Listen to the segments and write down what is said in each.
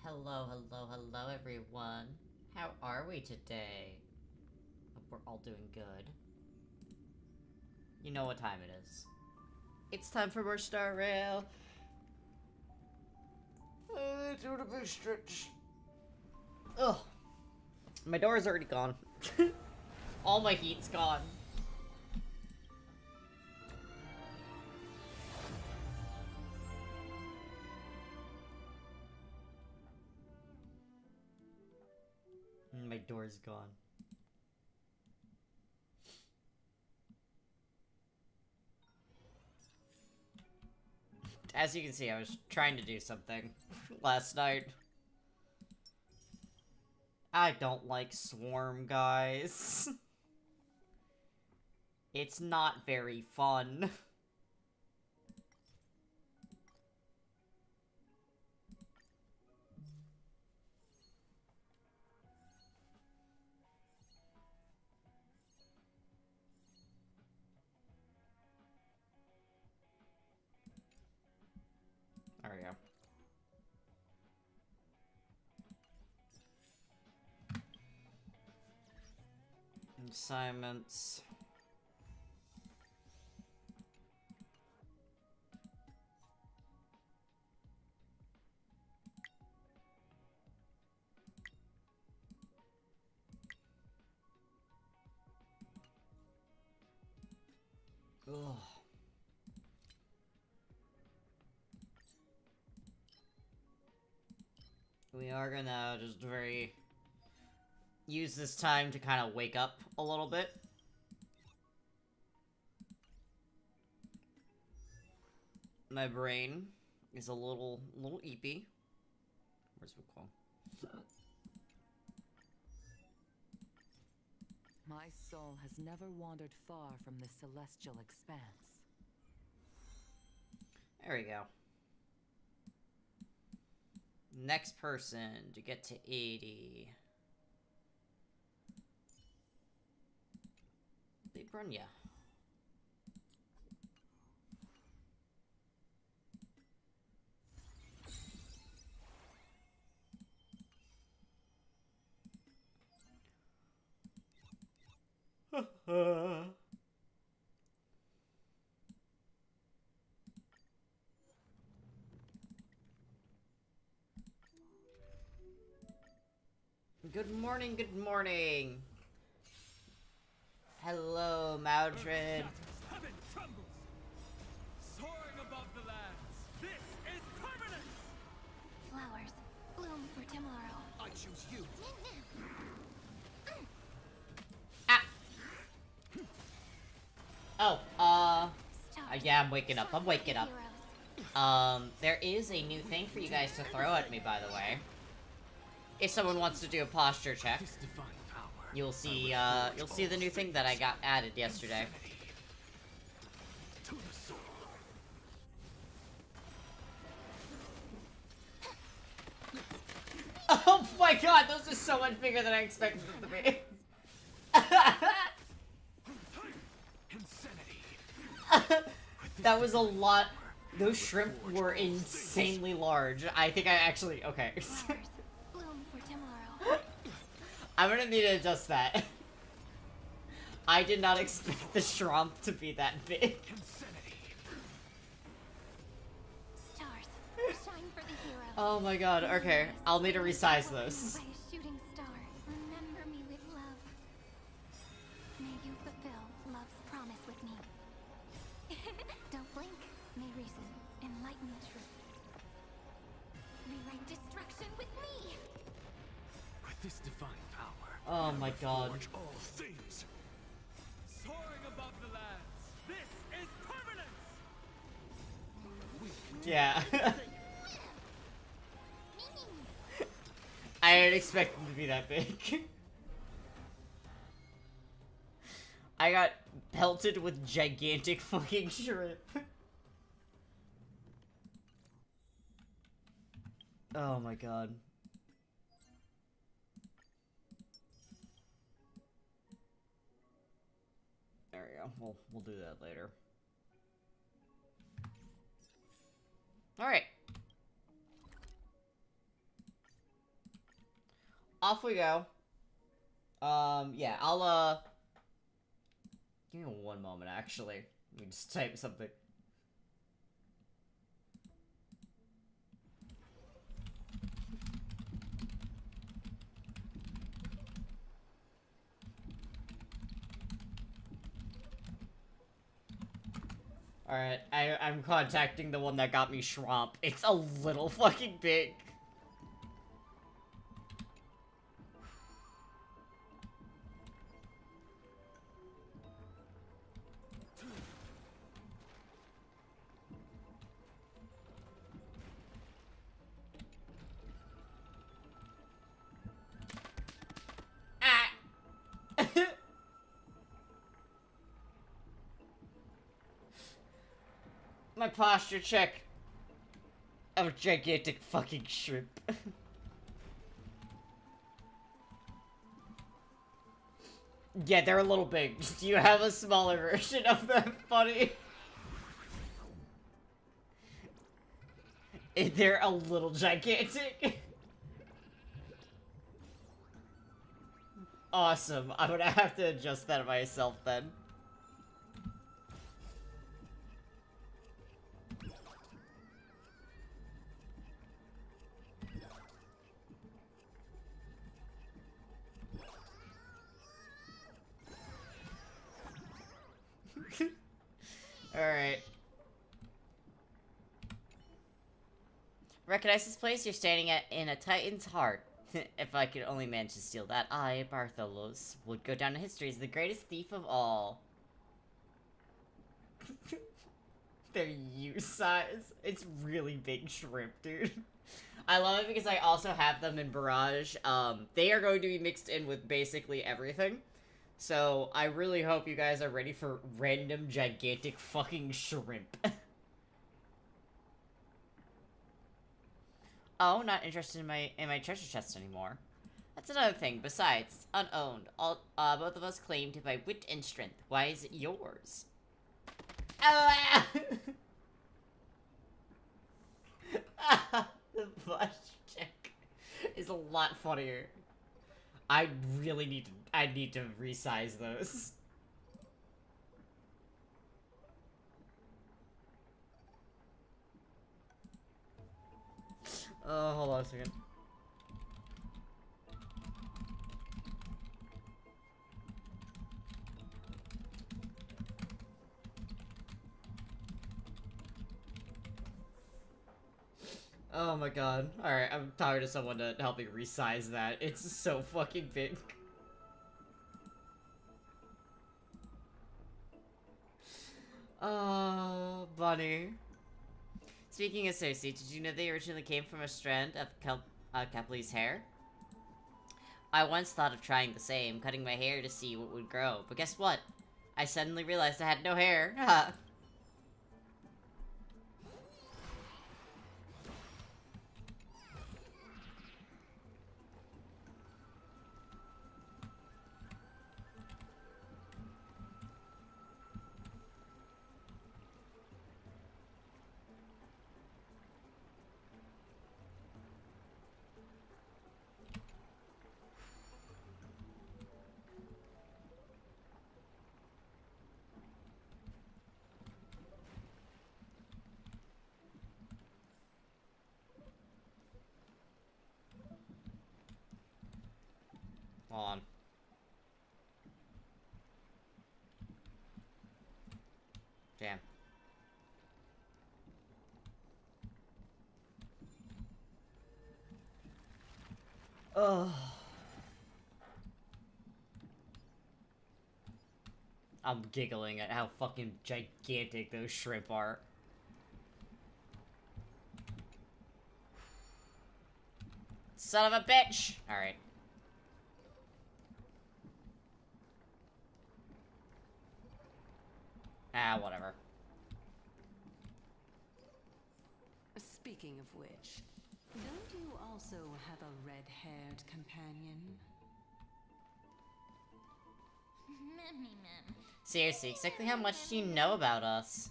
Hello, everyone. How are we today? Hope we're all doing good. You know what time it is. It's time for more Star Rail. Doing a big stretch. Ugh. My door is already gone. All my heat's gone. My door's gone. As you can see, I was trying to do something last night. I don't like Swarm, guys. It's not very fun. There we go. Assignments. Ugh. We are gonna just use this time to kind of wake up a little bit. My brain is a little eepy. Where's Wukong? My soul has never wandered far from the celestial expanse. There we go. Next person to get to 80. Big Brunya. Good morning, good morning. Hello, Maldred. Heaven trembles. Soaring above the lands. This is permanence. Flowers bloom for tomorrow. I choose you. Ah. Stars Yeah, I'm waking up. shine I'm waking for up. heroes. There is a new thing for you guys to throw at me, by the way. If someone wants to do a posture check, This divine power. you'll see the new thing that I got added yesterday. To the soul. Oh my god, those are so much bigger than I expected them to be. Insanity. That was a lot. Those shrimp were insanely large. I think I actually... Okay. Flowers bloom for tomorrow. I'm gonna need to adjust that. I did not expect the shrimp to be that big. Insanity. Stars shine for the heroes. Oh my god, okay. I'll need to resize those. By a shooting star, remember me with love. May you fulfill love's promise with me. Don't blink. May reason enlighten truth. Rewrite destruction with me. With this divine power. Oh my god. Forge all things. Soaring above the lands. This is permanence. Yeah. I didn't expect them to be that big. I got pelted with gigantic fucking shrimp. Oh my god. There we go. We'll do that later. Alright. off we go. Yeah, I'll, give me one moment, actually. Let me just type something. Alright, I'm contacting the one that got me Shramp. It's a little fucking big. My posture check of a gigantic fucking shrimp. Yeah, they're a little big. Do you have a smaller version of them, buddy? They're a little gigantic. Awesome. I'm gonna have to adjust that myself then. Alright. Recognize this place? You're standing in a Titan's heart. If I could only manage to steal that, I, Bartholos, would go down in history as the greatest thief of all. Their use size. It's really big shrimp, dude. I love it because I also have them in Barrage. They are going to be mixed in with basically everything. So, I really hope you guys are ready for random gigantic fucking shrimp. Oh, not interested in my treasure chest anymore. That's another thing. Besides, it's unowned. Both of us claim to by wit and strength. Why is it yours? Ah! The flash check is a lot funnier. I really need to resize those. Oh, hold on a second. Oh my god. Alright, I'm talking to someone to help me resize that. It's so fucking big. Oh, bunny. Speaking of Cersei, did you know they originally came from a strand of Capulet's hair? I once thought of trying the same, cutting my hair to see what would grow, but guess what? I suddenly realized I had no hair. Hold on. Damn. Ugh. I'm giggling at how fucking gigantic those shrimp are. Son of a bitch! Alright. Ah, whatever. Speaking of which, don't you also have a red-haired companion? Seriously, exactly how much do you know about us?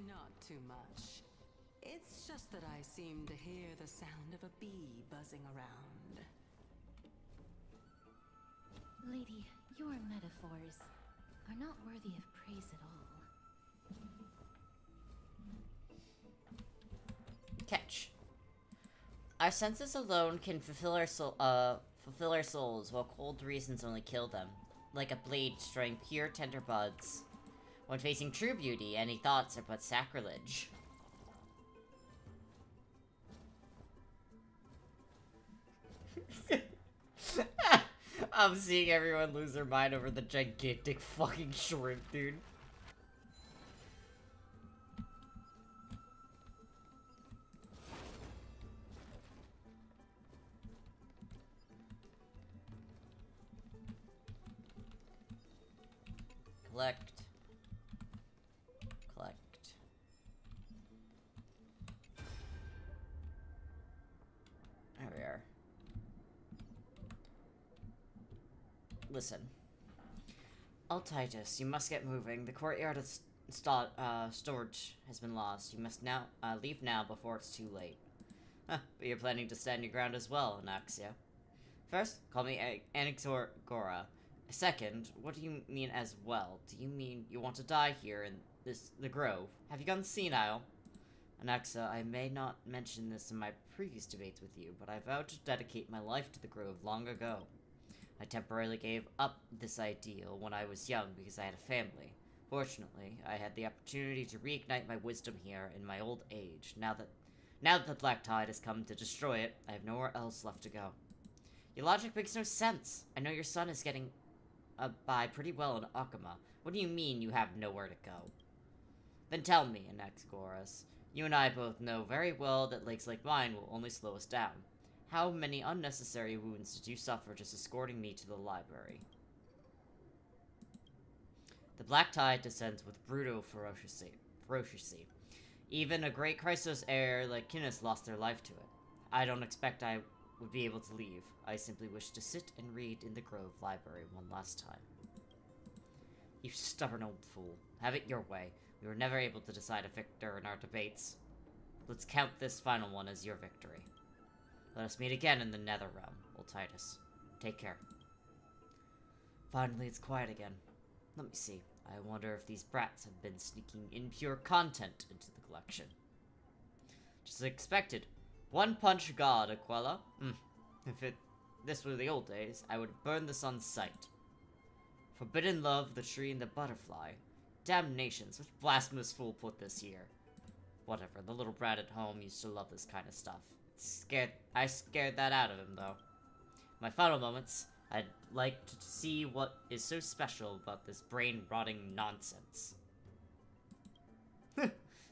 Not too much. It's It's just that I seem to hear the sound of a bee buzzing around. Lady, your metaphors are not worthy of praise at all. Catch. Our senses alone can fulfill our souls, while cold reasons only kill them, like a blade destroying pure tender buds. When facing true beauty, any thoughts are but sacrilege. I'm seeing everyone lose their mind over the gigantic fucking shrimp, dude. Collect. Collect. There we are. Listen. Altitus, you must get moving. The courtyard of storage has been lost. You must now leave now before it's too late. Huh, but you're planning to stand your ground as well, Anaxia. First, call me Anaxagora. Second, what do you mean as well? Do you mean you want to die here in the grove? Have you gone senile? Anaxa, I may not mention this in my previous debates with you, but I vowed to dedicate my life to the grove long ago. I temporarily gave up this ideal when I was young because I had a family. Fortunately, I had the opportunity to reignite my wisdom here in my old age. Now that the Black Tide has come to destroy it, I have nowhere else left to go. Your logic makes no sense. I know your son is getting by pretty well in Akama. What do you mean you have nowhere to go? Then tell me, Anaxagoras. You and I both know very well that lakes like mine will only slow us down. How many unnecessary wounds did you suffer just escorting me to the library? The Black Tide descends with brutal ferocity. Even a great Chrysos heir like Kinnis lost their life to it. I don't expect I would be able to leave. I simply wish to sit and read in the Grove Library one last time. You stubborn old fool. Have it your way. We were never able to decide a victor in our debates. Let's count this final one as your victory. Let us meet again in the Nether Realm, old Titus. Take care. Finally, it's quiet again. Let me see. I wonder if these brats have been sneaking impure content into the collection. Just as expected. One punch god, Aquila. If this were the old days, I would burn this on sight. Forbidden love, the tree, and the butterfly. Damnations, which blasphemous fool put this here? Whatever, the little brat at home used to love this kind of stuff. I scared that out of him, though. My final moments, I'd like to see what is so special about this brain-rotting nonsense.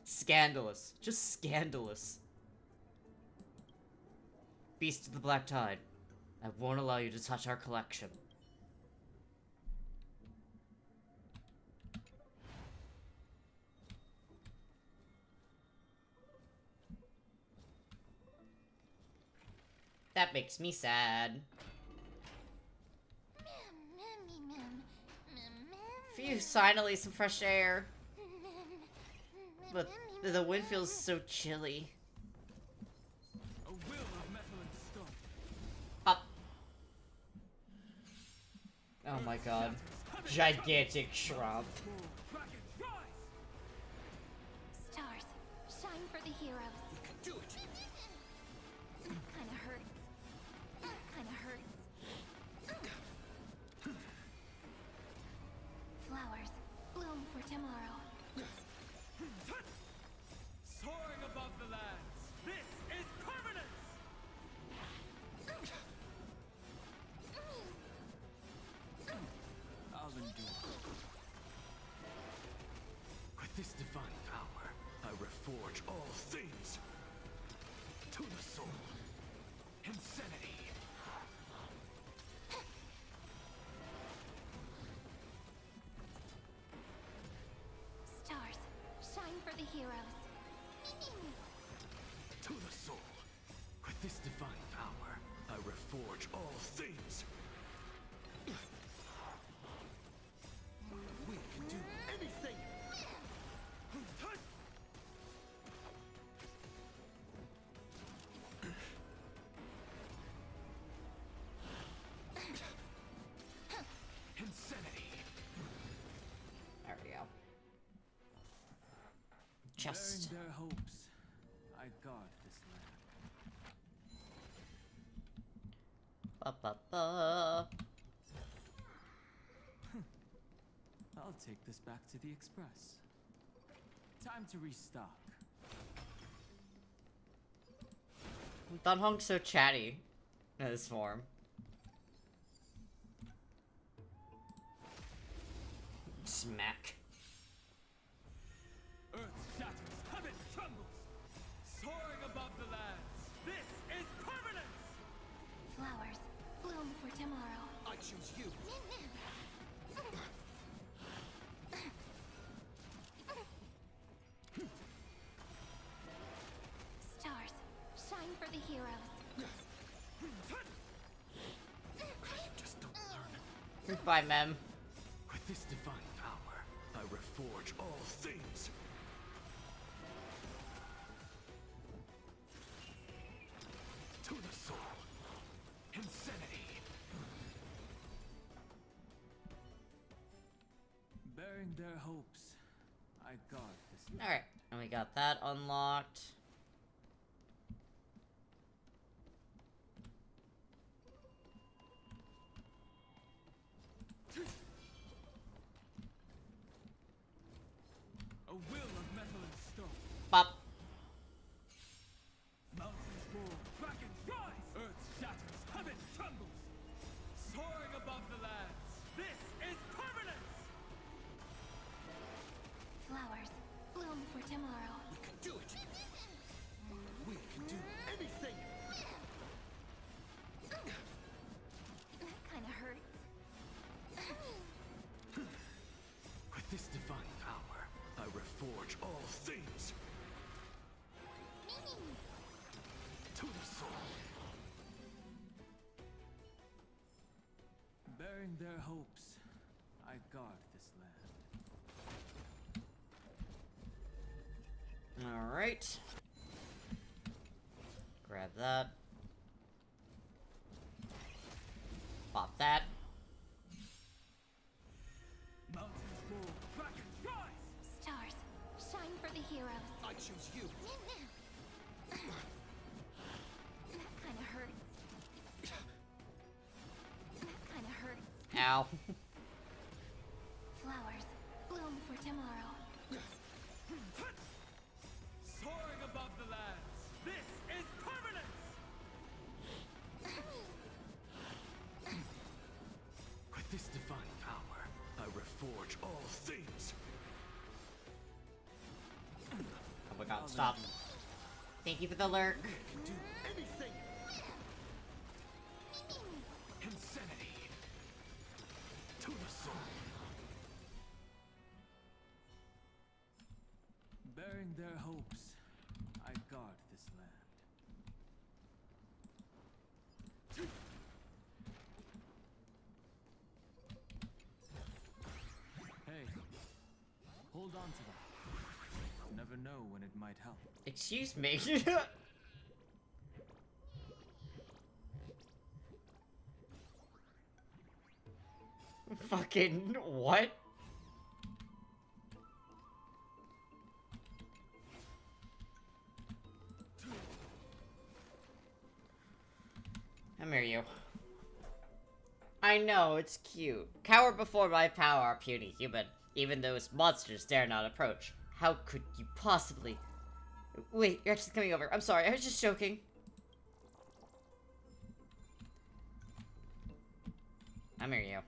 Scandalous. Just scandalous. Beast of the Black Tide, I won't allow you to touch our collection. That makes me sad. Phew, finally some fresh air. But the wind feels so chilly. A will of metal and stone. Up. Oh my god. Gigantic shrub. Kraken, rise! Stars, shine for the heroes. You can do it! Kinda hurts. Kinda hurts. Flowers, bloom for tomorrow. Soaring above the lands. This is permanence! I'll endure. With this divine power, I reforge all things. To the soul. Insanity. Stars, shine for the heroes. To the soul. With this divine power, I reforge all things. We can do anything. chest. Bearing their hopes, I guard this land. Ba-ba-ba. I'll take this back to the Express. Time to restock. Dunhong's so chatty in this form. Smack. Earth shatters, heaven trembles. Soaring above the lands, this is permanence! Flowers bloom for tomorrow. I choose you. Stars shine for the heroes. Just don't learn. Goodbye, Mem. With this divine power, I reforge all things. To the soul. Insanity. Bearing their hopes, I guard this. Alright, and we got that unlocked. A will of metal and stone. Pop. Mountains roar, dragons rise. Earth shatters, heaven trembles. Soaring above the lands, this is permanence. Flowers bloom for tomorrow. We can do it. We can do anything. That kind of hurts. With this divine power, I reforge all things. To the soul. Bearing their hopes, I guard this land. Alright. Grab that. Pop that. Mountains roar, dragons rise. Stars shine for the heroes. I choose you. That kind of hurts. That kind of hurts. Ow. Flowers bloom for tomorrow. Soaring above the lands, this is permanence. With this divine power, I reforge all things. Oh my god, stop. Thank you for the lurk. Can do anything. Insanity. To the soul. Bearing their hopes, I guard this land. Hey, hold on to that. Never know when it might help. Excuse me. Fucking what? Come here, you. I know, it's cute. Cower before my power, puny human. Even those monsters dare not approach. How could you possibly... Wait, you're actually coming over. I'm sorry, I was just joking. Come here, you.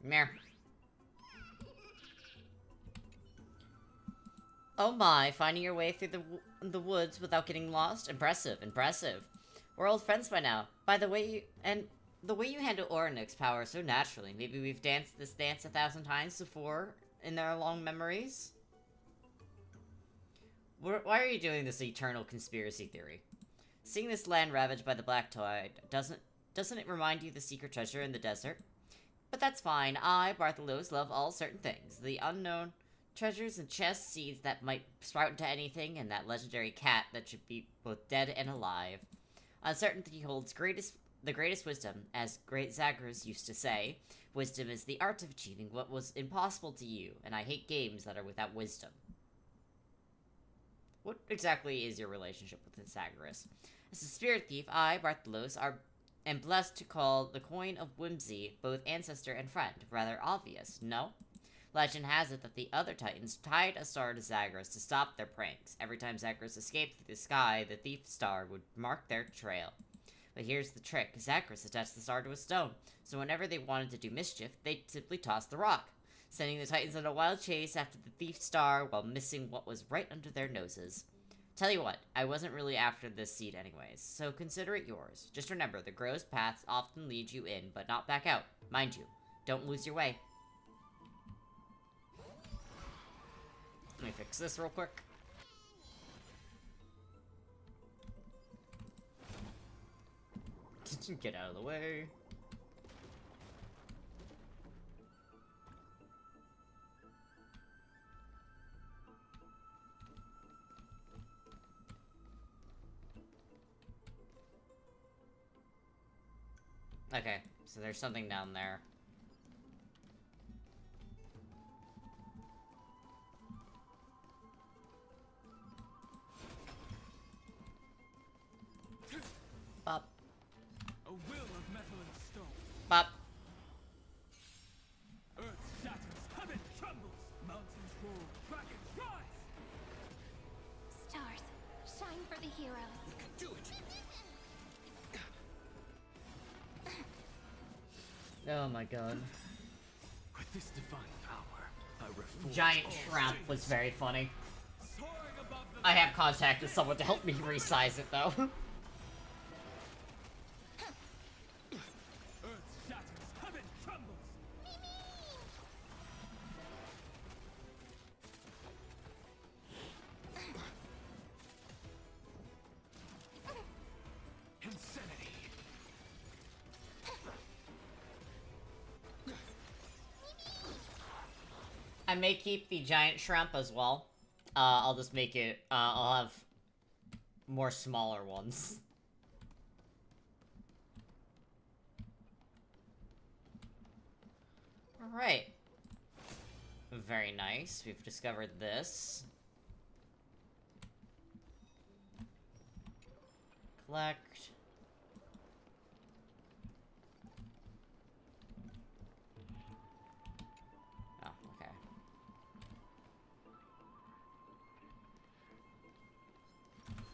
Come here. Oh my, finding your way through the woods without getting lost? Impressive, impressive. We're old friends by now. By the way the way you handle Oronix's power so naturally. Maybe we've danced this dance 1,000 times before in our long memories? Why are you doing this eternal conspiracy theory? Seeing this land ravaged by the Black Tide, doesn't it remind you of the secret treasure in the desert? But that's fine. I, Bartholomew, love all certain things. The unknown treasures and chests, seeds that might sprout into anything, and that legendary cat that should be both dead and alive. Uncertainty holds the greatest wisdom, as great Zagreus used to say. Wisdom is the art of achieving what was impossible to you, and I hate games that are without wisdom. What exactly is your relationship with Zagreus? As a spirit thief, I, Bartholos, am blessed to call the coin of whimsy both ancestor and friend. Rather obvious, no? Legend has it that the other Titans tied a star to Zagreus to stop their pranks. Every time Zagreus escaped through the sky, the thief star would mark their trail. But here's the trick. Zagreus attached the star to a stone, so whenever they wanted to do mischief, they'd simply toss the rock, sending the Titans on a wild chase after the thief star while missing what was right under their noses. Tell you what, I wasn't really after this seed anyways, so consider it yours. Just remember, the Grow's paths often lead you in, but not back out. Mind you, don't lose your way. Let me fix this real quick. Get out of the way. Okay, so there's something down there. Bop. A will of metal and stone. Bop. Earth shatters, heaven trembles, mountains roar, dragons rise. Stars, shine for the heroes. You can do it. Oh my god. With this divine power, I reforge Giant all Shrimp things. was very funny. Soaring above the I have contacted someone to help me resize it though. earth shatters, heaven trembles. Insanity. I may keep the giant shrimp as well. I'll just make it, I'll have more smaller ones. Alright. Very nice. We've discovered this. Collect. Oh, okay.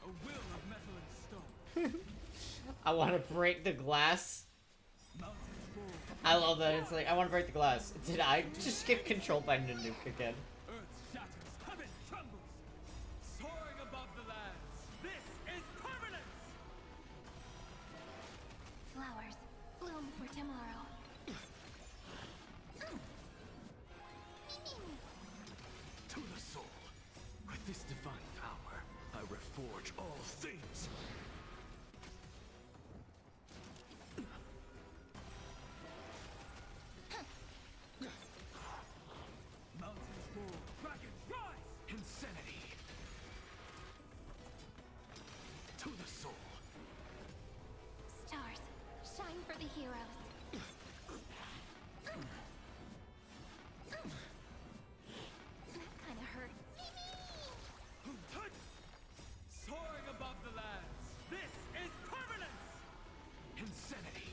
A will of metal and stone. I want to break the glass. Mountains roar. I love that. It's like, I want to break the glass. Did I just get controlled by Nanook again? Earth shatters, heaven trembles. Soaring above the lands. This is permanence. Flowers, bloom for tomorrow. To the soul. With this divine power, I reforge all things. Mountains roar, dragons rise. Insanity. To the soul. Stars, shine for the heroes. That kind of hurts. Soaring above the lands. This is permanence. Insanity.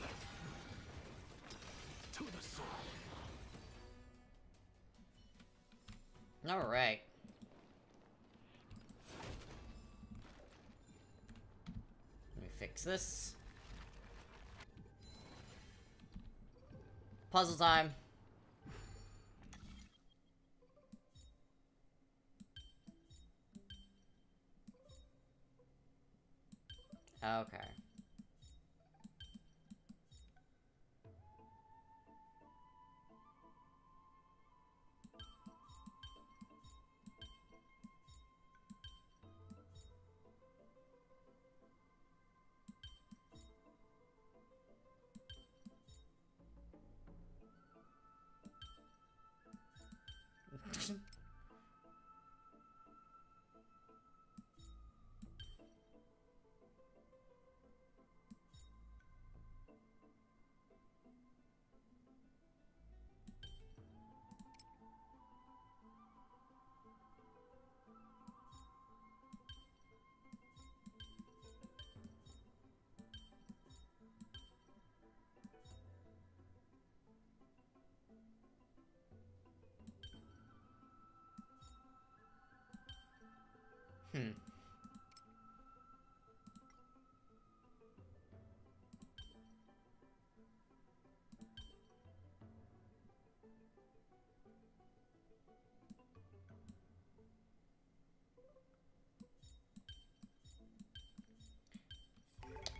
To the soul. Alright. Let me fix this. Puzzle time. Okay.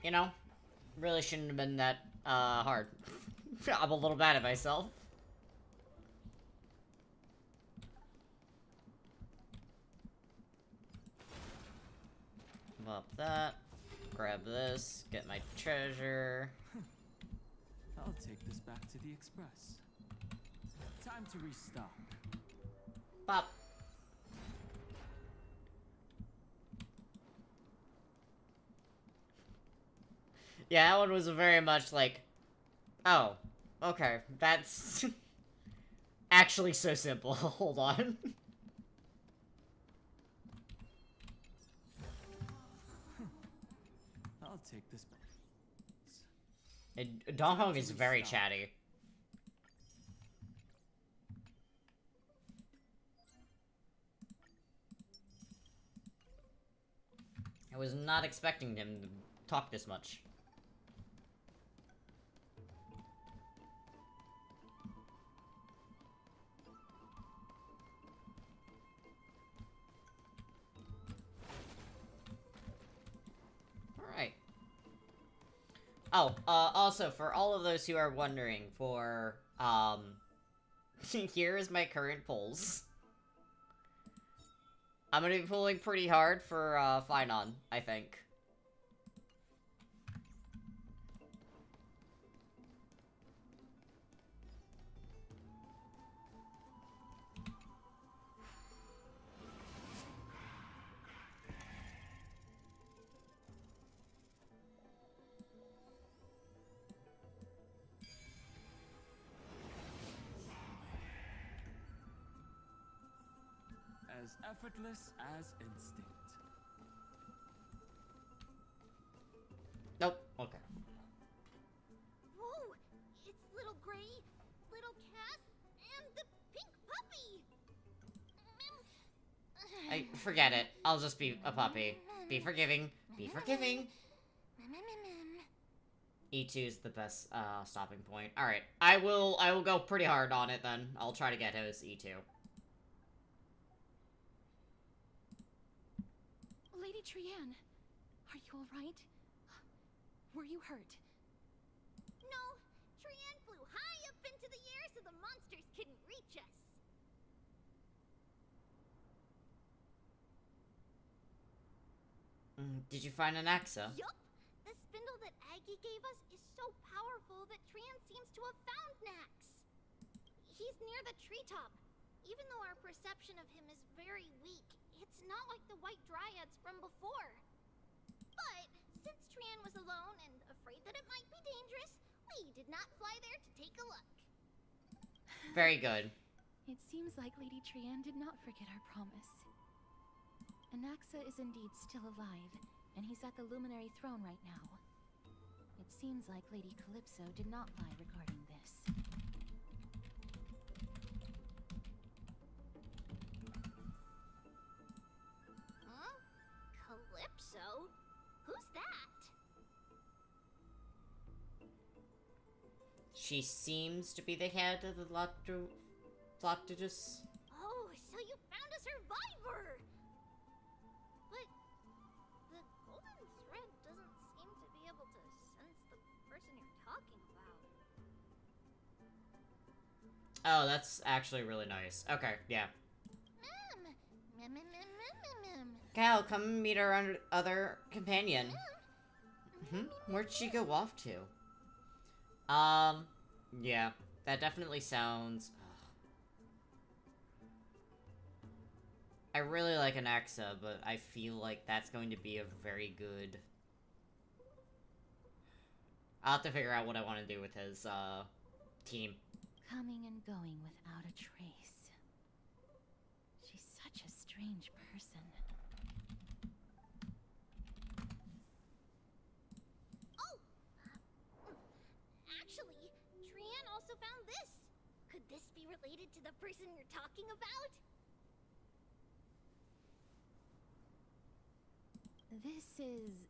You know, really shouldn't have been that, hard. I'm a little mad at myself. Pop that. Grab this. Get my treasure. I'll take this back to the express. Time to restock. Pop. Yeah, that one was very much like, oh, okay, that's actually so simple. Hold on. I'll take this back. And Dong Hong is very chatty. I was not expecting him to talk this much. Alright. Oh, also, for all of those who are wondering, here is my current pulls. I'm gonna be pulling pretty hard for, Finon, I think. As effortless as instinct. Nope, okay. Whoa! It's little Gray, little Cass, and the pink puppy! Forget it. I'll just be a puppy. Be forgiving. Be forgiving. E2 is the best, stopping point. Alright, I will go pretty hard on it then. I'll try to get his E2. Lady Trianne, are you alright? Were you hurt? No, Trianne flew high up into the air so the monsters couldn't reach us. Did you find an Axa? Yup! The spindle that Aggie gave us is so powerful that Trianne seems to have found Nax. He's near the treetop. Even though our perception of him is very weak, it's not like the White Dryads from before. But since Trianne was alone and afraid that it might be dangerous, we did not fly there to take a look. Very good. It seems like Lady Trianne did not forget our promise. Anaxa is indeed still alive, and he's at the Luminary Throne right now. It seems like Lady Calypso did not lie regarding this. Huh? Calypso? Who's that? She seems to be the head of the Loctodus. Oh, so you found a survivor! But the golden thread doesn't seem to be able to sense the person you're talking about. Oh, that's actually really nice. Okay, yeah. Mem. Cal, come meet our other companion. Where'd she go off to? Yeah, that definitely sounds... I really like an Axa, but I feel like that's going to be a very good... I'll have to figure out what I want to do with his, team. Coming and going without a trace. She's such a strange person. Oh! Actually, Trianne also found this. Could this be related to the person you're talking about? This is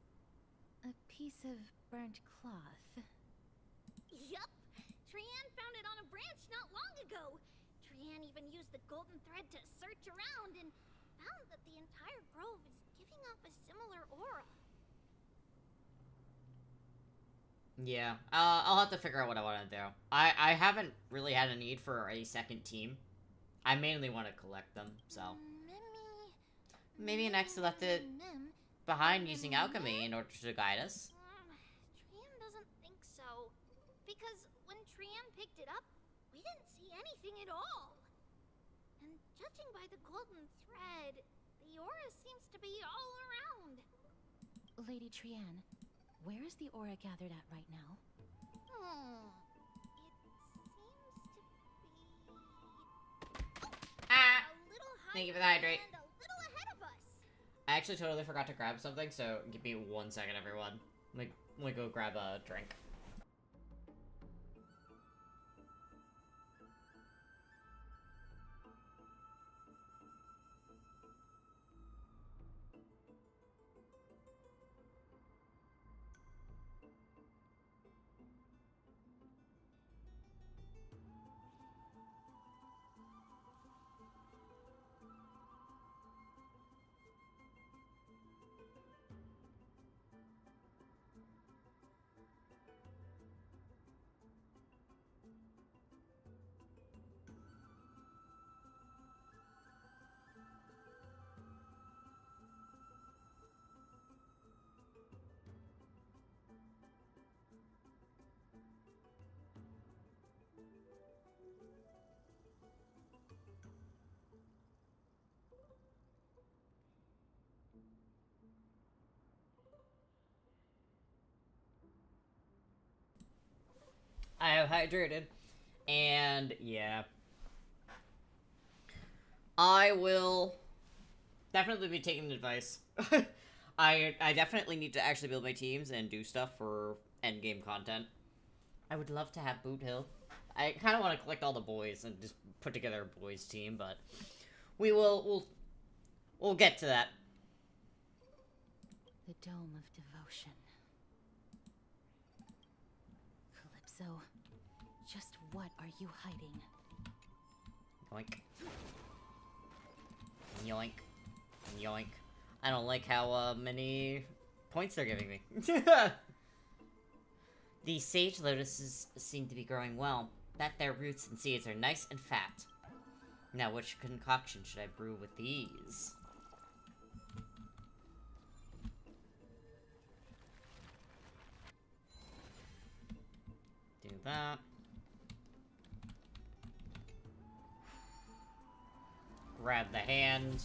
a piece of burnt cloth. Yup! Trian found it on a branch not long ago. Trian even used the golden thread to search around and found that the entire grove is giving off a similar aura. Yeah, I'll have to figure out what I want to do. I haven't really had a need for a second team. I mainly want to collect them, so. Maybe Nexa left it behind using alchemy in order to guide us. Trian doesn't think so. Because when Trian picked it up, we didn't see anything at all. And judging by the golden thread, the aura seems to be all around. Lady Trian, where is the aura gathered at right now? It seems to be Ah! a little Thank you for higher the hydrate. and a little ahead of us. I actually totally forgot to grab something, so give me 1 second, everyone. Let me go grab a drink. I have hydrated, and yeah. I will definitely be taking advice. I definitely need to actually build my teams and do stuff for endgame content. I would love to have Boot Hill. I kind of want to collect all the boys and just put together a boys team, but we'll get to that. The Dome of Devotion. Calypso, just what are you hiding? Yoink. Yoink. Yoink. I don't like how many points they're giving me. These sage lotuses seem to be growing well. That their roots and seeds are nice and fat. Now, which concoction should I brew with these? Do that. Grab the hand.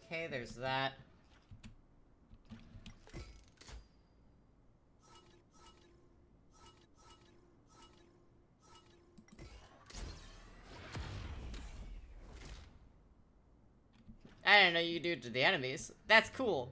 Okay, there's that. I didn't know you could do it to the enemies. That's cool.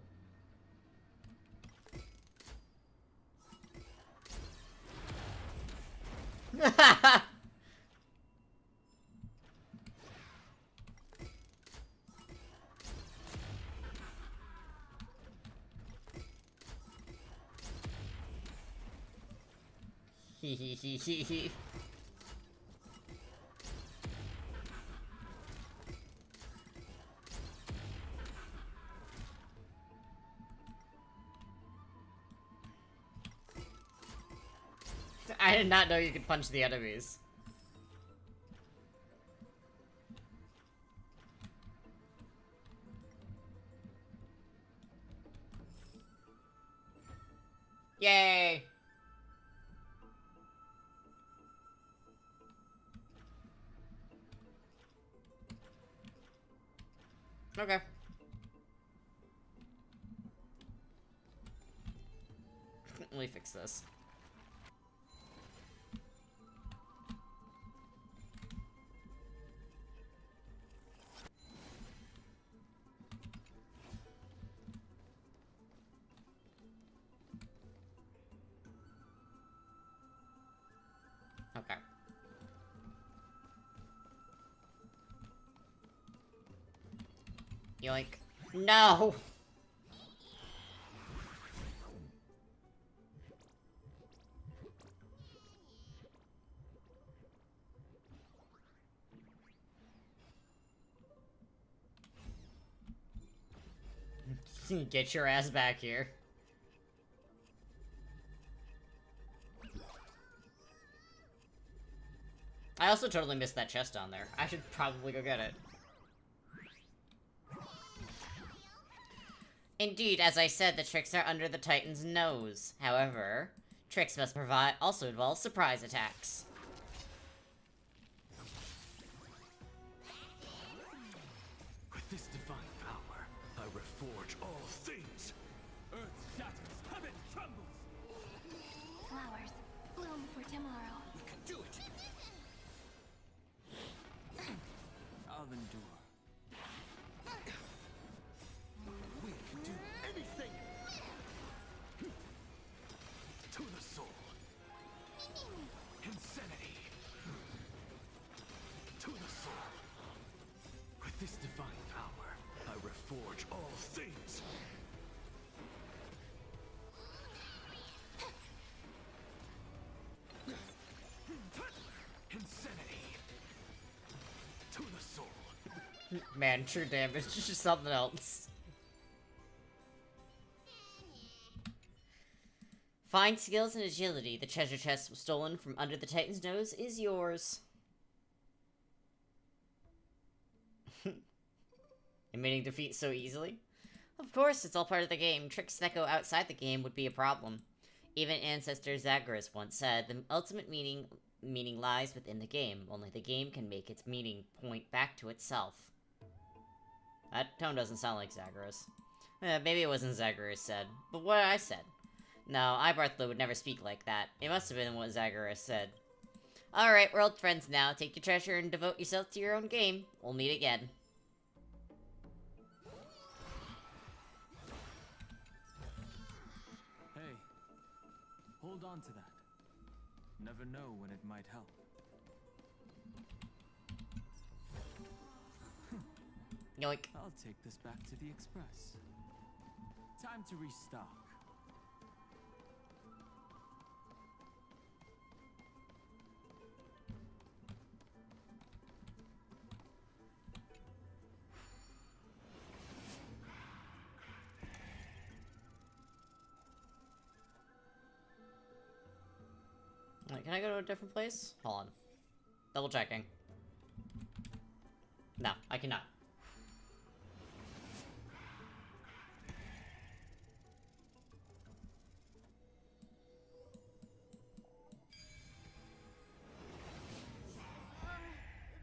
Hee. I did not know you could punch the enemies. Yay! Okay. Let me fix this. Okay. Yoink. No! Get your ass back here. I also totally missed that chest down there. I should probably go get it. Indeed, as I said, the tricks are under the Titan's nose. However, tricks must also involve surprise attacks. With this divine power, I reforge all things. Earth shatters, heaven trembles. Flowers bloom for tomorrow. We can do it. I'll endure. We can do anything. To the soul. Insanity. To the soul. With this divine power, I reforge all things. Insanity. To the soul. Man, true damage is just something else. Fine skills and agility. The treasure chest stolen from under the Titan's nose is yours. Admitting defeat so easily? Of course, it's all part of the game. Tricks that go outside the game would be a problem. Even Ancestor Zagreus once said, the ultimate meaning lies within the game. Only the game can make its meaning point back to itself. That tone doesn't sound like Zagreus. Maybe it wasn't Zagreus said, but what I said. No, Ibarthla would never speak like that. It must have been what Zagreus said. Alright, we're old friends now. Take your treasure and devote yourself to your own game. We'll meet again. Hey, hold on to that. Never know when it might help. Yoink. I'll take this back to the Express. Time to restock. Wait, can I go to a different place? Hold on. Double checking. No, I cannot.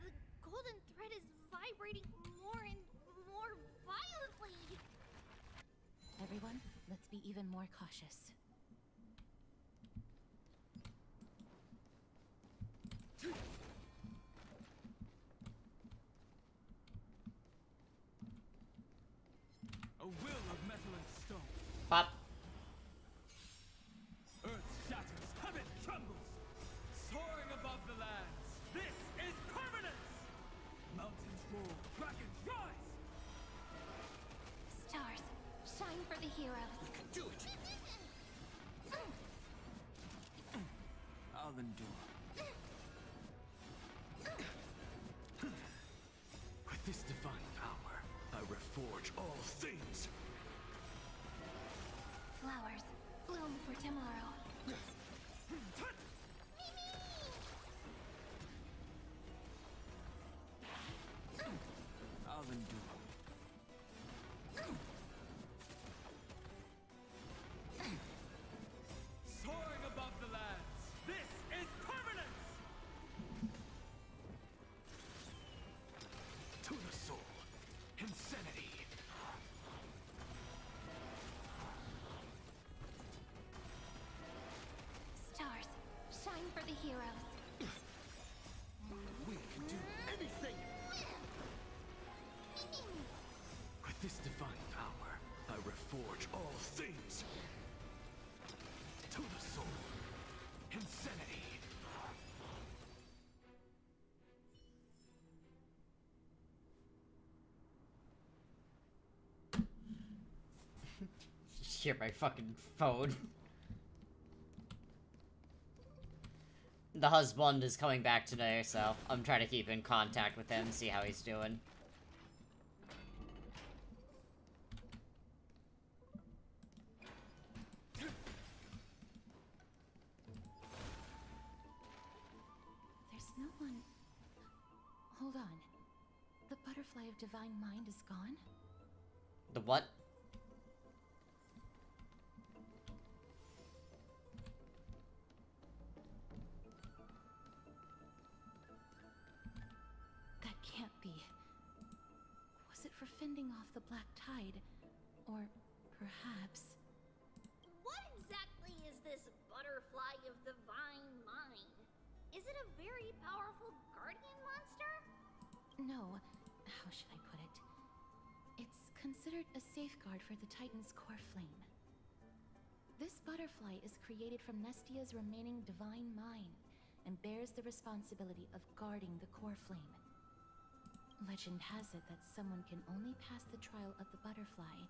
The golden thread is vibrating more and more violently. Everyone, let's be even more cautious. A will of metal and stone. Pop. Earth shatters, heaven trembles. Soaring above the lands. This is permanence! Mountains roar, dragons rise! Stars, shine for the heroes. We can do it. I'll endure. With this divine power, I reforge all things. Flowers bloom for tomorrow. I'll endure. the heroes. We can do anything! With this divine power, I reforge all things! To the soul. Insanity! Hear my fucking phone. The husband is coming back today, so I'm trying to keep in contact with him, see how he's doing. There's no one... Hold on. The butterfly of divine mind is gone? The what? That can't be. Was it for fending off the black tide? Or perhaps... What exactly is this butterfly of divine mind? Is it a very powerful guardian monster? No. How should I put it? It's considered a safeguard for the Titan's core flame. This butterfly is created from Nestia's remaining divine mind and bears the responsibility of guarding the core flame. Legend has it that someone can only pass the trial of the butterfly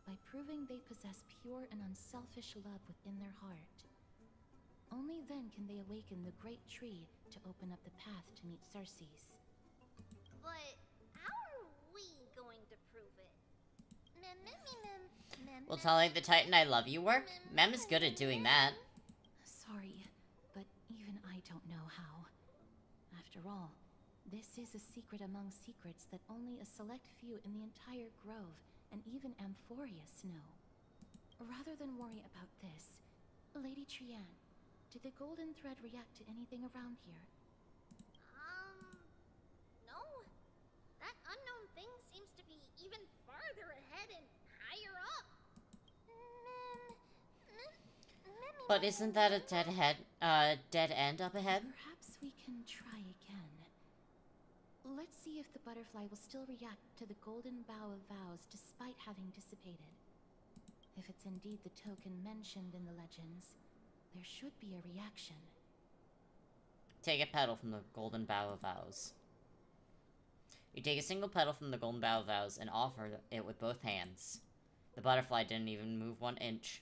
by proving they possess pure and unselfish love within their heart. Only then can they awaken the great tree to open up the path to meet Circes. But how are we going to prove it? Will telling the Titan I love you work? Mem is good at doing that. Sorry, but even I don't know how. After all, this is a secret among secrets that only a select few in the entire grove and even Amphorius know. Rather than worry about this, Lady Trian, did the golden thread react to anything around here? No. That unknown thing seems to be even farther ahead and higher up. But isn't that a dead end up ahead? Perhaps we can try again. Let's see if the butterfly will still react to the golden bough of vows despite having dissipated. If it's indeed the token mentioned in the legends, there should be a reaction. Take a petal from the golden bough of vows. You take a single petal from the golden bough of vows and offer it with both hands. The butterfly didn't even move 1 inch.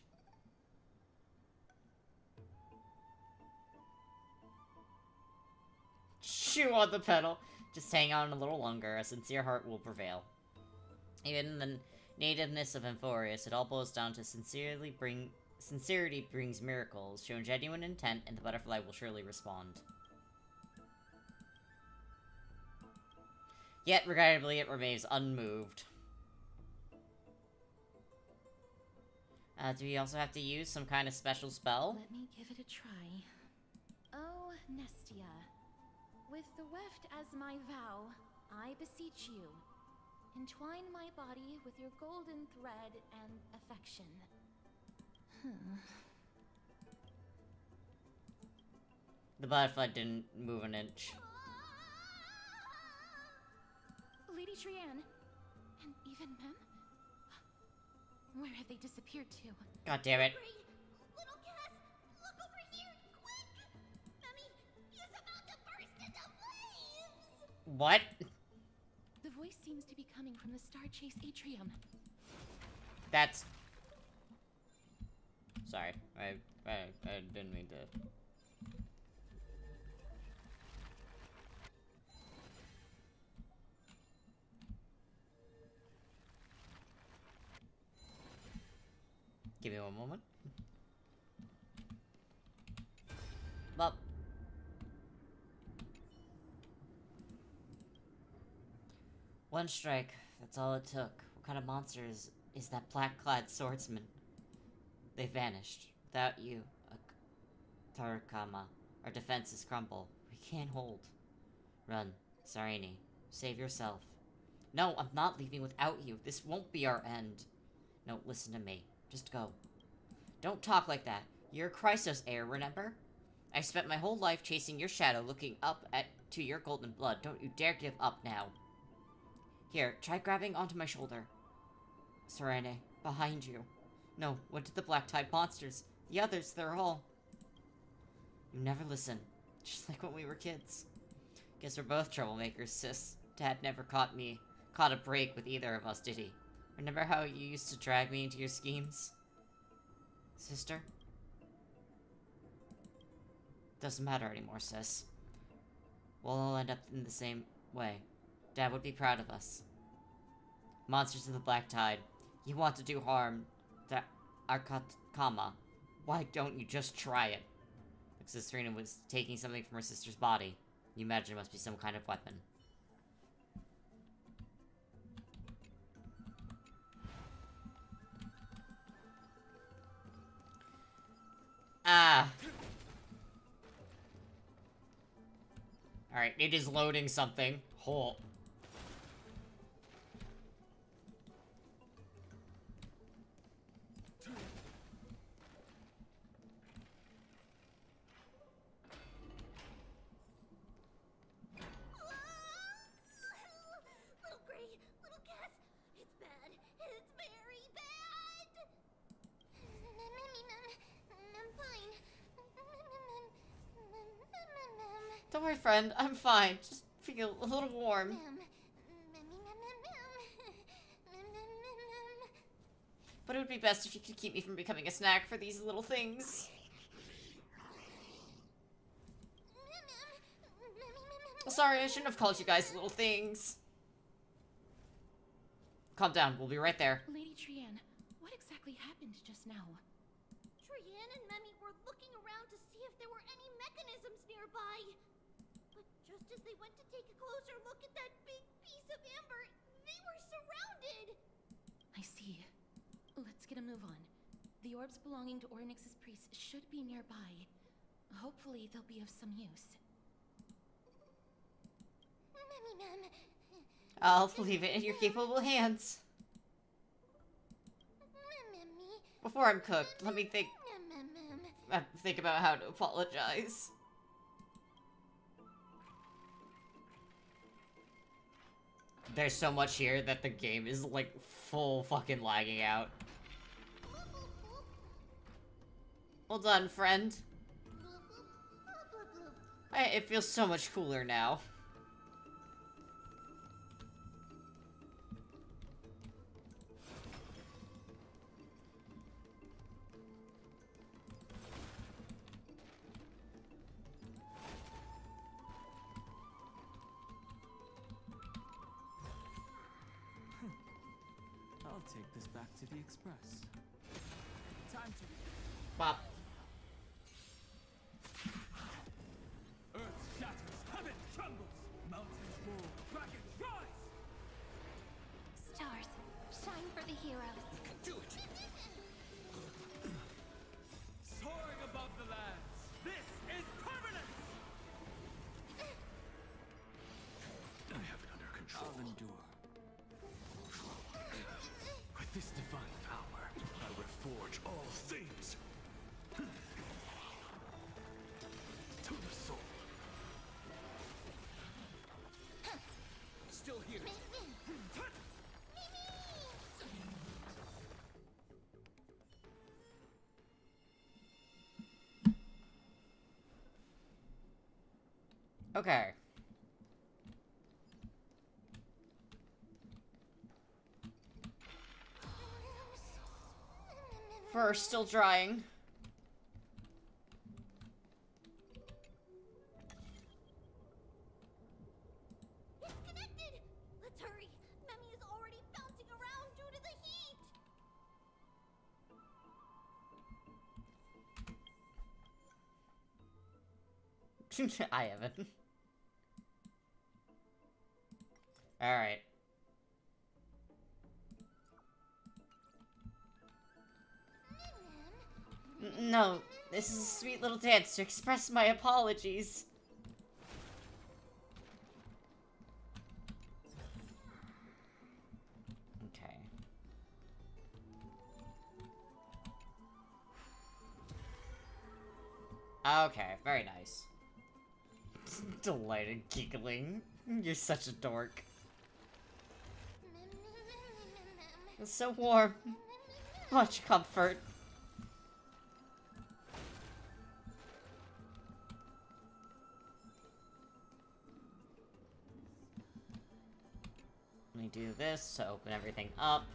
Chew on the petal. Just hang on a little longer. A sincere heart will prevail. Even in the nativeness of Amphorius, it all boils down to sincerity brings miracles. Show genuine intent, and the butterfly will surely respond. Yet, regrettably, it remains unmoved. Do we also have to use some kind of special spell? Let me give it a try. Oh, Nestia. With the weft as my vow, I beseech you, entwine my body with your golden thread and affection. The butterfly didn't move 1 inch. Lady Trian, and even Mem? Where have they disappeared to? God damn it. Great! Little Cass, look over here, quick! Mummy is about to burst into flames! What? The voice seems to be coming from the Star Chase atrium. That's... Sorry. I didn't mean to... Give me 1 moment. Well. One strike. That's all it took. What kind of monster is that black-clad swordsman? They vanished. Without you, Tarakama, our defenses crumble. We can't hold. Run, Sarini. Save yourself. No, I'm not leaving without you. This won't be our end. No, listen to me. Just go. Don't talk like that. You're Chrysos heir, remember? I spent my whole life chasing your shadow, looking up to your golden blood. Don't you dare give up now. Here, try grabbing onto my shoulder. Serene, behind you. No, what did the Black Tide monsters? The others, they're all... You never listen. Just like when we were kids. Guess we're both troublemakers, sis. Dad never caught a break with either of us, did he? Remember how you used to drag me into your schemes? Sister? Doesn't matter anymore, sis. We'll all end up in the same way. Dad would be proud of us. Monsters of the Black Tide. You want to do harm to Arkakama. Why don't you just try it? Looks as Serena was taking something from her sister's body. You imagine it must be some kind of weapon. Ah. Alright, it is loading something. Hold. Little Gray, little Cass, it's bad. It's very bad. I'm fine. Don't worry, friend. I'm fine. Just feel a little warm. But it would be best if you could keep me from becoming a snack for these little things. Sorry, I shouldn't have called you guys little things. Calm down. We'll be right there. Lady Trian, what exactly happened just now? Trian and Memmy were looking around to see if there were any mechanisms nearby. But just as they went to take a closer look at that big piece of amber, they were surrounded. I see. Let's get a move on. The orbs belonging to Ornyx's priests should be nearby. Hopefully they'll be of some use. Memmy, I'll leave it in your capable hands. Memmy, Before I'm cooked, let me think about how to apologize. There's so much here that the game is like full fucking lagging out. Well done, friend. It feels so much cooler now. I'll take this back to the Express. Time to... Bop. Earth shatters, heaven trembles, mountains roar, dragons rise! Stars, shine for the heroes. Do it! Soaring above the lands, this is permanence! I have it under control. I'll endure. With this divine power, I reforge all things. To the soul. Still here. Okay. Fur still drying. It's connected! Let's hurry! Memmy is already bouncing around due to the heat! I haven't. Alright. No, this is a sweet little dance to express my apologies. Okay. Okay, very nice. Delighted giggling. You're such a dork. It's so warm. Much comfort. Let me do this to open everything up.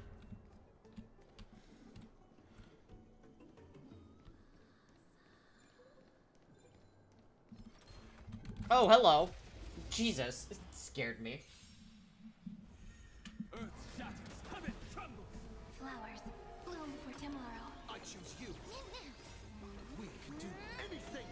Oh, hello. Jesus, it scared me. Earth shatters, heaven trembles. Flowers, bloom for tomorrow. I choose you. We can do anything.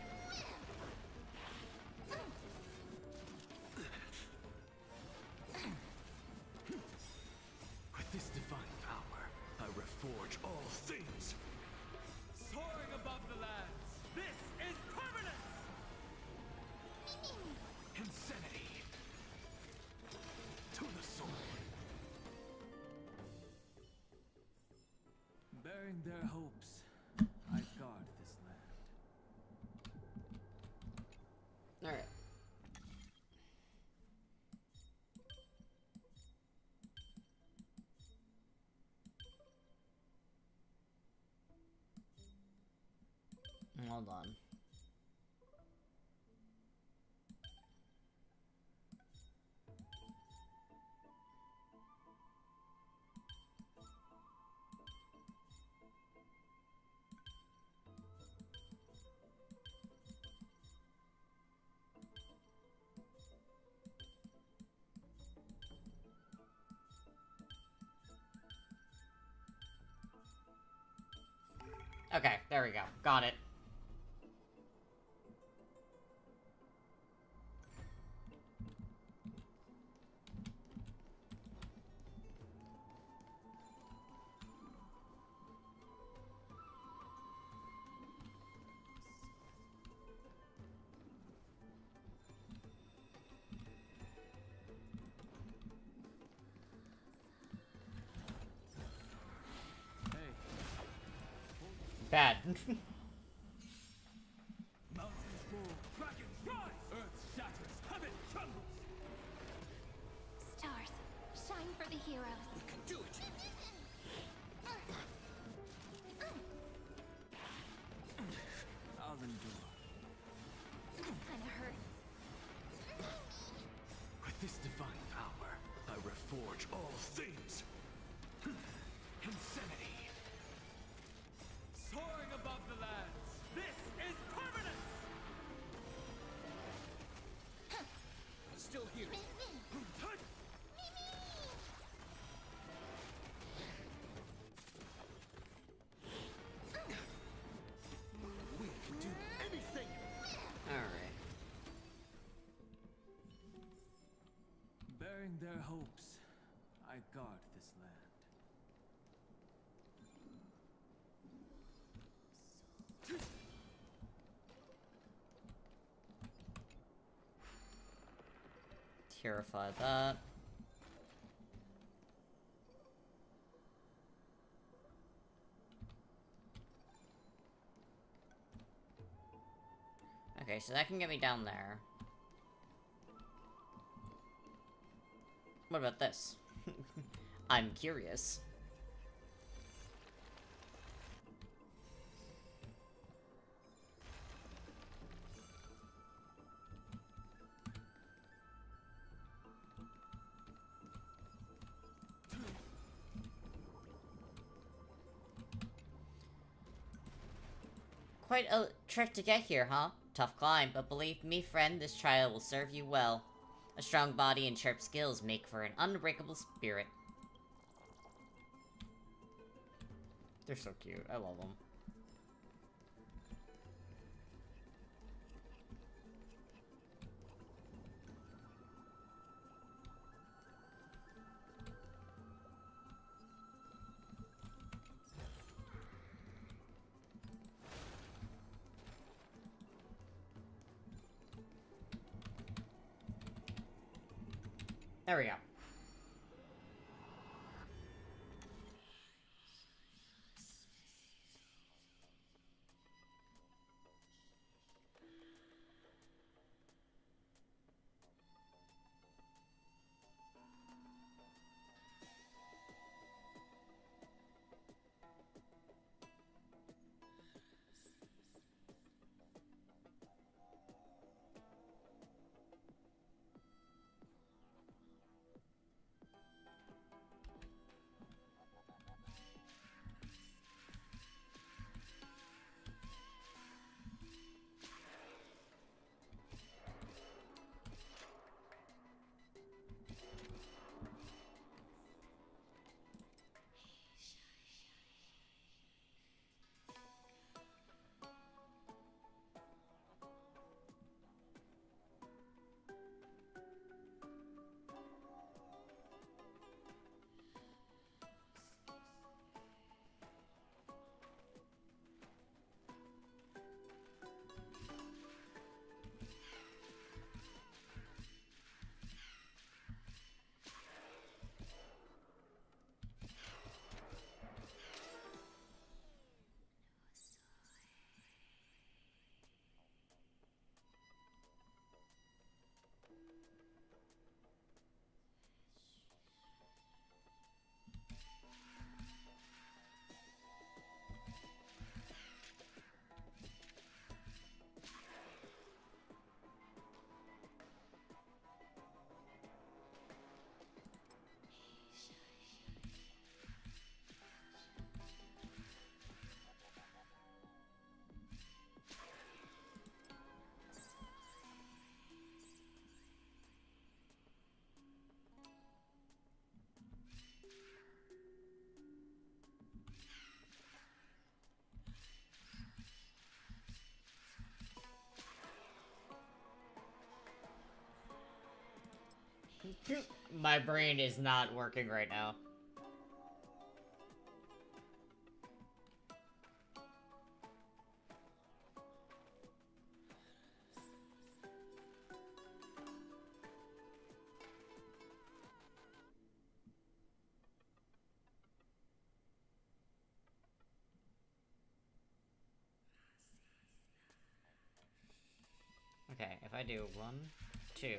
With this divine power, I reforge all things. Soaring above the lands. This is permanence. Insanity. To the soul. Bearing their hopes, I guard this land. Alright. Hold on. Okay, there we go. Got it. Hey, Bad. mountains roar, dragons rise. Earth shatters, heaven trembles. Stars, shine for the heroes. Do it. I'll endure. Kinda hurts. With this divine power, I reforge all things. Insanity. Soaring above the lands. This is permanence. Still here. We can do anything. Alright. Bearing their hopes, I guard this land. Purify that. Okay, so that can get me down there. What about this? I'm curious. Quite a trek to get here, huh? Tough climb, but believe me, friend, this trial will serve you well. A strong body and sharp skills make for an unbreakable spirit. They're so cute. I love them. There we go. My brain is not working right now. Okay, if I do 1, 2...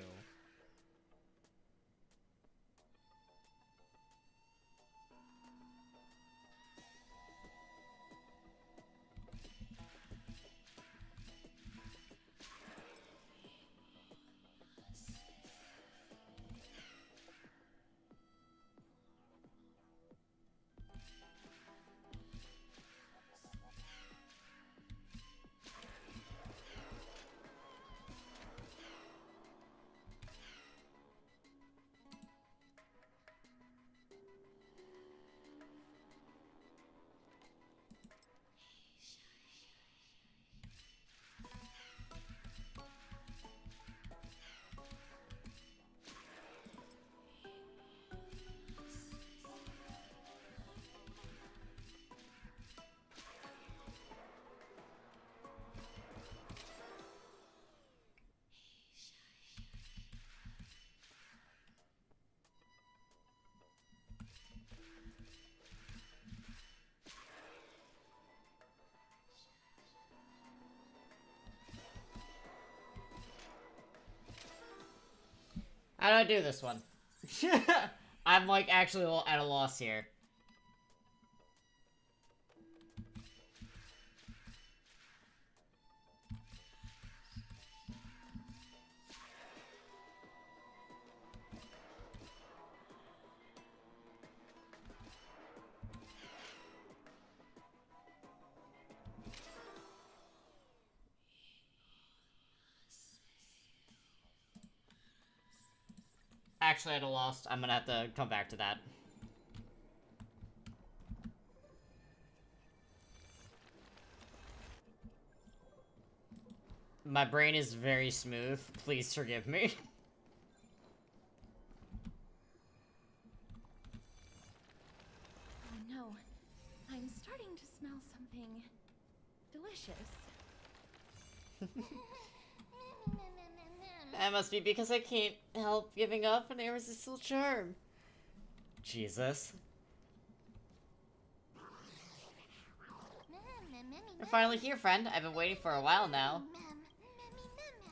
How do I do this one? I'm like actually at a loss here. Actually at a loss. I'm gonna have to come back to that. My brain is very smooth. Please forgive me. Oh no. I'm starting to smell something delicious. That must be because I can't help giving up an irresistible charm. Jesus. We're finally here, friend. I've been waiting for a while now.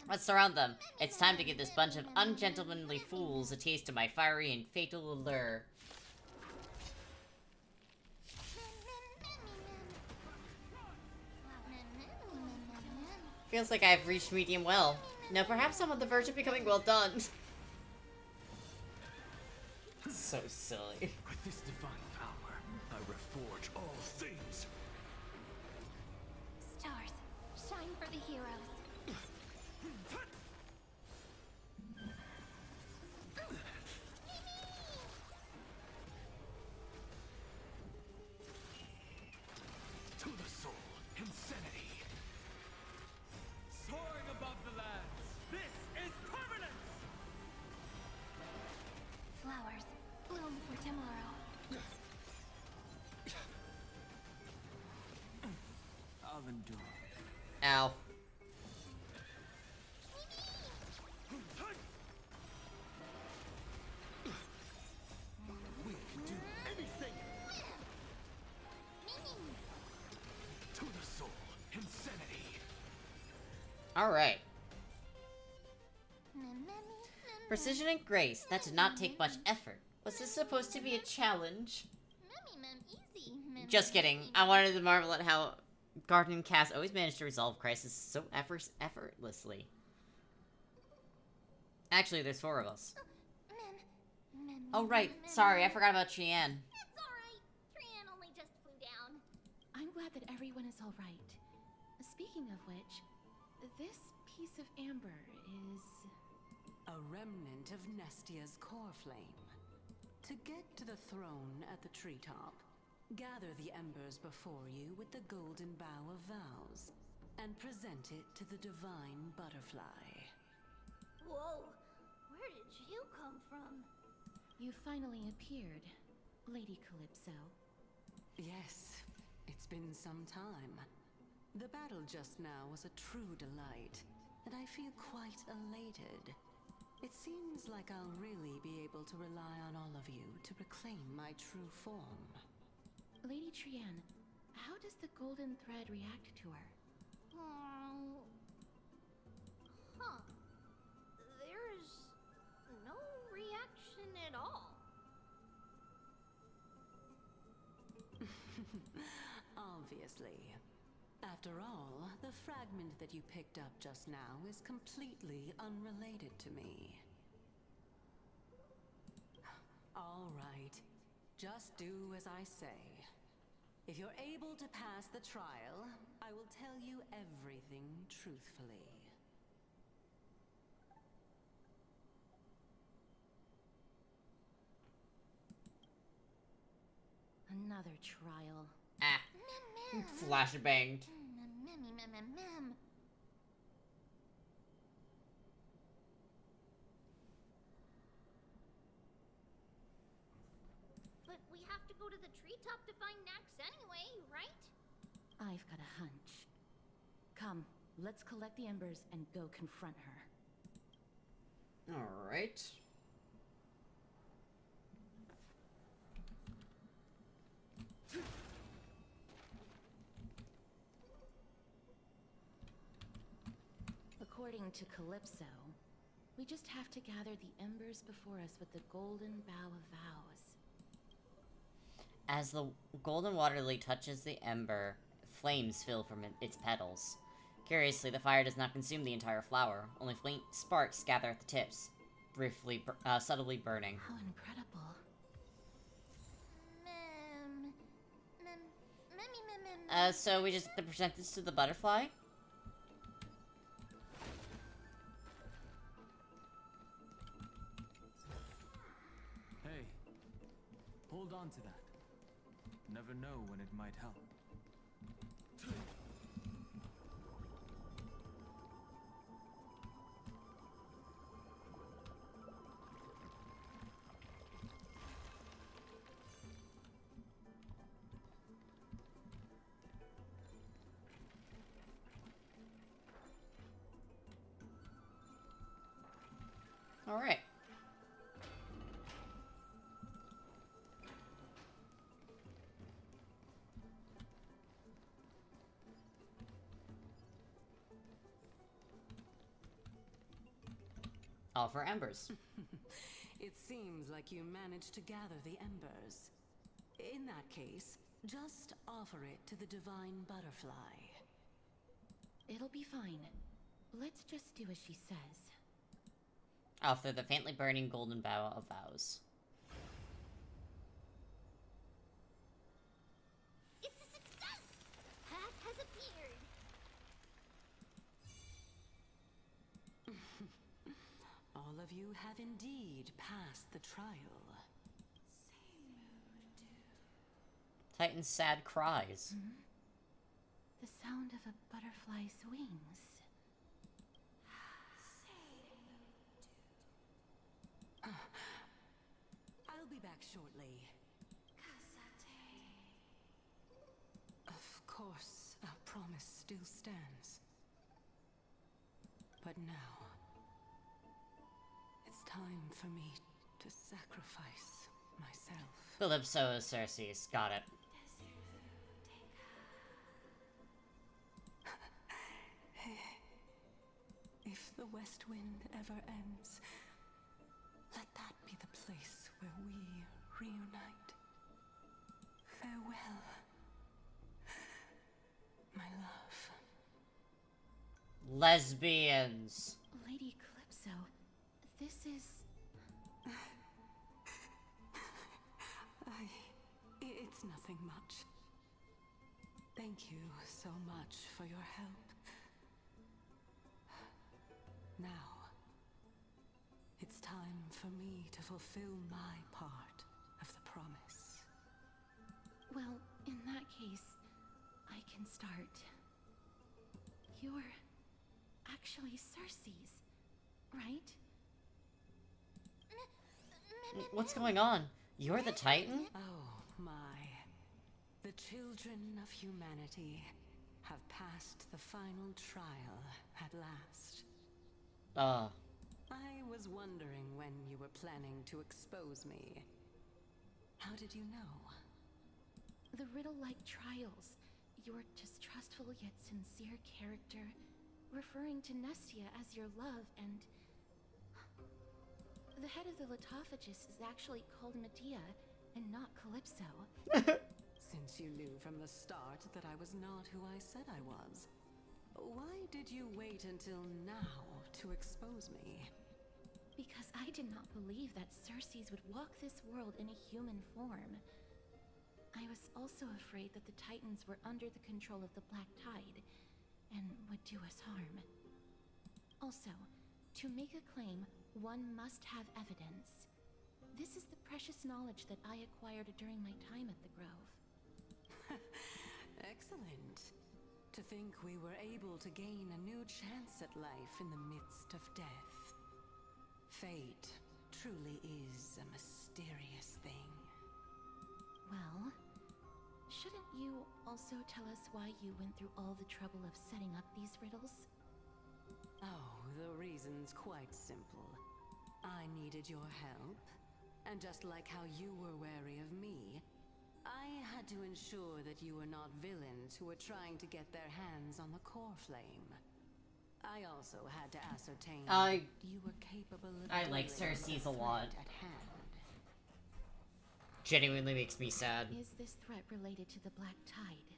Let's surround them. It's time to give this bunch of ungentlemanly fools a taste of my fiery and fatal allure. Feels like I've reached medium well. Now perhaps I'm on the verge of becoming well done. So silly. With this divine power, I reforge all things. Stars, shine for the heroes. To the soul, insanity. Soaring above the lands. This is permanence! Flowers, bloom for tomorrow. I'll endure. Ow. We can do anything. To the soul, insanity. Alright. Precision and grace. That did not take much effort. Was this supposed to be a challenge? Easy. Just kidding. I wanted to marvel at how Garden and Cass always managed to resolve crisis so effortlessly. Actually, there's 4 of us. Oh, right. Sorry, I forgot about Cheyenne. It's alright. Trian only just flew down. I'm glad that everyone is all right. Speaking of which, this piece of amber is... A remnant of Nestia's core flame. To get to the throne at the treetop, gather the embers before you with the golden bough of vows, and present it to the divine butterfly. Whoa, where did you come from? You finally appeared, Lady Calypso. Yes, it's been some time. The battle just now was a true delight, and I feel quite elated. It seems like I'll really be able to rely on all of you to reclaim my true form. Lady Trian, how does the golden thread react to her? Huh. There's no reaction at all. Obviously. After all, the fragment that you picked up just now is completely unrelated to me. All right. Just do as I say. If you're able to pass the trial, I will tell you everything truthfully. Another trial. Ah. Mem. Flashbanged. Mem. But we have to go to the treetop to find Nax anyway, right? I've got a hunch. Come, let's collect the embers and go confront her. Alright. According to Calypso, we just have to gather the embers before us with the golden bough of vows. As the golden water lily touches the ember, flames fill from its petals. Curiously, the fire does not consume the entire flower. Only faint sparks gather at the tips, briefly, subtly burning. How incredible. Mem. So we just have to present this to the butterfly? Hey, hold on to that. Never know when it might help. Alright. All for embers. It seems like you managed to gather the embers. In that case, just offer it to the divine butterfly. It'll be fine. Let's just do as she says. Offer the faintly burning golden bough of vows. It's a success! Path has appeared. All of you have indeed passed the trial. Titan's sad cries. The sound of a butterfly's wings. I'll be back shortly. Of course, our promise still stands. But now, it's time for me to sacrifice myself. Calypso is Cersei's. Got it. If the West Wind ever ends, let that be the place where we reunite. Farewell, my love. Lesbians. Lady Calypso, this is... It's nothing much. Thank you so much for your help. Now, it's time for me to fulfill my part of the promise. Well, in that case, I can start. You're actually Cersei's, right? What's going on? You're the Titan? Oh my. The children of humanity have passed the final trial at last. I was wondering when you were planning to expose me. How did you know? The riddle-like trials. Your distrustful yet sincere character, referring to Nestia as your love, and... The head of the Litophagus is actually called Medea, and not Calypso. Since you knew from the start that I was not who I said I was, why did you wait until now to expose me? Because I did not believe that Circes would walk this world in a human form. I was also afraid that the Titans were under the control of the Black Tide, and would do us harm. Also, to make a claim, one must have evidence. This is the precious knowledge that I acquired during my time at the Grove. Excellent. To think we were able to gain a new chance at life in the midst of death. Fate truly is a mysterious thing. Well, shouldn't you also tell us why you went through all the trouble of setting up these riddles? Oh, the reason's quite simple. I needed your help, and just like how you were wary of me, I had to ensure that you were not villains who were trying to get their hands on the core flame. I also had to ascertain that you were capable of I like dealing with Circes the a lot. threat at hand. Genuinely makes me sad. Is this threat related to the Black Tide?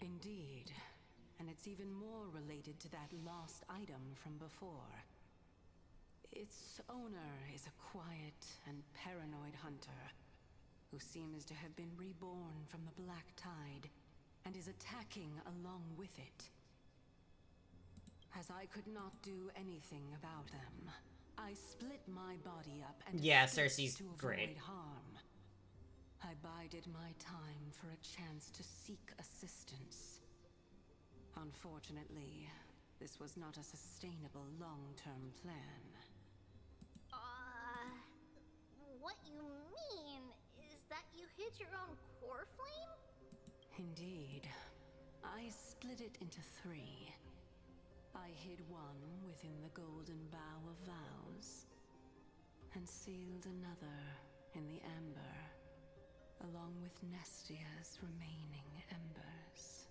Indeed. And it's even more related to that lost item from before. Its owner is a quiet and paranoid hunter who seems to have been reborn from the Black Tide and is attacking along with it. As I could not do anything about them, I split my body up and escaped Circe's to avoid great. harm. I bided my time for a chance to seek assistance. Unfortunately, this was not a sustainable long-term plan. What you mean is that you hid your own core flame? Indeed. I split it into 3. I hid one within the Golden Bough of Vows, and sealed another in the Amber, along with Nestia's remaining embers.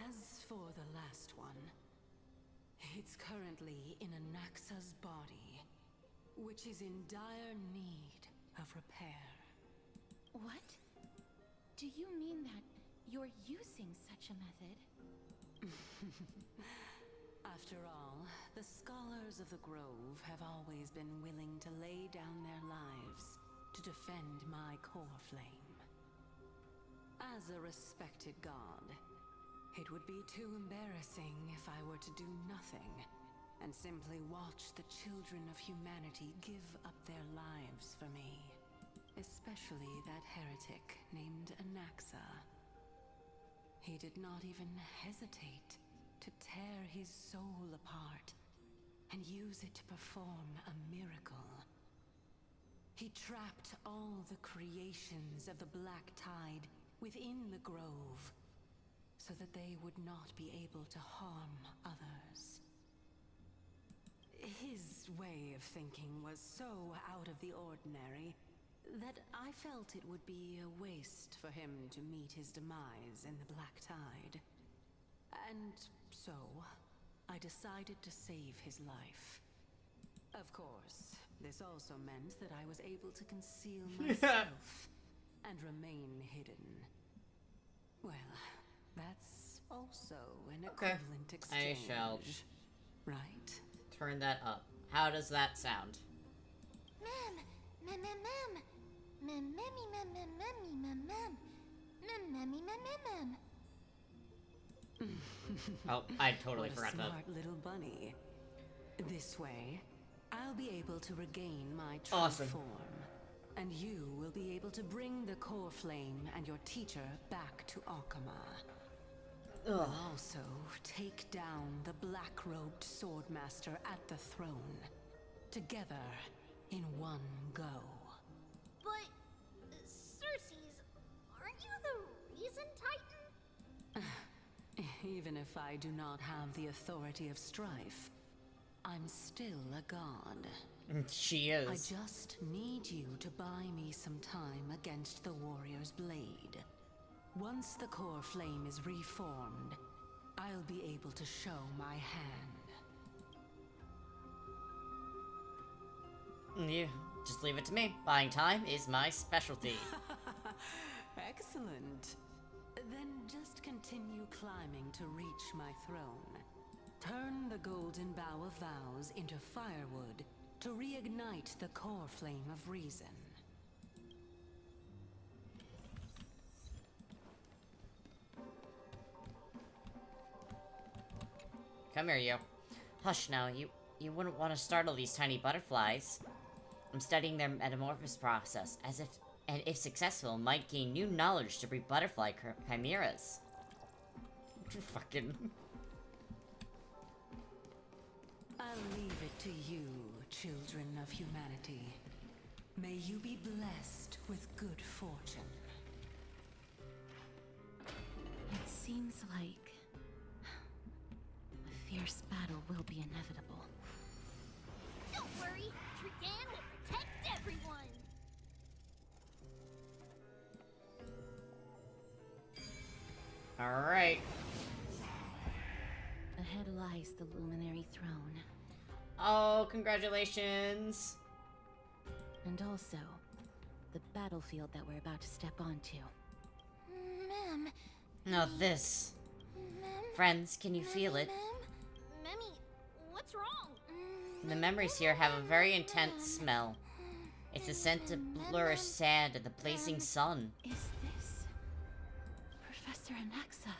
As for the last one, it's currently in Anaxa's body, which is in dire need of repair. What? Do you mean that you're using such a method? After all, the scholars of the Grove have always been willing to lay down their lives to defend my core flame. As a respected god, it would be too embarrassing if I were to do nothing and simply watch the children of humanity give up their lives for me. Especially that heretic named Anaxa. He did not even hesitate to tear his soul apart and use it to perform a miracle. He trapped all the creations of the Black Tide within the Grove so that they would not be able to harm others. His way of thinking was so out of the ordinary that I felt it would be a waste for him to meet his demise in the Black Tide. And so, I decided to save his life. Of course, this also meant that I was able to conceal myself and remain hidden. Well, that's also an equivalent exchange. I shall right? turn that up. How does that sound? Oh, I totally What a forgot that. smart little bunny. This way, I'll be able to regain my true Awesome. form. And you will be able to bring the core flame and your teacher back to Akama. We'll also take down the black-robed swordmaster at the throne. Together, in one go. But, Cersei's, aren't you the reason, Titan? Even if I do not have the authority of strife, I'm still a god. She I is. just need you to buy me some time against the warrior's blade. Once the core flame is reformed, I'll be able to show my hand. You just leave it to me. Buying time is my specialty. Excellent. Then just continue climbing to reach my throne. Turn the golden bough of vows into firewood to reignite the core flame of reason. Come here, you. Hush now, you wouldn't want to startle these tiny butterflies. I'm studying their metamorphosis process, and if successful, might gain new knowledge to breed butterfly chimeras. Fucking... I'll leave it to you, children of humanity. May you be blessed with good fortune. It seems like a fierce battle will be inevitable. Don't worry, Trigan will protect everyone! Alright. Ahead lies the Luminary Throne. Oh, congratulations. And also, the battlefield that we're about to step onto. Ma'am. Now this. Ma'am. Friends, can you feel it? Memmy, what's wrong? The memories here have a very intense smell. It's a scent of bluish sand and the blazing sun. Is this Professor Anaxa?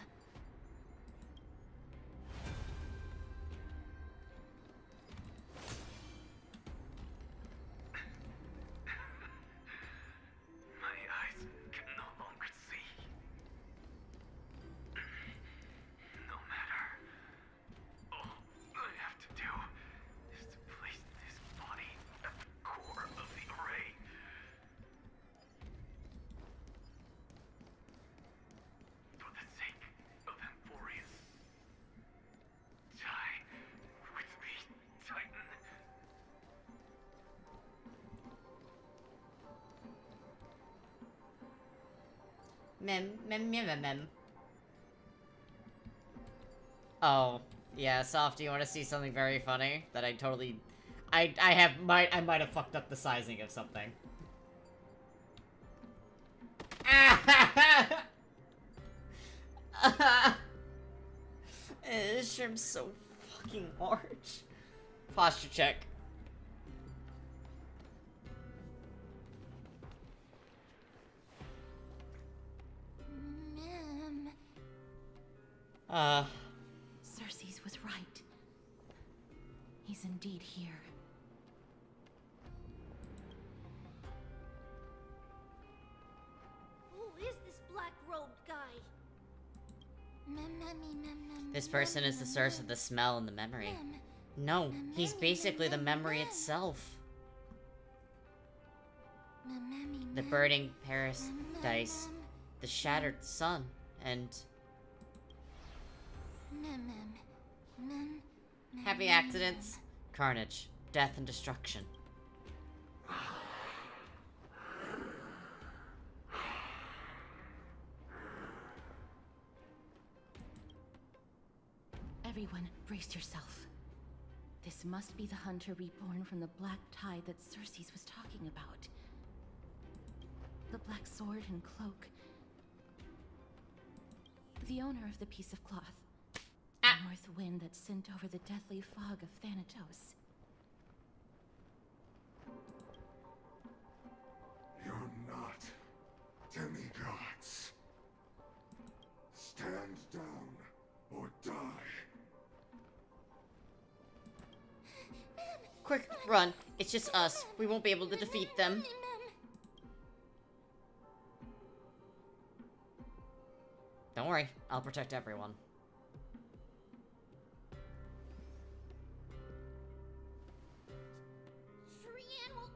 My eyes can no longer see. No matter. All I have to do is to place this body at the core of the array. For the sake of Emporius. Die with me, Titan. Mem. Oh, yeah, Soft, do you want to see something very funny? That I totally... I might have fucked up the sizing of something. This shrimp's so fucking large. Posture check. Ma'am. Cersei's was right. He's indeed here. Who is this black-robed guy? This person is the source of the smell and the memory. No, he's basically the memory itself. The burning paradise, the shattered sun, and... happy accidents, carnage, death and destruction. Everyone, brace yourself. This must be the hunter reborn from the black tide that Cersei's was talking about. The black sword and cloak. The owner of the piece of cloth. The north wind that sent over the deathly fog of Thanatos. You're not demigods. Stand down or die. Quick, run. It's just us. We won't be able to defeat them. Don't worry, I'll protect everyone. Shrian will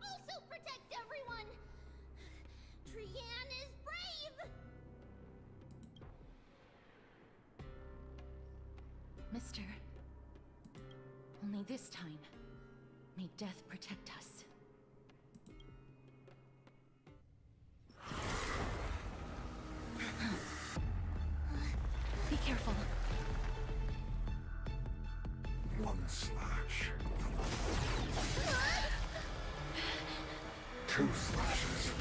Trian is brave! Mister, only this time, may death protect us. Be careful. One slash. Two slashes.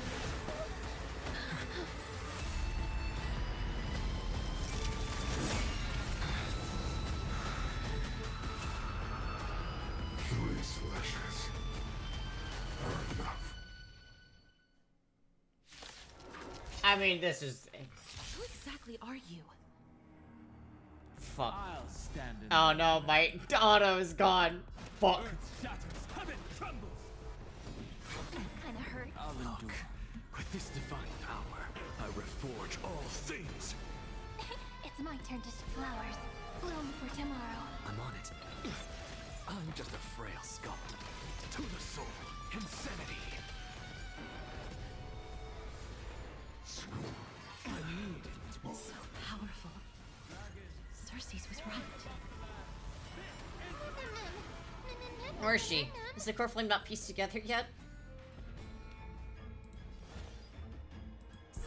Three slashes are enough. I mean, this is... Who exactly are you? Fuck. I'll stand in Oh the no, my auto is gone. Fuck. Earth shatters, heaven trembles. Kinda hurt. I'll endure. With this divine power, I reforge all things. It's my turn to flowers. Bloom for tomorrow. I'm on it. I'm just a frail scum. To the soul, insanity. I need to be So powerful. Cersei's was right. Where is she? Is the core flame not pieced together yet?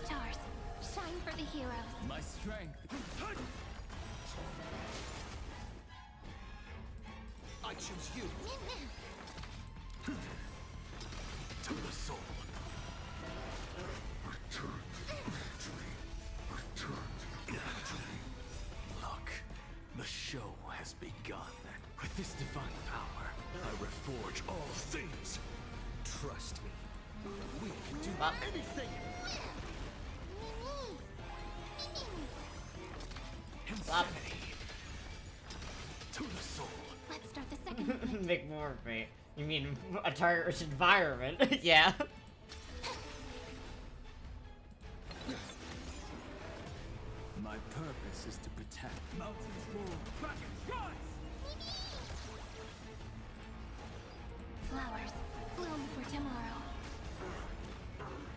Stars, shine for the heroes. My strength. I choose you. To the soul. Return to victory. Return to victory. Look, the show has begun. With this divine power, I reforge all things. Trust me. We can do Well. anything. Well. Insanity. To the soul. Let's start the second. Make more of me. You mean a target-rich environment? Yeah. My purpose is to protect. Mountains roar, dragons rise. Flowers, bloom for tomorrow.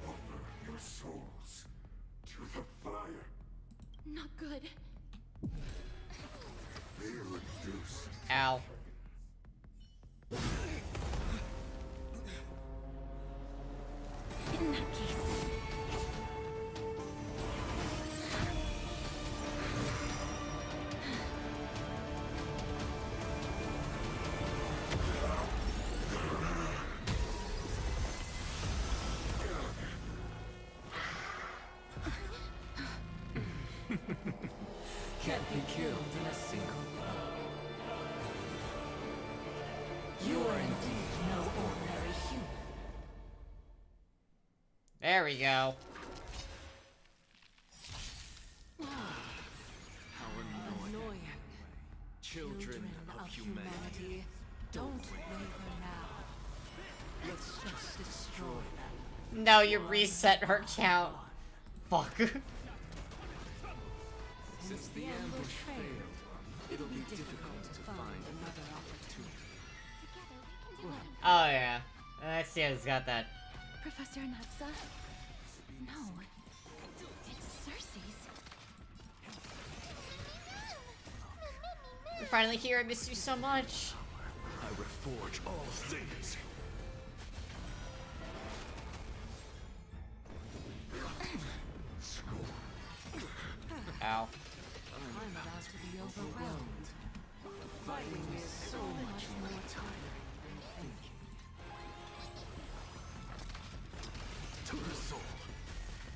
Offer your souls to the fire. Not good. Be reduced. Ow. In that case. Can't be killed in a single blow. You are indeed no ordinary human. There we go. How annoying. Children of humanity. Don't waver now. Let's just destroy them. No, you reset her count. Fuck. Since the ambush failed, it'll be difficult to find another opportunity. Together we can do it. Oh yeah. Let's see who's got that. Professor Anaxa? No. It's Cersei's. You're finally here. I miss you so much. I reforge all things. Ow. I'm about to be overwhelmed. Fighting is so much more time than thinking. To the soul.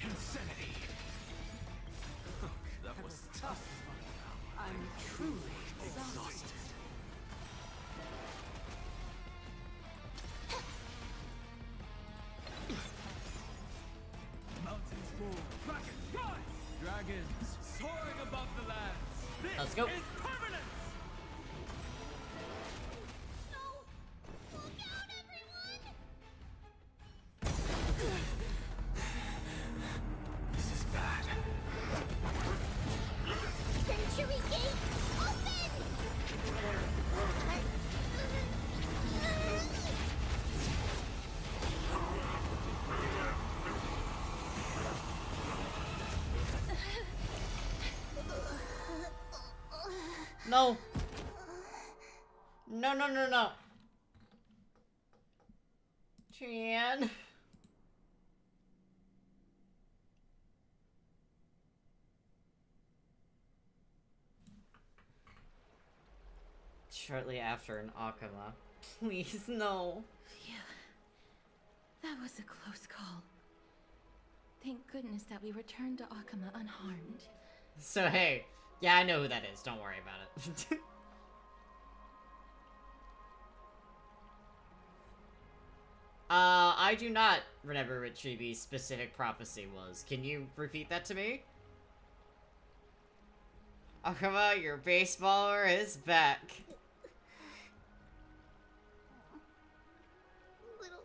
Insanity. That was tough. I'm truly exhausted. Mountains roar, dragons rise. Dragons soaring above the lands. This Let's go. is permanence. No! Look out, everyone! This is bad. Century Gate, open! No! No, no, no, no! Trian. Shortly after an Akama. Please, no. Phew. That was a close call. Thank goodness that we returned to Akama unharmed. So hey, yeah, I know who that is. Don't worry about it. I do not remember what Chibi's specific prophecy was. Can you repeat that to me? Akama, your baseballer is back. Little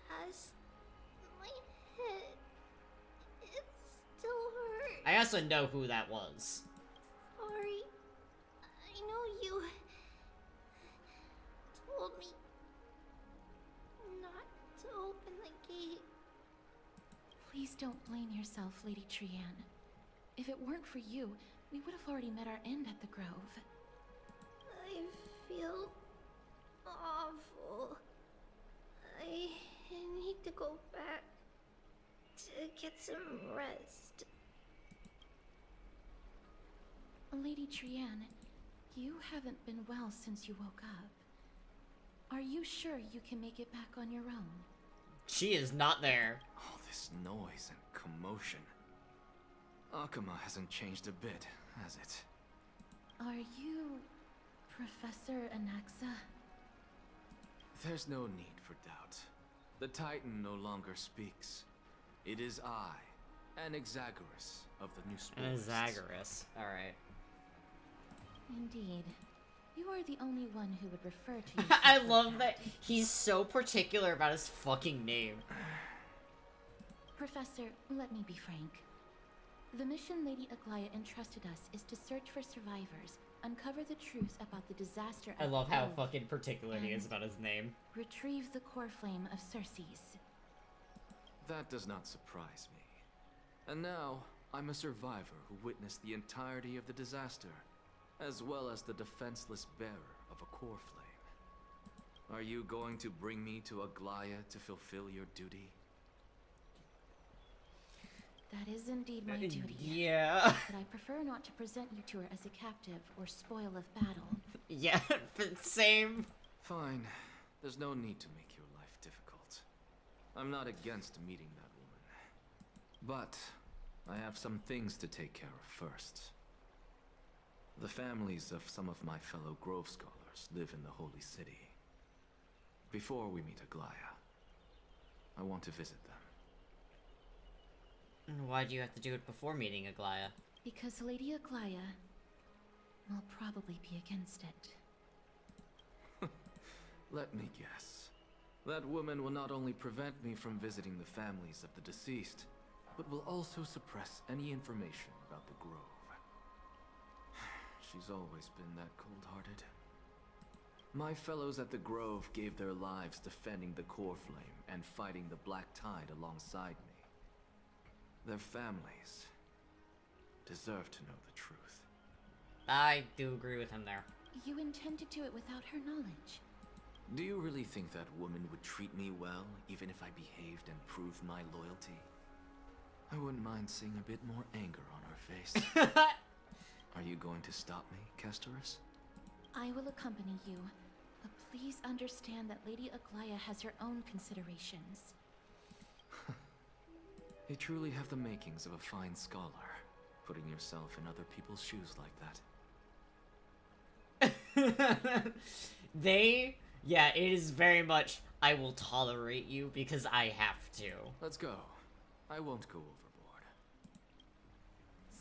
Cass, my head, it still hurts. I also know who that was. Sorry. I know you told me not to open the gate. Please don't blame yourself, Lady Trian. If it weren't for you, we would have already met our end at the Grove. I feel awful. I need to go back to get some rest. Lady Trian, you haven't been well since you woke up. Are you sure you can make it back on your own? She is not there. All this noise and commotion. Akama hasn't changed a bit, has it? Are you Professor Anaxa? There's no need for doubt. The Titan no longer speaks. It is I, Anaxagoras of the New Spirits. Zagorus. Alright. Indeed. You are the only one who would refer to yourself I as love that Captain. he's so particular about his fucking name. Professor, let me be frank. The mission Lady Aglaya entrusted us is to search for survivors, uncover the truth about the disaster I at love how Grove, fucking particular he is and about his name. retrieve the core flame of Circes. That does not surprise me. And now, I'm a survivor who witnessed the entirety of the disaster, as well as the defenseless bearer of a core flame. Are you going to bring me to Aglaya to fulfill your duty? That is indeed my duty. Yeah. But I prefer not to present you to her as a captive or spoil of battle. Yeah, but same. Fine. There's no need to make your life difficult. I'm not against meeting that woman. But I have some things to take care of first. The families of some of my fellow Grove scholars live in the Holy City. Before we meet Aglaya, I want to visit them. Why do you have to do it before meeting Aglaya? Because Lady Aglaya will probably be against it. Let me guess. That woman will not only prevent me from visiting the families of the deceased, but will also suppress any information about the Grove. She's always been that cold-hearted. My fellows at the Grove gave their lives defending the core flame and fighting the Black Tide alongside me. Their families deserve to know the truth. I do agree with him there. You intend to do it without her knowledge. Do you really think that woman would treat me well, even if I behaved and proved my loyalty? I wouldn't mind seeing a bit more anger on her face. Are you going to stop me, Kesterus? I will accompany you, but please understand that Lady Aglaya has her own considerations. You truly have the makings of a fine scholar, putting yourself in other people's shoes like that. Yeah, it is very much, I will tolerate you because I have to. Let's go. I won't go overboard.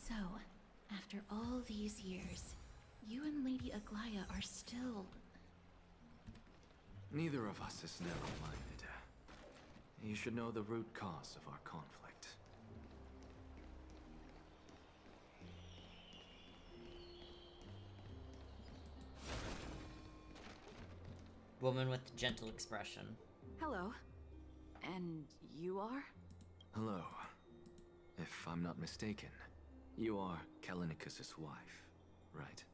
So, after all these years, you and Lady Aglaya are still... Neither of us is narrow-minded. You should know the root cause of our conflict. Woman with gentle expression. Hello. And you are? Hello. If I'm not mistaken, you are Kallinicus's wife, right?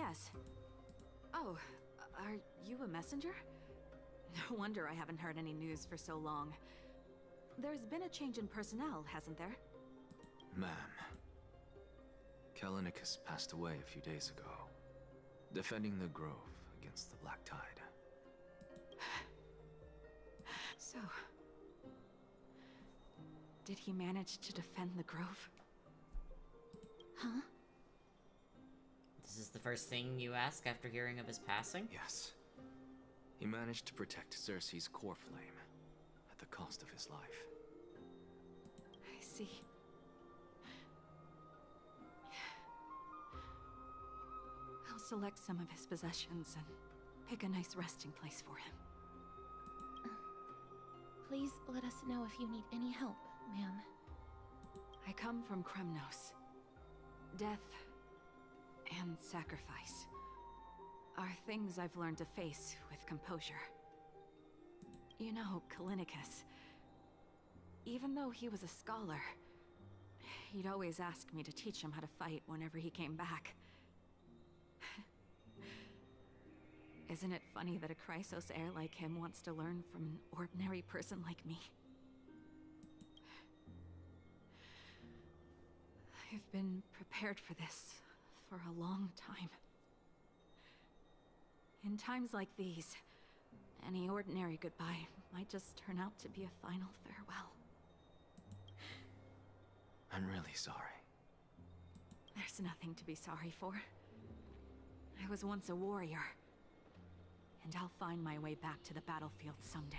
Yes. Oh, are you a messenger? No wonder I haven't heard any news for so long. There's been a change in personnel, hasn't there? Ma'am, Kalinicus passed away a few days ago, defending the Grove against the Black Tide. So... did he manage to defend the Grove? Huh? This is the first thing you ask after hearing of his passing? Yes. He managed to protect Xerxes' core flame at the cost of his life. I see. I'll select some of his possessions and pick a nice resting place for him. Please let us know if you need any help, ma'am. I come from Kremnos. Death and sacrifice are things I've learned to face with composure. You know, Kalinicus, even though he was a scholar, he'd always ask me to teach him how to fight whenever he came back. Isn't it funny that a Chrysos heir like him wants to learn from an ordinary person like me? I've been prepared for this for a long time. In times like these, any ordinary goodbye might just turn out to be a final farewell. I'm really sorry. There's nothing to be sorry for. I was once a warrior, and I'll find my way back to the battlefield someday.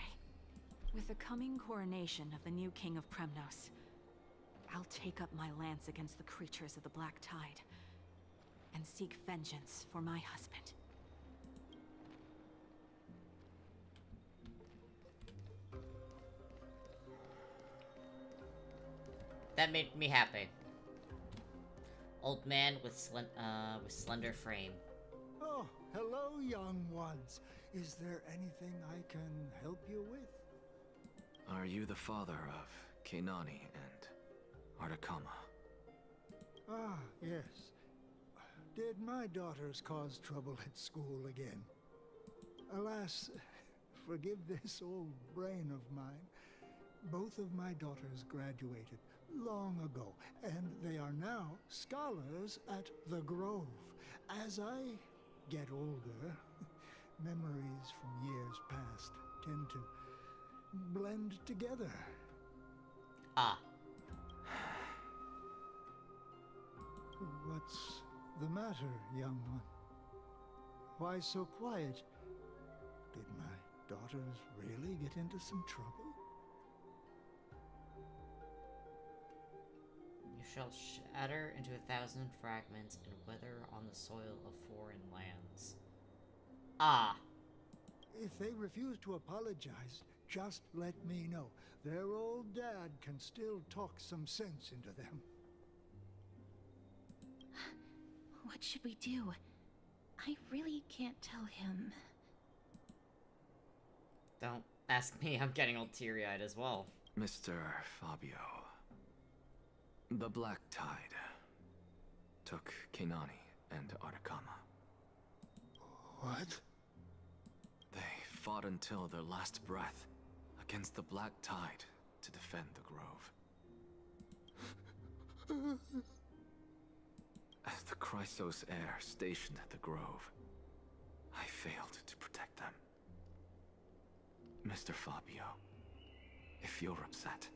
With the coming coronation of the new king of Kremnos, I'll take up my lance against the creatures of the Black Tide, and seek vengeance for my husband. That made me happy. Old man with slender frame. Oh, hello, young ones. Is there anything I can help you with? Are you the father of Kenani and Artakama? Ah, yes. Did my daughters cause trouble at school again? Alas, forgive this old brain of mine. Both of my daughters graduated long ago, and they are now scholars at the Grove. As I get older, memories from years past tend to blend together. Ah. What's the matter, young one? Why so quiet? Did my daughters really get into some trouble? You shall shatter into 1,000 fragments and wither on the soil of foreign lands. Ah. If they refuse to apologize, just let me know. Their old dad can still talk some sense into them. What should we do? I really can't tell him. Don't ask me, I'm getting all teary-eyed as well. Mr. Fabio. The Black Tide took Kenani and Artakama. What? They fought until their last breath against the Black Tide to defend the Grove. As the Chrysos heir stationed at the Grove, I failed to protect them. Mr. Fabio, if you're upset...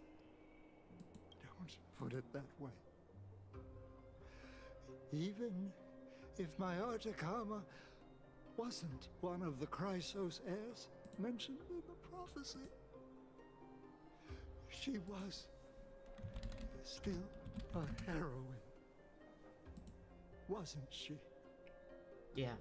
Don't put it that way. Even if my Artakama wasn't one of the Chrysos heirs mentioned in the prophecy, she was still a heroine. Wasn't she? Yeah.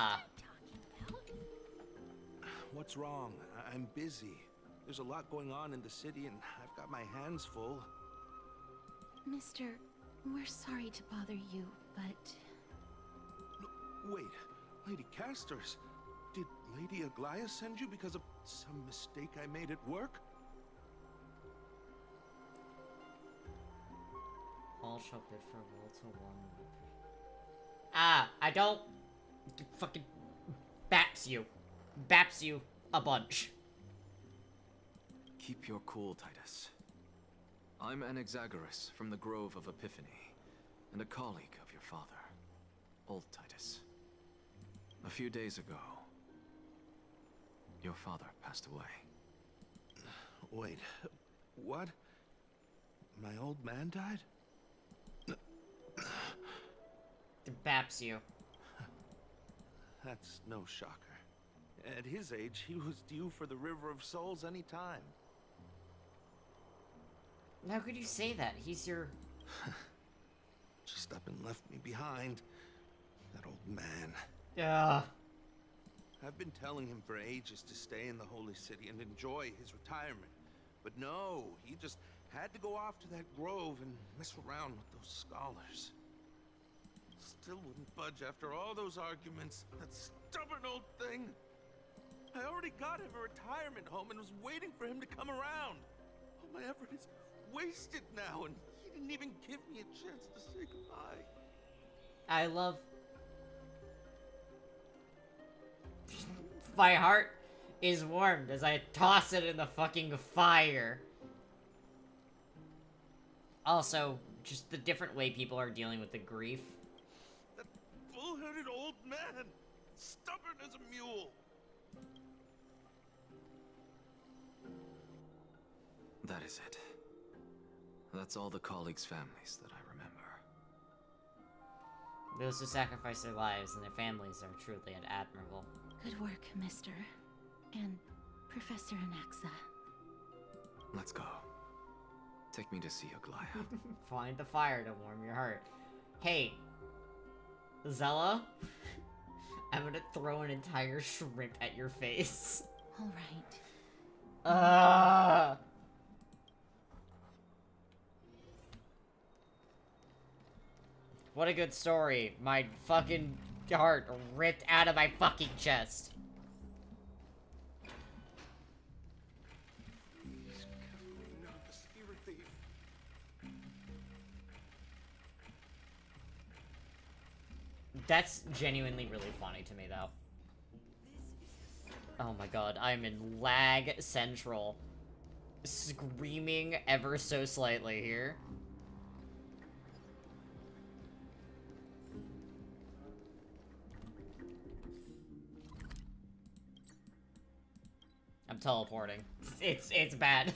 What's Dad talking about? What's wrong? I'm busy. There's a lot going on in the city and I've got my hands full. Mister, we're sorry to bother you, but Lady Casters, did Lady Aglaya send you because of some mistake I made at work? All shall bid farewell to one. Ah, I don't fucking baps you a bunch. Keep your cool, Titus. I'm Anaxagoras from the Grove of Epiphany, and a colleague of your father, old Titus. A few days ago, your father passed away. Wait, what? My old man died? Baps you. That's no shocker. At his age, he was due for the River of Souls any time. How could you say that? He's your... Just up and left me behind. That old man. Yeah. I've been telling him for ages to stay in the Holy City and enjoy his retirement. But no, he just had to go off to that grove and mess around with those scholars. Still wouldn't budge after all those arguments. That stubborn old thing. I already got him a retirement home and was waiting for him to come around. All my effort is wasted now, and he didn't even give me a chance to say goodbye. I love... My heart is warmed as I toss it in the fucking fire. Also, just the different way people are dealing with the grief. That bull-headed old man. Stubborn as a mule. That is it. That's all the colleagues' families that I remember. Those who sacrifice their lives and their families are truly admirable. Good work, Mister. And Professor Anaxa. Let's go. Take me to see Aglaya. Find the fire to warm your heart. Hey, Zella, I'm gonna throw an entire shrimp at your face. Alright. What a good story. My fucking heart ripped out of my fucking chest. Not the spirit thief. That's genuinely really funny to me, though. Oh my god, I'm in lag central. Screaming ever so slightly here. I'm teleporting. It's bad.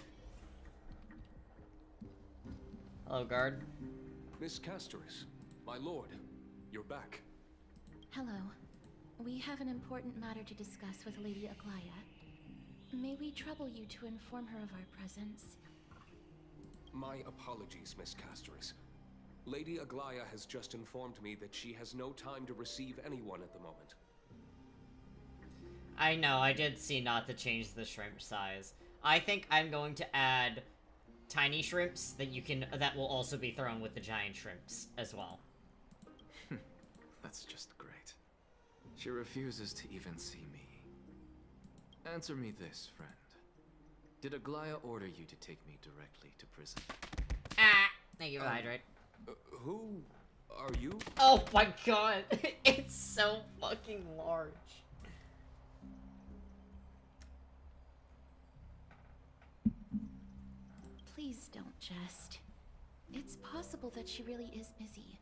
Hello, guard. Miss Castoris, my lord, you're back. Hello. We have an important matter to discuss with Lady Aglaya. May we trouble you to inform her of our presence? My apologies, Miss Castoris. Lady Aglaya has just informed me that she has no time to receive anyone at the moment. I know, I did see not to change the shrimp size. I think I'm going to add tiny shrimps that will also be thrown with the giant shrimps as well. That's just great. She refuses to even see me. Answer me this, friend. Did Aglaya order you to take me directly to prison? Ah! Thank you for the hydrate. Who are you? Oh my god! It's so fucking large. Please don't jest. It's possible that she really is busy.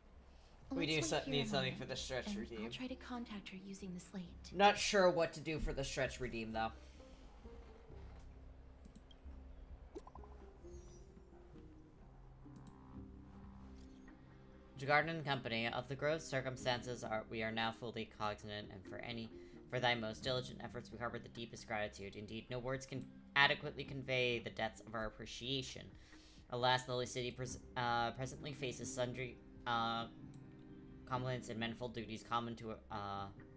We Let's do wait here need a something moment, for the stretch and redeem. I'll try to contact her using the slate. Not sure what to do for the stretch redeem, though. Garden and Company, of the gross circumstances we are now fully cognizant, and for thy most diligent efforts we harbor the deepest gratitude. Indeed, no words can adequately convey the depths of our appreciation. Alas, the Holy City presently faces sundry complaints and manifold duties common to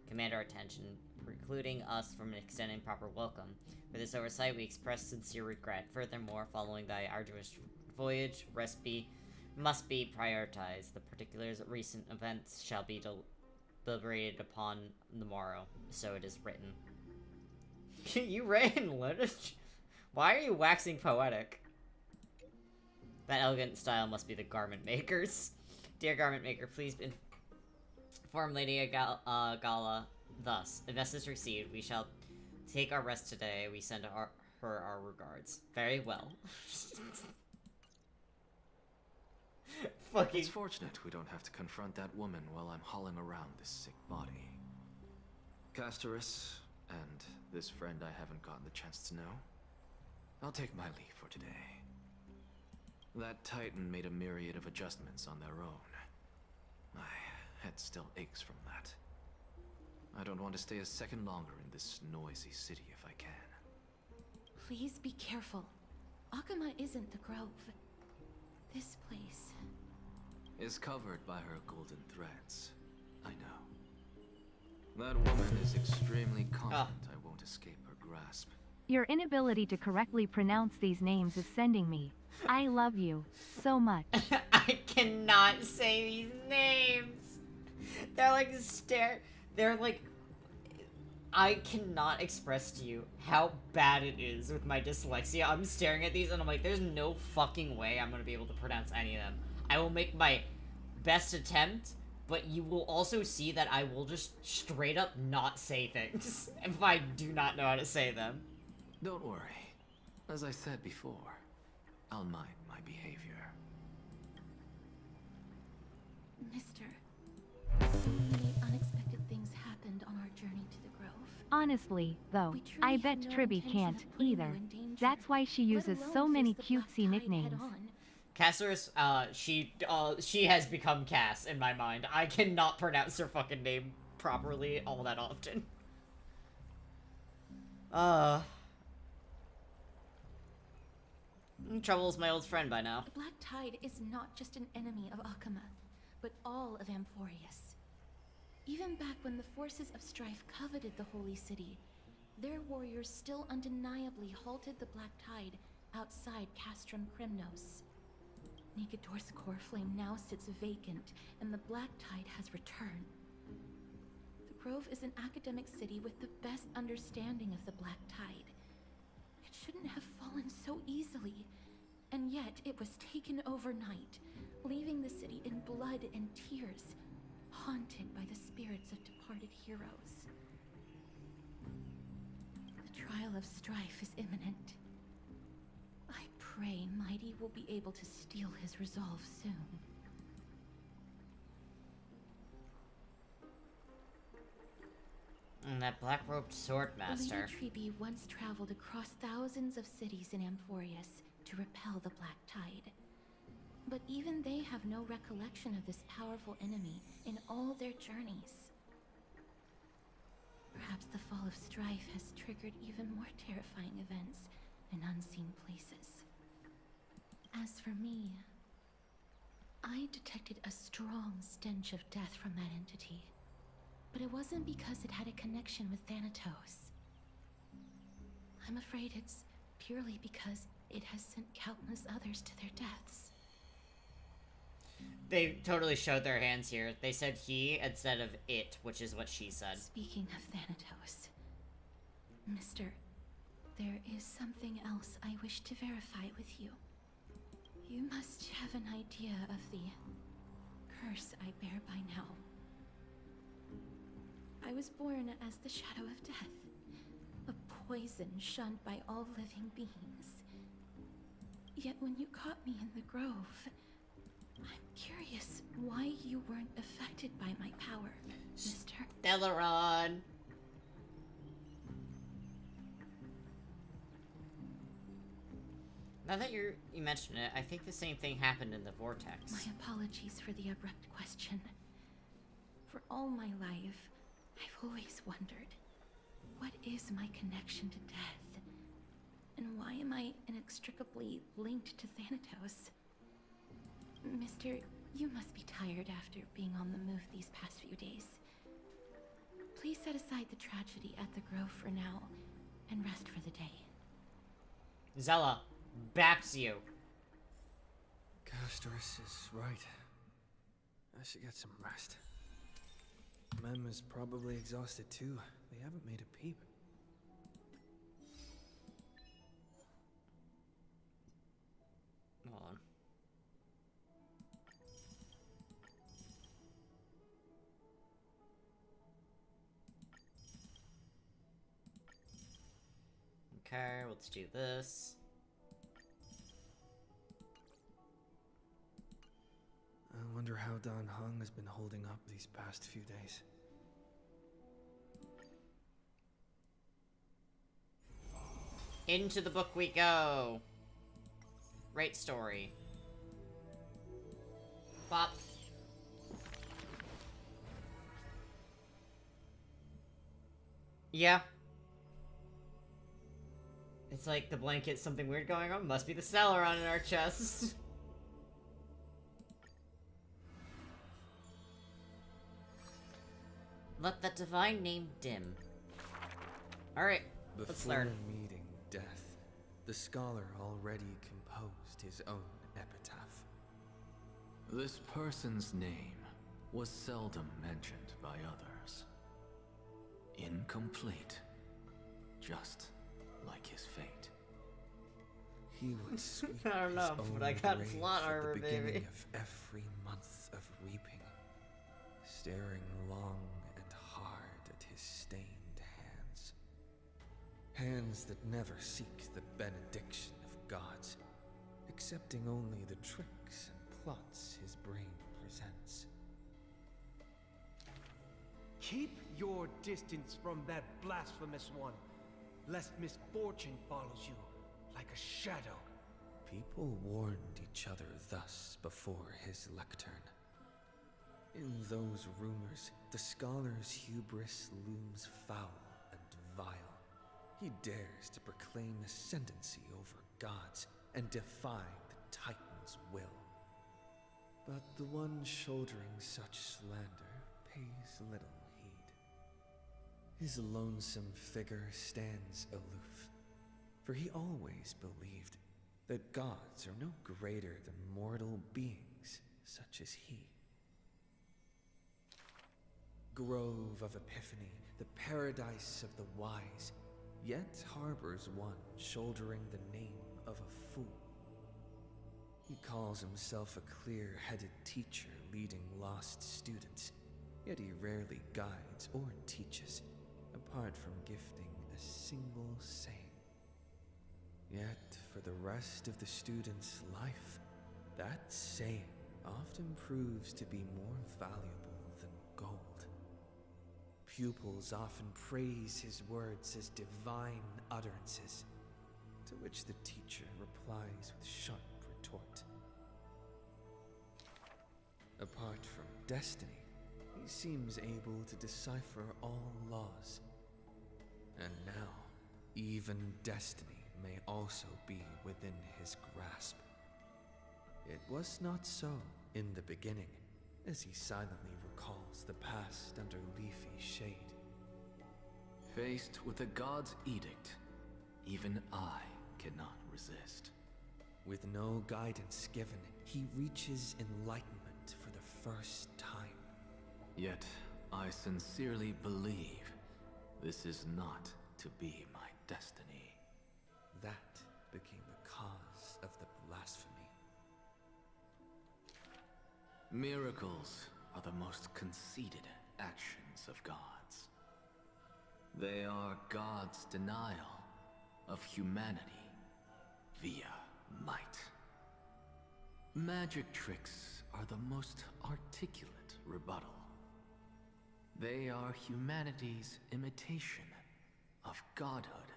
command our attention, precluding us from extending proper welcome. For this oversight, we express sincere regret. Furthermore, following thy arduous voyage, rest must be prioritized. The particulars of recent events shall be liberated upon the morrow, so it is written. You read in literature? Why are you waxing poetic? That elegant style must be the garment makers. Dear garment maker, please inform Lady Gala thus. A message received. We shall take our rest today. We send her our regards. Very well. Fucking. It's fortunate we don't have to confront that woman while I'm hauling around this sick body. Castorus, and this friend I haven't gotten the chance to know, I'll take my leave for today. That Titan made a myriad of adjustments on their own. My head still aches from that. I don't want to stay a second longer in this noisy city if I can. Please be careful. Akuma isn't the Grove. This place is covered by her golden threads. I know. That woman is extremely confident I won't escape her grasp. Your inability to correctly pronounce these names is sending me. I love you so much. I cannot say these names. They're like they're like, I cannot express to you how bad it is with my dyslexia. I'm staring at these and I'm like, there's no fucking way I'm gonna be able to pronounce any of them. I will make my best attempt, but you will also see that I will just straight up not say things if I do not know how to say them. Don't worry. As I said before, I'll mind my behavior. Mister, so many unexpected things happened on our journey to the Grove. Honestly, though, We truly I had bet no Tribby intention can't of putting you either. in danger, That's why she let uses alone so many face the Black cutesy Tide nicknames. head-on. Castorus, she has become Cass in my mind. I cannot pronounce her fucking name properly all that often. Trouble's my old friend by now. The Black Tide is not just an enemy of Akuma, but all of Amphorius. Even back when the forces of strife coveted the Holy City, their warriors still undeniably halted the Black Tide outside Castrum Krymnos. Negador's core flame now sits vacant, and the Black Tide has returned. The Grove is an academic city with the best understanding of the Black Tide. It shouldn't have fallen so easily, and yet it was taken overnight, leaving the city in blood and tears, haunted by the spirits of departed heroes. The trial of strife is imminent. I pray Mighty will be able to steal his resolve soon. And that black-robed swordmaster. Lady Tribby once traveled across thousands of cities in Amphorius to repel the Black Tide. But even they have no recollection of this powerful enemy in all their journeys. Perhaps the fall of strife has triggered even more terrifying events in unseen places. As for me, I detected a strong stench of death from that entity. But it wasn't because it had a connection with Thanatos. I'm afraid it's purely because it has sent countless others to their deaths. They totally showed their hands here. They said he instead of it, which is what she said. Speaking of Thanatos, Mister, there is something else I wish to verify with you. You must have an idea of the curse I bear by now. I was born as the shadow of death, a poison shunned by all living beings. Yet when you caught me in the Grove, I'm curious why you weren't affected by my power, Mister. Delaron. Now that you mention it, I think the same thing happened in the Vortex. My apologies for the abrupt question. For all my life, I've always wondered, what is my connection to death? And why am I inextricably linked to Thanatos? Mister, you must be tired after being on the move these past few days. Please set aside the tragedy at the Grove for now, and rest for the day. Zella, backs you. Castorus is right. I should get some rest. Mem is probably exhausted too. They haven't made a peep. Hold on. Okay, let's do this. I wonder how Dan Heng has been holding up these past few days. Into the book we go. Great story. Bop. Yeah. It's like the blanket, something weird going on. Must be the Celeron in our chest. Let that divine name dim. Alright, let's learn. Before meeting death, the scholar already composed his own epitaph. This person's name was seldom mentioned by others. Incomplete, just like his fate. He would sweep I don't know, his but own I got grave slot at armor, the beginning baby. of every month of reaping, staring long and hard at his stained hands. Hands that never seek the benediction of gods, accepting only the tricks and plots his brain presents. Keep your distance from that blasphemous one, lest misfortune follows you like a shadow. People warned each other thus before his lectern. In those rumors, the scholar's hubris looms foul and vile. He dares to proclaim ascendancy over gods and defy the Titan's will. But the one shouldering such slander pays little heed. His lonesome figure stands aloof, for he always believed that gods are no greater than mortal beings such as he. Grove of Epiphany, the paradise of the wise, yet harbors one shouldering the name of a fool. He calls himself a clear-headed teacher leading lost students, yet he rarely guides or teaches, apart from gifting a single saying. Yet, for the rest of the student's life, that saying often proves to be more valuable than gold. Pupils often praise his words as divine utterances, to which the teacher replies with sharp retort. Apart from destiny, he seems able to decipher all laws. And now, even destiny may also be within his grasp. It was not so in the beginning, as he silently recalls the past under leafy shade. Faced with a god's edict, even I cannot resist. With no guidance given, he reaches enlightenment for the first time. Yet, I sincerely believe this is not to be my destiny. That became the cause of the blasphemy. Miracles are the most conceited actions of gods. They are God's denial of humanity via might. Magic tricks are the most articulate rebuttal. They are humanity's imitation of godhood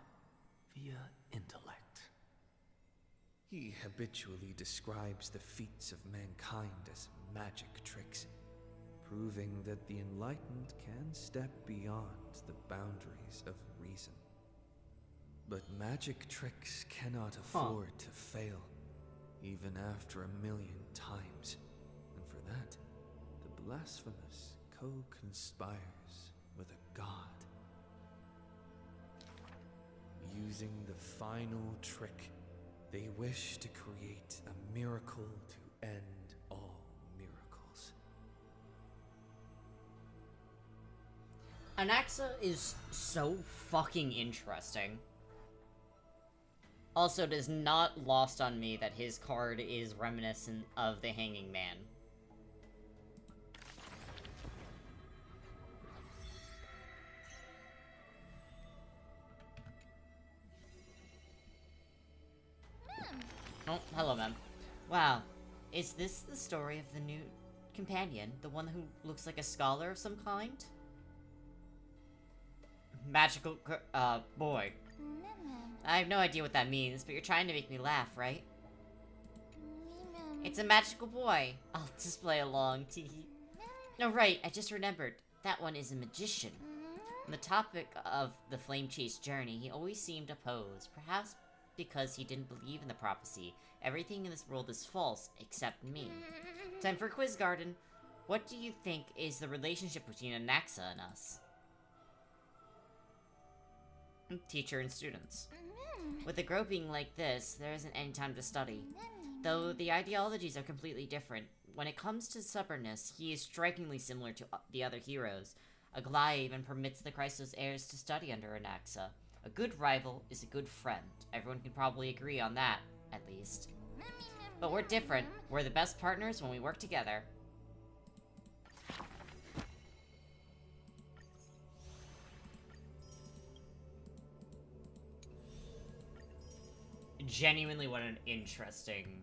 via intellect. He habitually describes the feats of mankind as magic tricks, proving that the enlightened can step beyond the boundaries of reason. But magic tricks cannot afford to fail, even after 1,000,000 times. And for that, the blasphemous co-conspires with a god. Using the final trick, they wish to create a miracle to end all miracles. Anaxa is so fucking interesting. Also, it is not lost on me that his card is reminiscent of the Hanging Man. Oh, hello, ma'am. Wow, is this the story of the new companion? The one who looks like a scholar of some kind? Magical, boy. I have no idea what that means, but you're trying to make me laugh, right? It's a magical boy. I'll just play along, teehee. No, right, I just remembered. That one is a magician. On the topic of the Flame Chase journey, he always seemed opposed. Perhaps because he didn't believe in the prophecy. Everything in this world is false, except me. Time for Quiz Garden. What do you think is the relationship between Anaxa and us? Teacher and students. With a grove being like this, there isn't any time to study. Though the ideologies are completely different, when it comes to stubbornness, he is strikingly similar to the other heroes. Aglaya even permits the Chrysos heirs to study under Anaxa. A good rival is a good friend. Everyone can probably agree on that, at least. But we're different. We're the best partners when we work together. Genuinely, what an interesting...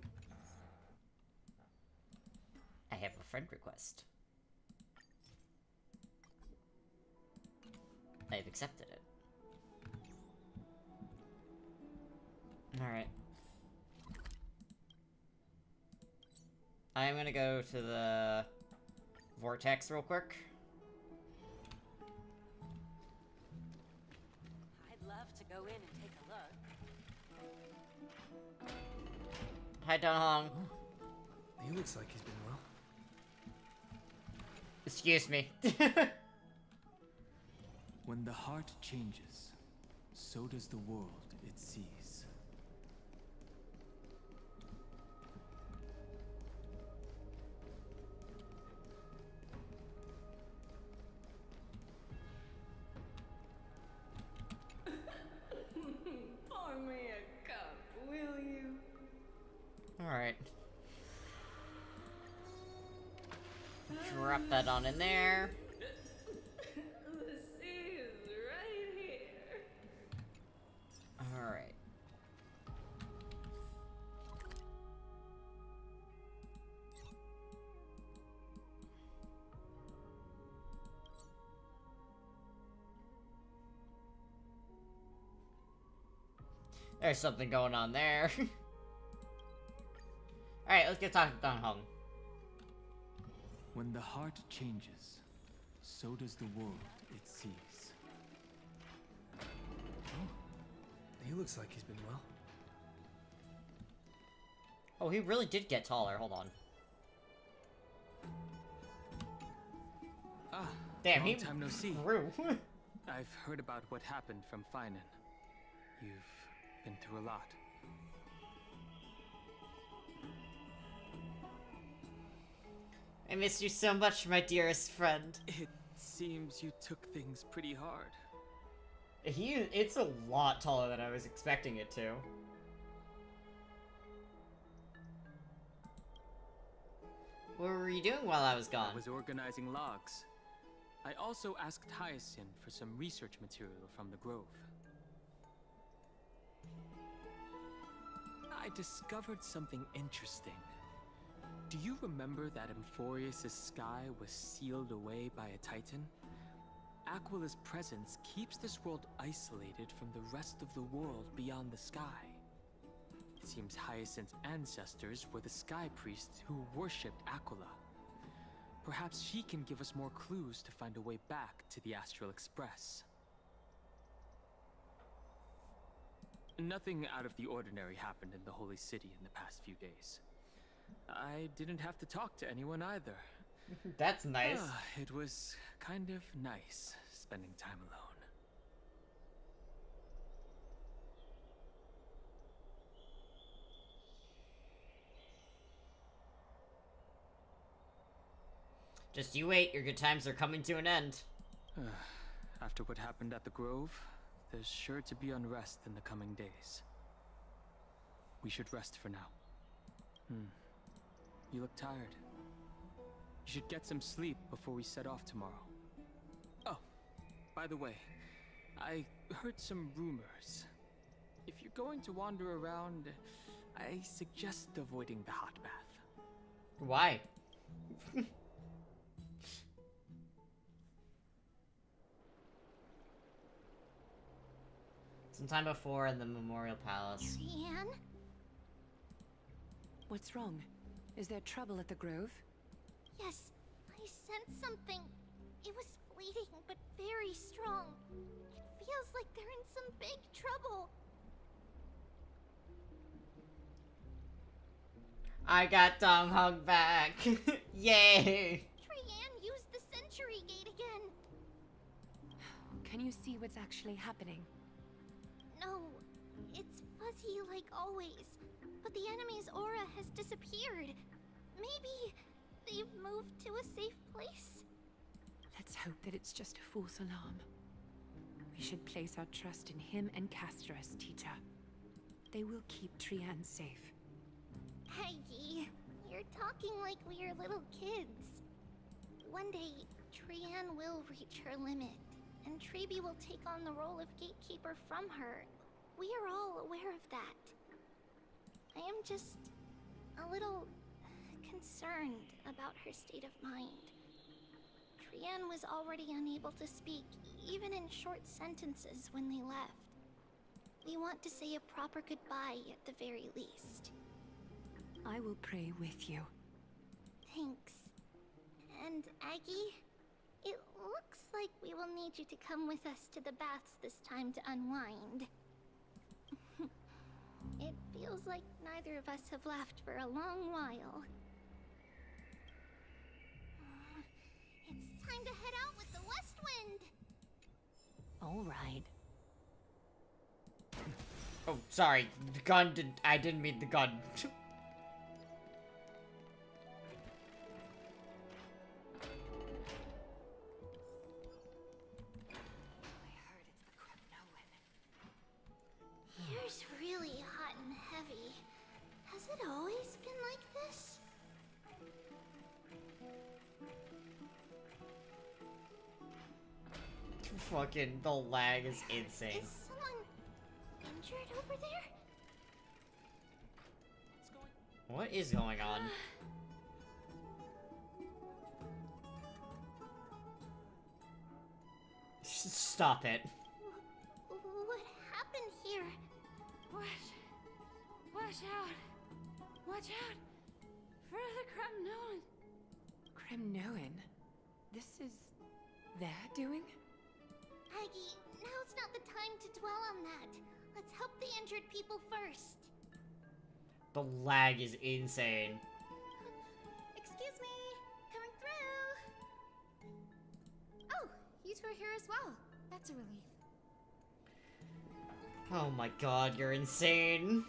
I have a friend request. I have accepted it. Alright. I'm gonna go to the vortex real quick. I'd love to go in and take a look. Hi, Don Hong. He looks like he's been well. Excuse me. When the heart changes, so does the world it sees. Pour me a cup, will you? Alright. Drop that on in there. The sea is right here. Alright. There's something going on there. Alright, let's get talking to Don Hong. When the heart changes, so does the world it sees. Oh, he looks like he's been well. Oh, he really did get taller. Hold on. Ah, Damn, long he time no see. grew. I've heard about what happened from Finan. You've been through a lot. I miss you so much, my dearest friend. It seems you took things pretty hard. It's a lot taller than I was expecting it to. What were you doing while I was gone? I was organizing logs. I also asked Hyacinth for some research material from the grove. I discovered something interesting. Do you remember that Emphorius' sky was sealed away by a titan? Aquila's presence keeps this world isolated from the rest of the world beyond the sky. It seems Hyacinth's ancestors were the sky priests who worshipped Aquila. Perhaps she can give us more clues to find a way back to the Astral Express. Nothing out of the ordinary happened in the Holy City in the past few days. I didn't have to talk to anyone either. That's nice. It was kind of nice spending time alone. Just you wait, your good times are coming to an end. After what happened at the Grove, there's sure to be unrest in the coming days. We should rest for now. You look tired. You should get some sleep before we set off tomorrow. Oh, by the way, I heard some rumors. If you're going to wander around, I suggest avoiding the hot bath. Why? Sometime before in the Memorial Palace. Trian? What's wrong? Is there trouble at the Grove? Yes, I sensed something. It was fleeting, but very strong. It feels like they're in some big trouble. I got Dong Hung back. Yay! Trian used the Century Gate again. Can you see what's actually happening? No, it's fuzzy like always. But the enemy's aura has disappeared. Maybe they've moved to a safe place? Let's hope that it's just a false alarm. We should place our trust in him and Castorus, teacher. They will keep Trian safe. Aggie, you're talking like we're little kids. One day, Trian will reach her limit, and Trebi will take on the role of gatekeeper from her. We are all aware of that. I am just a little concerned about her state of mind. Trian was already unable to speak, even in short sentences when they left. We want to say a proper goodbye at the very least. I will pray with you. Thanks. And Aggie, it looks like we will need you to come with us to the baths this time to unwind. It feels like neither of us have laughed for a long while. It's time to head out with the West Wind! All right. Oh, sorry. The gun I didn't mean the gun. Here's really hot and heavy. Has it always been like this? Fucking, the lag is insane. Is someone injured over there? What is going on? Stop it. What happened here? Watch out! Watch out! For the Kremnoan! Kremnoan? This is their doing? Aggie, now's not the time to dwell on that. Let's help the injured people first. The lag is insane. Excuse me, coming through. Oh, you two are here as well. That's a relief. Oh my god, you're insane. Even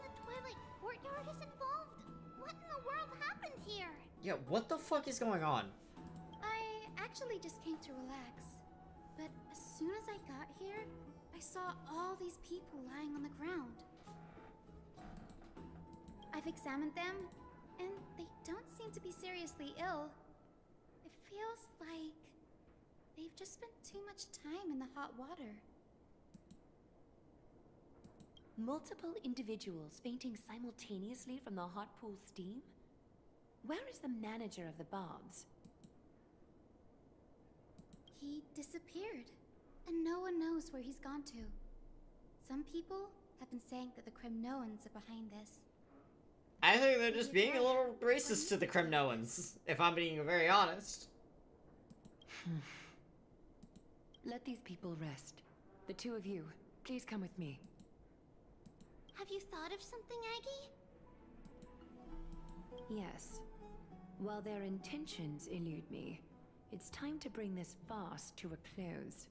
the Twilight Courtyard is involved? What in the world happened here? Yeah, what the fuck is going on? I actually just came to relax. But as soon as I got here, I saw all these people lying on the ground. I've examined them, and they don't seem to be seriously ill. It feels like they've just spent too much time in the hot water. Multiple individuals fainting simultaneously from the hot pool steam? Where is the manager of the baths? He disappeared, and no one knows where he's gone to. Some people have been saying that the Kremnoans are behind this. I think they're just being a little racist to the Kremnoans, if I'm being very honest. Let these people rest. The two of you, please come with me. Have you thought of something, Aggie? Yes. While their intentions elude me, it's time to bring this farce to a close.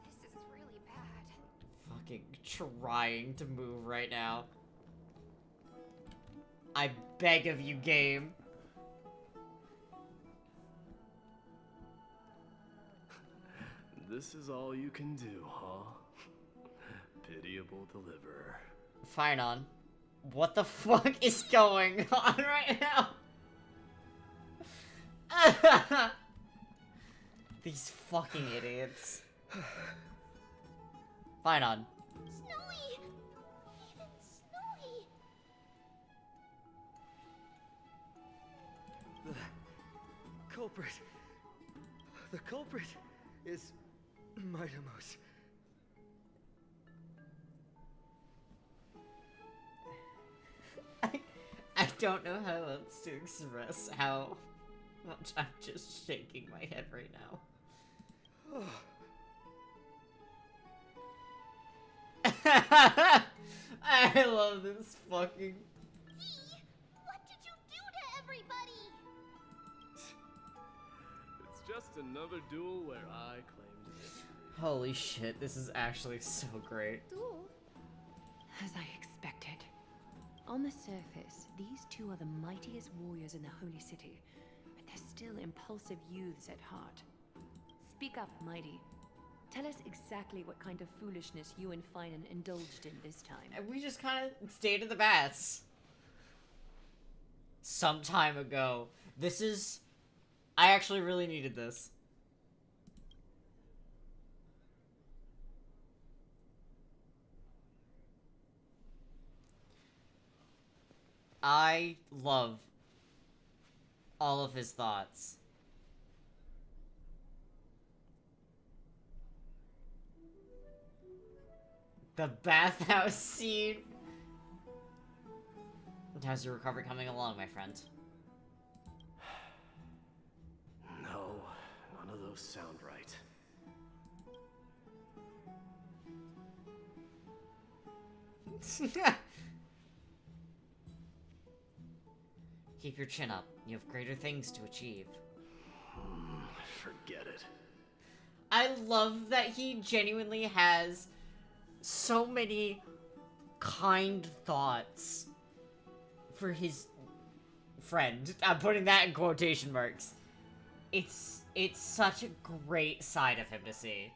This is really bad. Fucking trying to move right now. I beg of you, game. This is all you can do, huh? Pitiable deliverer. Fine on. What the fuck is going on right now? These fucking idiots. Fine on. Snowy! Even Snowy! The culprit is Mightimos. I don't know how else to express how much I'm just shaking my head right now. I love this fucking... What did you do to everybody? It's just another duel where I claimed victory. Holy shit, this is actually so great. Duel? As I expected. On the surface, these two are the mightiest warriors in the Holy City, but they're still impulsive youths at heart. Speak up, Mighty. Tell us exactly what kind of foolishness you and Finan indulged in this time. And we just kind of stayed in the baths. Some time ago. This is... I actually really needed this. I love all of his thoughts. The bathhouse scene. How's your recovery coming along, my friend? No, none of those sound right. Keep your chin up. You have greater things to achieve. Forget it. I love that he genuinely has so many kind thoughts for his friend. I'm putting that in quotation marks. It's such a great side of him to see.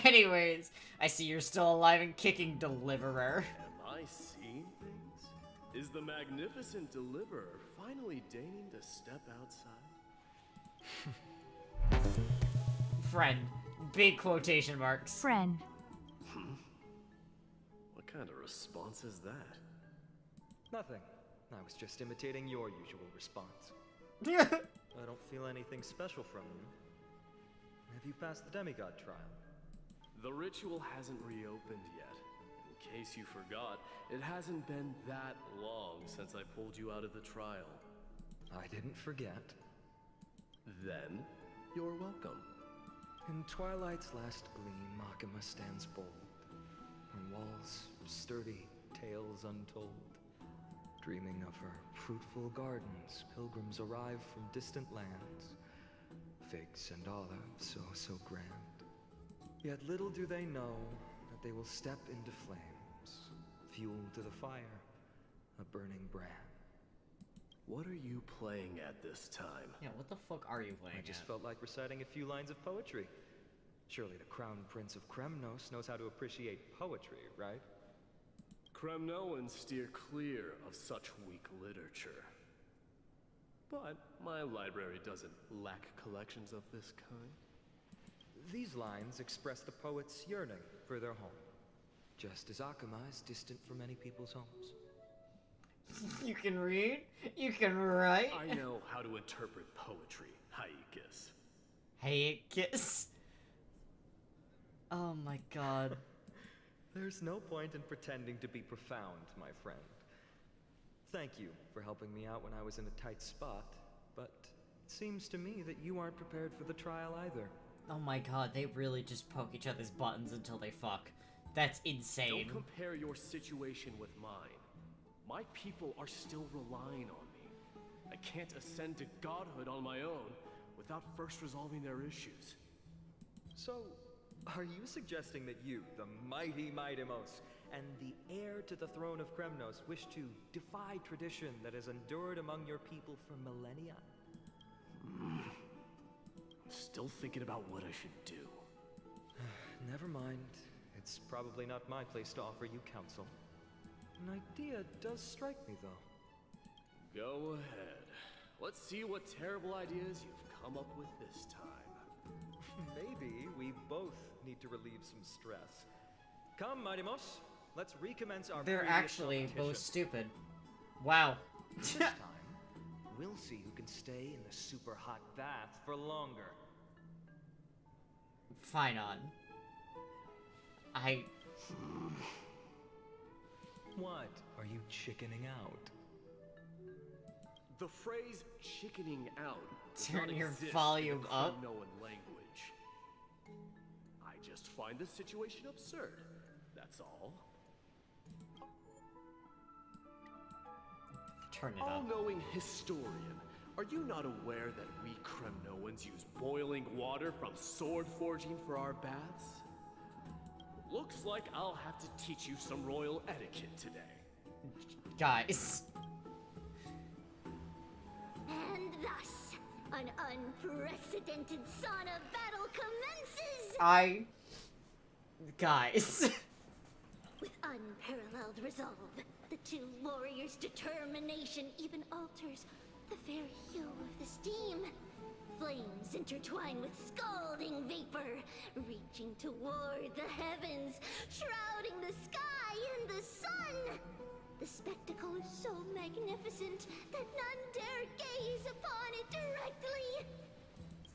Anyways, I see you're still alive and kicking, Deliverer. Am I seeing things? Is the magnificent Deliverer finally deigning to step outside? Friend. Big quotation marks. Friend. What kind of response is that? Nothing. I was just imitating your usual response. I don't feel anything special from you. Have you passed the demigod trial? The ritual hasn't reopened yet. In case you forgot, it hasn't been that long since I pulled you out of the trial. I didn't forget. Then, you're welcome. In twilight's last gleam, Makima stands bold. Her walls sturdy, tales untold. Dreaming of her fruitful gardens, pilgrims arrive from distant lands. Figs and olives, so grand. Yet little do they know that they will step into flames, fuel to the fire, a burning brand. What are you playing at this time? Yeah, what the fuck are you playing I just at? felt like reciting a few lines of poetry. Surely the Crown Prince of Kremnos knows how to appreciate poetry, right? Kremnoans steer clear of such weak literature. But my library doesn't lack collections of this kind. These lines express the poet's yearning for their home, just as Akuma is distant from many people's homes. You can read? You can write? I know how to interpret poetry, Haikis. Haikis? Oh my god. There's no point in pretending to be profound, my friend. Thank you for helping me out when I was in a tight spot, but it seems to me that you aren't prepared for the trial either. Oh my god, they really just poke each other's buttons until they fuck. That's insane. Don't compare your situation with mine. My people are still relying on me. I can't ascend to godhood on my own without first resolving their issues. So, are you suggesting that you, the mighty Mightimos, and the heir to the throne of Kremnos, wish to defy tradition that has endured among your people for millennia? I'm still thinking about what I should do. Never mind. It's probably not my place to offer you counsel. An idea does strike me, though. Go ahead. Let's see what terrible ideas you've come up with this time. Maybe we both need to relieve some stress. Come, Mighty-Mos. Let's recommence our They're previous actually competition. both stupid. Wow. This time, we'll see who can stay in the super hot bath for longer. Fine on. What? Are you chickening out? The phrase chickening out does Turn not your exist volume in the up. Kremnoan language. I just find the situation absurd. That's all. Turn it up. All-knowing historian, are you not aware that we Kremnoans use boiling water from sword forging for our baths? Looks like I'll have to teach you some royal etiquette today. Guys. And thus, an unprecedented sauna battle commences! Guys. With unparalleled resolve, the two warriors' determination even alters the very hue of the steam. Flames intertwine with scalding vapor, reaching toward the heavens, shrouding the sky and the sun. The spectacle is so magnificent that none dare gaze upon it directly.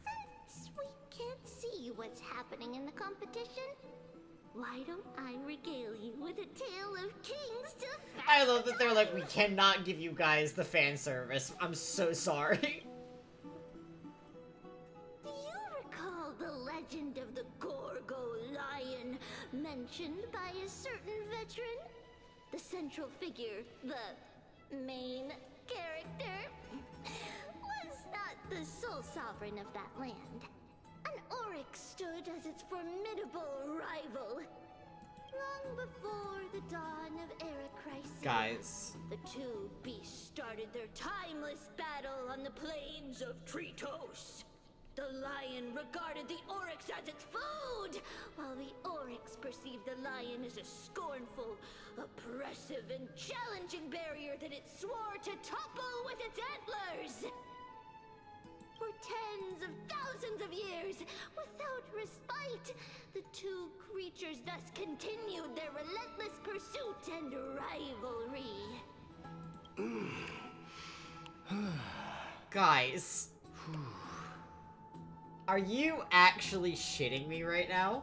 Since we can't see what's happening in the competition, why don't I regale you with a tale of kings to I love that they're like, we cannot give you guys the fan service. I'm so sorry. Do you recall the legend of the Gorgo lion mentioned by a certain veteran? The central figure, the main character, was not the sole sovereign of that land. An oryx stood as its formidable rival. Long before the dawn of Era Crisis, Guys. the two beasts started their timeless battle on the plains of Tritos. The lion regarded the oryx as its food, while the oryx perceived the lion as a scornful, oppressive, and challenging barrier that it swore to topple with its antlers. For tens of thousands of years, without respite, the two creatures thus continued their relentless pursuit and rivalry. Guys. Are you actually shitting me right now?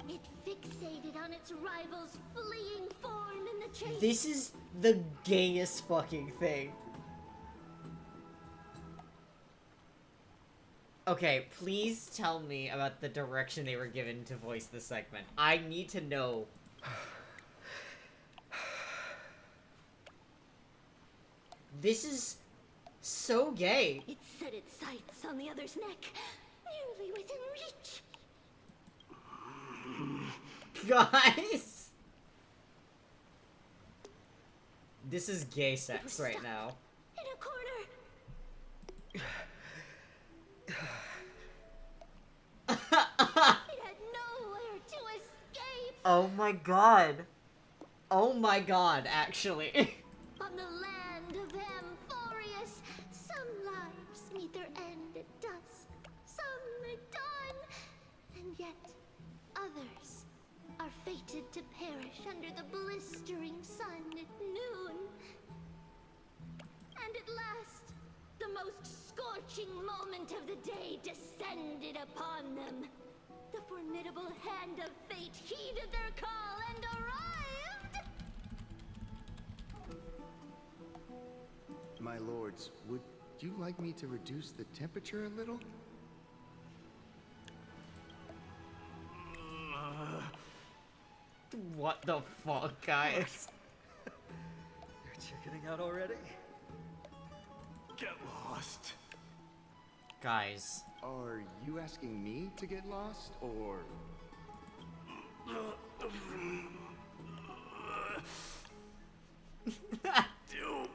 It fixated on its rival's fleeing form in the chase. This is the gayest fucking thing. Okay, please tell me about the direction they were given to voice the segment. I need to know. This is so gay. It set its sights on the other's neck, nearly within reach. Guys! This is gay sex right now. In a corner. It had nowhere to escape. Oh my god. Oh my god, actually. On the land of Amphorius, some lives meet their end at dusk, some at dawn, and yet others are fated to perish under the blistering sun at noon. And at last, the most scorching moment of the day descended upon them. The formidable hand of fate heeded their call and arrived! My lords, would you like me to reduce the temperature a little? What the fuck, guys? You're chickening out already? Get lost. Guys. Are you asking me to get lost, or... Do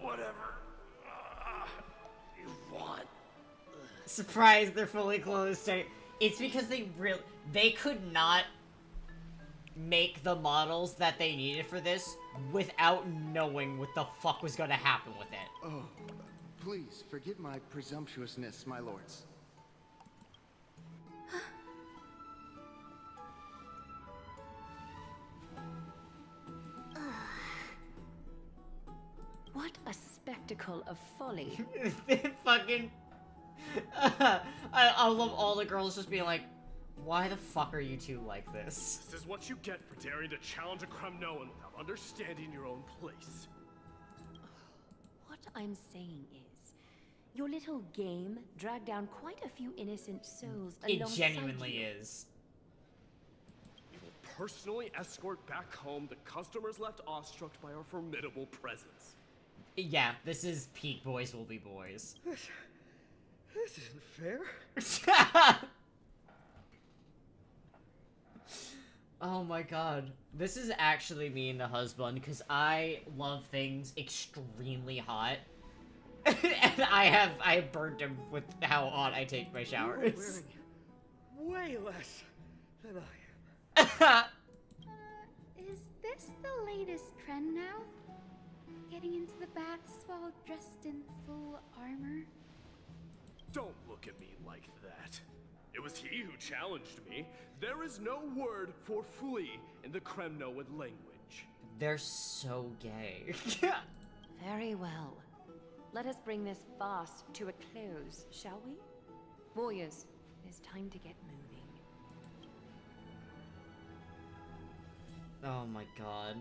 whatever you want. Surprise, they're fully clothed. It's because they could not make the models that they needed for this without knowing what the fuck was gonna happen with it. Oh, please forgive my presumptuousness, my lords. What a spectacle of folly. Fucking... I love all the girls just being like, why the fuck are you two like this? This is what you get for daring to challenge a Kremnoan without understanding your own place. What I'm saying is, your little game dragged down quite a few innocent souls It alongside genuinely you. is. We will personally escort back home the customers left awestruck by our formidable presence. Yeah, this is peak boys will be boys. This isn't fair. Oh my god. This is actually me and the husband, because I love things extremely hot. And I burned him with how hot I take my showers. You're wearing way less than I am. Is this the latest trend now? Getting into the baths while dressed in full armor? Don't look at me like that. It was he who challenged me. There is no word for flee in the Kremnoan language. They're so gay. Very well. Let us bring this farce to a close, shall we? Warriors, it is time to get moving. Oh my god.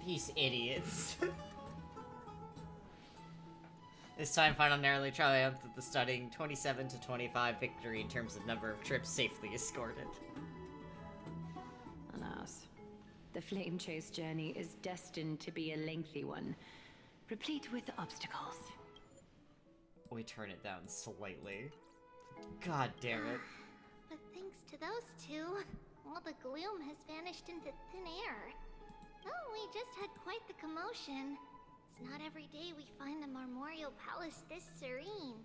These idiots. This time, Final narrowly triumphed at the stunning 27-25 victory in terms of number of trips safely escorted. Alas, the flame chase journey is destined to be a lengthy one, replete with obstacles. We turn it down slightly. God damn it. But thanks to those two, all the gloom has vanished into thin air. Oh, we just had quite the commotion. It's not every day we find the Marmorial Palace this serene.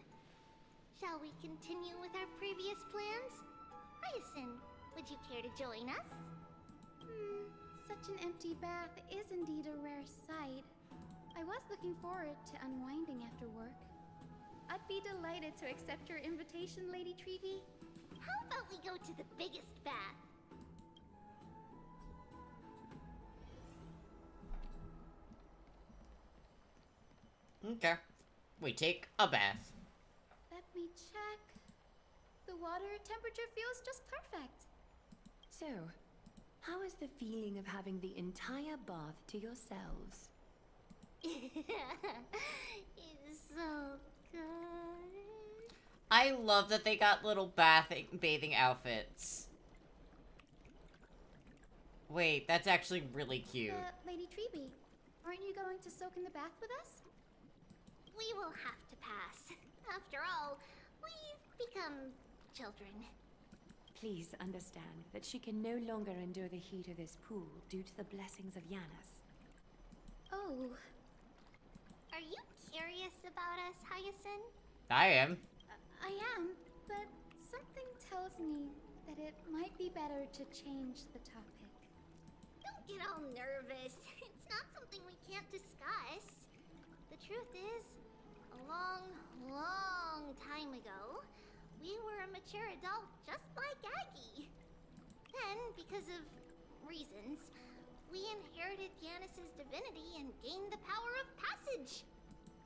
Shall we continue with our previous plans? Hyacinth, would you care to join us? Such an empty bath is indeed a rare sight. I was looking forward to unwinding after work. I'd be delighted to accept your invitation, Lady Treevee. How about we go to the biggest bath? Okay. We take a bath. Let me check. The water temperature feels just perfect. So, how is the feeling of having the entire bath to yourselves? It's so good. I love that they got little bathing outfits. Wait, that's actually really cute. Lady Treevee, aren't you going to soak in the bath with us? We will have to pass. After all, we've become children. Please understand that she can no longer endure the heat of this pool due to the blessings of Yanis. Oh. Are you curious about us, Hyacinth? I am. I am, but something tells me that it might be better to change the topic. Don't get all nervous. It's not something we can't discuss. The truth is, a long, long time ago, we were a mature adult just like Aggie. Then, because of reasons, we inherited Yanis's divinity and gained the power of passage.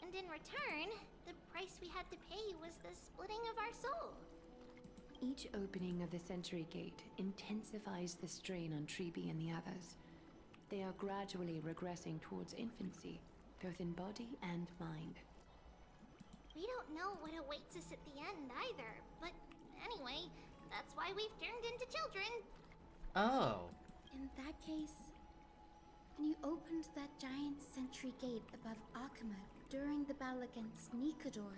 And in return, the price we had to pay was the splitting of our soul. Each opening of the Century Gate intensifies the strain on Treebee and the others. They are gradually regressing towards infancy, both in body and mind. We don't know what awaits us at the end either, but anyway, that's why we've turned into children. Oh. In that case, when you opened that giant sentry gate above Akama during the battle against Nikador...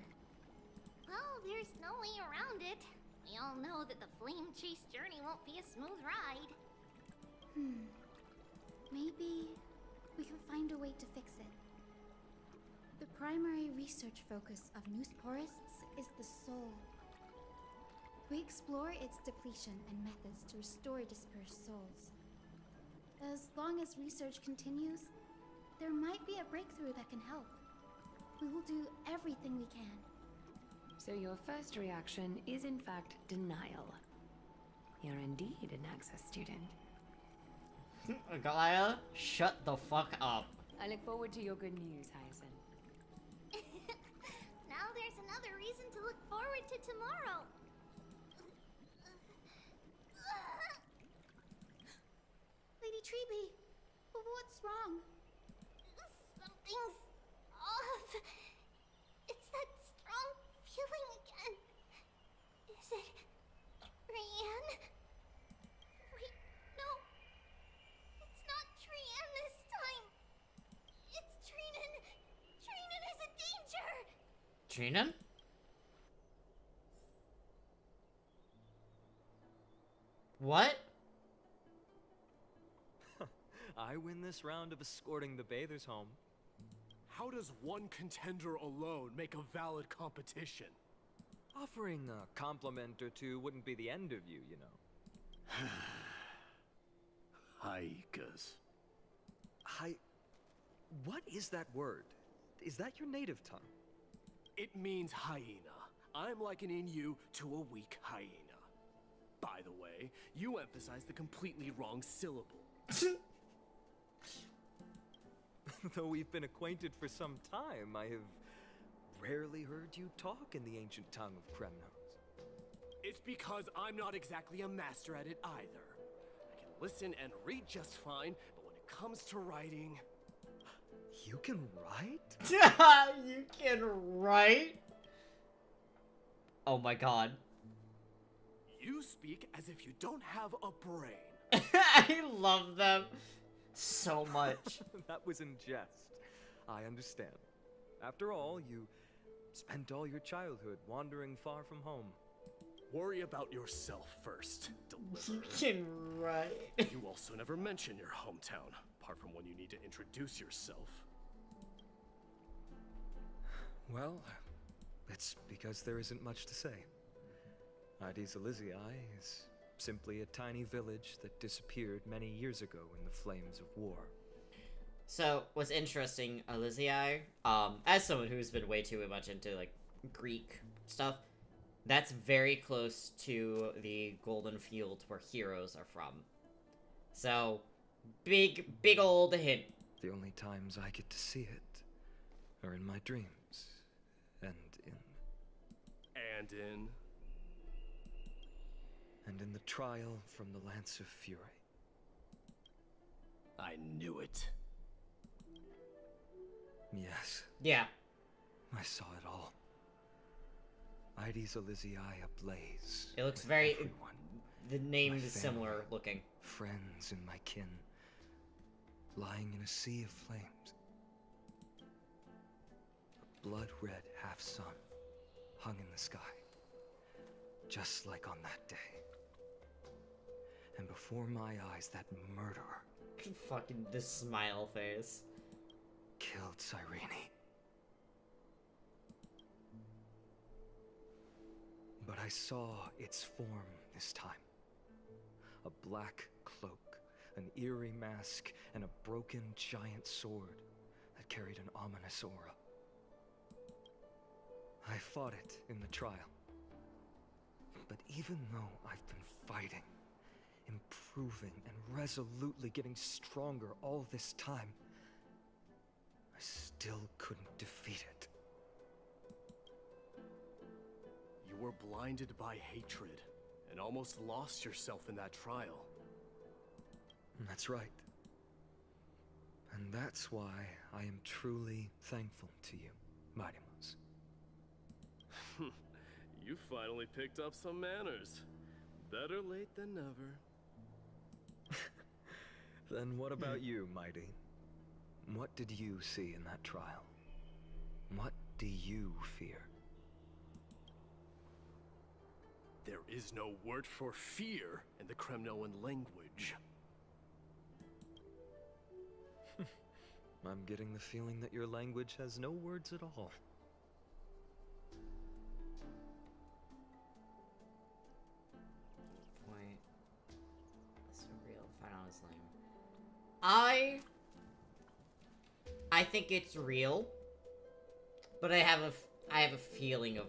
Well, there's no way around it. We all know that the flame chase journey won't be a smooth ride. Maybe we can find a way to fix it. The primary research focus of Newsporists is the soul. We explore its depletion and methods to restore dispersed souls. As long as research continues, there might be a breakthrough that can help. We will do everything we can. So your first reaction is in fact denial. You're indeed an Access student. Gaia, shut the fuck up. I look forward to your good news, Hyacinth. Now there's another reason to look forward to tomorrow. Lady Treeby, what's wrong? Something's off. It's that strong feeling again. Is it Trian? Wait, no. It's not Trian this time. It's Trinan. Trinan is a danger. Trinan? What? I win this round of escorting the bathers home. How does one contender alone make a valid competition? Offering a compliment or two wouldn't be the end of you, you know. Haikas. What is that word? Is that your native tongue? It means hyena. I'm likening you to a weak hyena. By the way, you emphasize the completely wrong syllable. Though we've been acquainted for some time, I have rarely heard you talk in the ancient tongue of Kremnos. It's because I'm not exactly a master at it either. I can listen and read just fine, but when it comes to writing... You can write? You can write? Oh my god. You speak as if you don't have a brain. I love them so much. That was in jest. I understand. After all, you spent all your childhood wandering far from home. Worry about yourself first, You Deliverer. can write. You also never mention your hometown, apart from when you need to introduce yourself. Well, it's because there isn't much to say. Ides Elysiae is simply a tiny village that disappeared many years ago in the flames of war. So, what's interesting, Elysiae, as someone who's been way too much into, like, Greek stuff, that's very close to the Golden Field where heroes are from. So, big old hint. The only times I get to see it are in my dreams. And in the trial from the Lance of Fury. I knew it. Yes. Yeah. I saw it all. Ides Elysiae ablaze. It looks with very... everyone. The name My is similar family, looking. Friends and my kin, lying in a sea of flames. A blood-red half-sun hung in the sky, just like on that day. And before my eyes, that murderer Fucking this smile face. killed Cyrene. But I saw its form this time. A black cloak, an eerie mask, and a broken giant sword that carried an ominous aura. I fought it in the trial. But even though I've been fighting, improving, and resolutely getting stronger all this time, I still couldn't defeat it. You were blinded by hatred and almost lost yourself in that trial. That's right. And that's why I am truly thankful to you, Mightymas. You finally picked up some manners. Better late than never. Then what about you, Mighty? What did you see in that trial? What do you fear? There is no word for fear in the Kremnoan language. I'm getting the feeling that your language has no words at all. Point. That's real. Find out his name. I think it's real, but I have a feeling of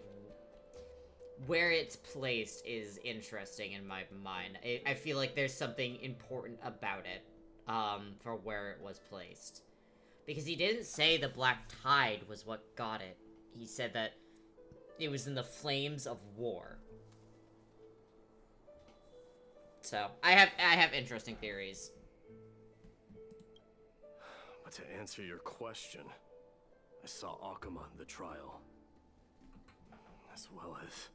where it's placed is interesting in my mind. I feel like there's something important about it, for where it was placed. Because he didn't say the Black Tide was what got it. He said that it was in the flames of war. So, I have interesting theories. But to answer your question, I saw Akuma in the trial. As well as...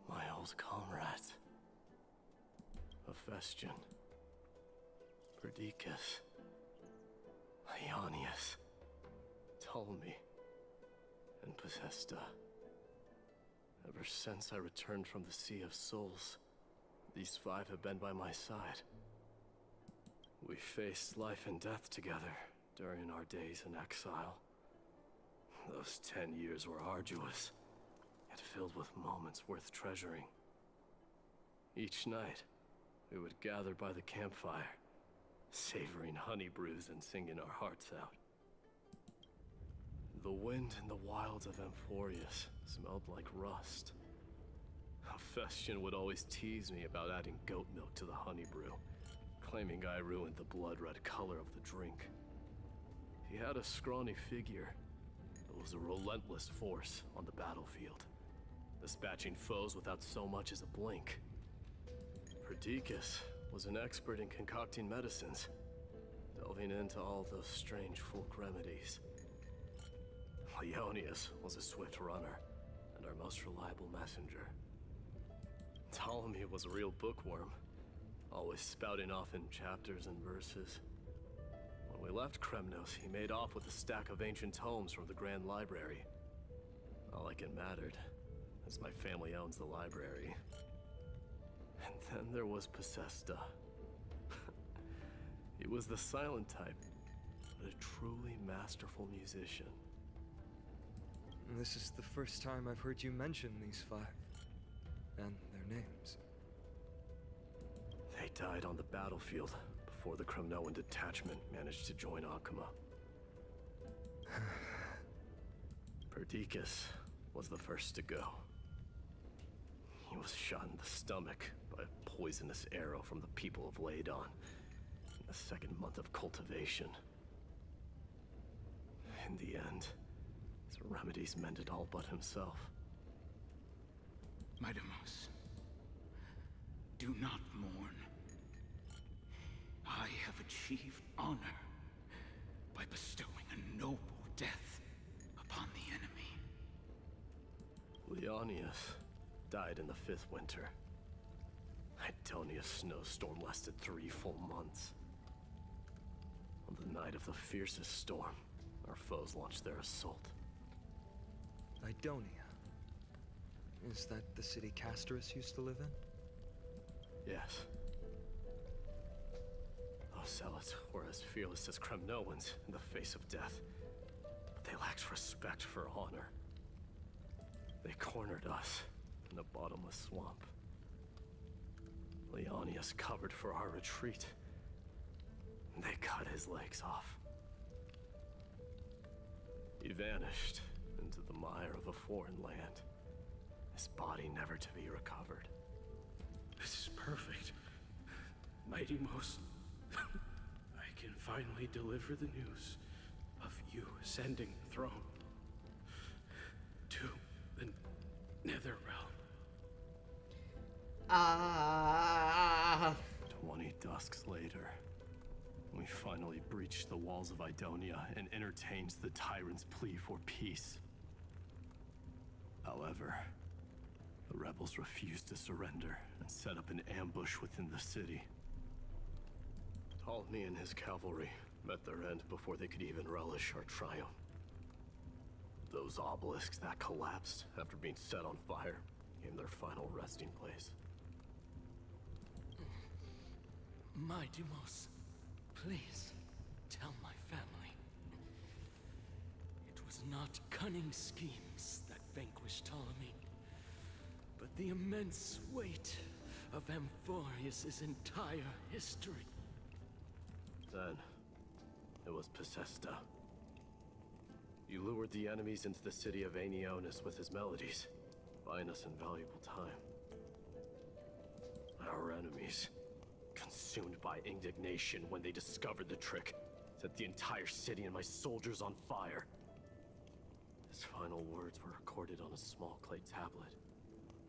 my old comrades. Hephaestion. Perdiccas. Ionius. Ptolemy. And Pacesta. Ever since I returned from the Sea of Souls, these five have been by my side. We faced life and death together during our days in exile. Those 10 years were arduous, yet filled with moments worth treasuring. Each night, we would gather by the campfire, savoring honey brews and singing our hearts out. The wind in the wilds of Amphorius smelled like rust. Hephaestion would always tease me about adding goat milk to the honey brew, claiming I ruined the blood-red color of the drink. He had a scrawny figure, but was a relentless force on the battlefield, dispatching foes without so much as a blink. Perdiccas was an expert in concocting medicines, delving into all those strange folk remedies. Ionius was a swift runner, and our most reliable messenger. Ptolemy was a real bookworm, always spouting off in chapters and verses. When we left Kremnos, he made off with a stack of ancient tomes from the Grand Library. Not like it mattered, as my family owns the library. And then there was Pacesta. He was the silent type, but a truly masterful musician. This is the first time I've heard you mention these five, and their names. They died on the battlefield before the Kremnoan detachment managed to join Akuma. Perdiccas was the first to go. He was shot in the stomach by a poisonous arrow from the people of Ladon in the second month of cultivation. In the end, his remedies mended all but himself. Midamos, do not mourn. I have achieved honor by bestowing a noble death upon the enemy. Leonius died in the 5th winter. Idonia's snowstorm lasted 3 full months. On the night of the fiercest storm, our foes launched their assault. Idonia. Is that the city Castorus used to live in? Yes. Those zealots were as fearless as Kremnoans in the face of death, but they lacked respect for honor. They cornered us in a bottomless swamp. Leonius covered for our retreat, and they cut his legs off. He vanished into the mire of a foreign land, his body never to be recovered. This is perfect. Mighty Most, I can finally deliver the news of you ascending the throne to the Nether Realm. 20 dusks later, we finally breached the walls of Idonia and entertained the tyrant's plea for peace. However, the rebels refused to surrender and set up an ambush within the city. Ptolemy and his cavalry met their end before they could even relish our triumph. Those obelisks that collapsed after being set on fire became their final resting place. Midimos, please tell my family. It was not cunning schemes that vanquished Ptolemy, but the immense weight of Amphorius' entire history. Then, it was Pacesta. You lured the enemies into the city of Aenionis with his melodies, buying us invaluable time. Our enemies, consumed by indignation when they discovered the trick, set the entire city and my soldiers on fire. His final words were recorded on a small clay tablet,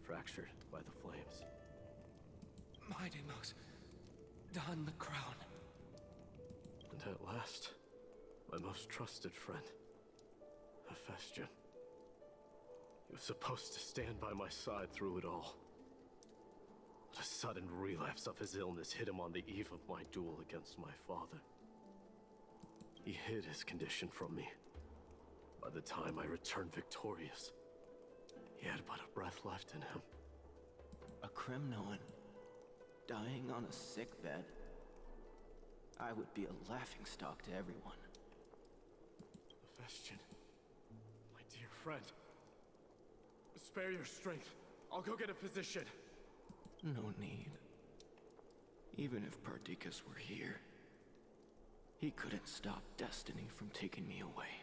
fractured by the flames. Midimos, don the crown. And at last, my most trusted friend, Hephaestion. He was supposed to stand by my side through it all. But a sudden relapse of his illness hit him on the eve of my duel against my father. He hid his condition from me. By the time I returned victorious, he had but a breath left in him. A Kremnoan dying on a sickbed? I would be a laughingstock to everyone. Hephaestion, my dear friend. Spare your strength. I'll go get a physician. No need. Even if Perdiccas were here, he couldn't stop destiny from taking me away.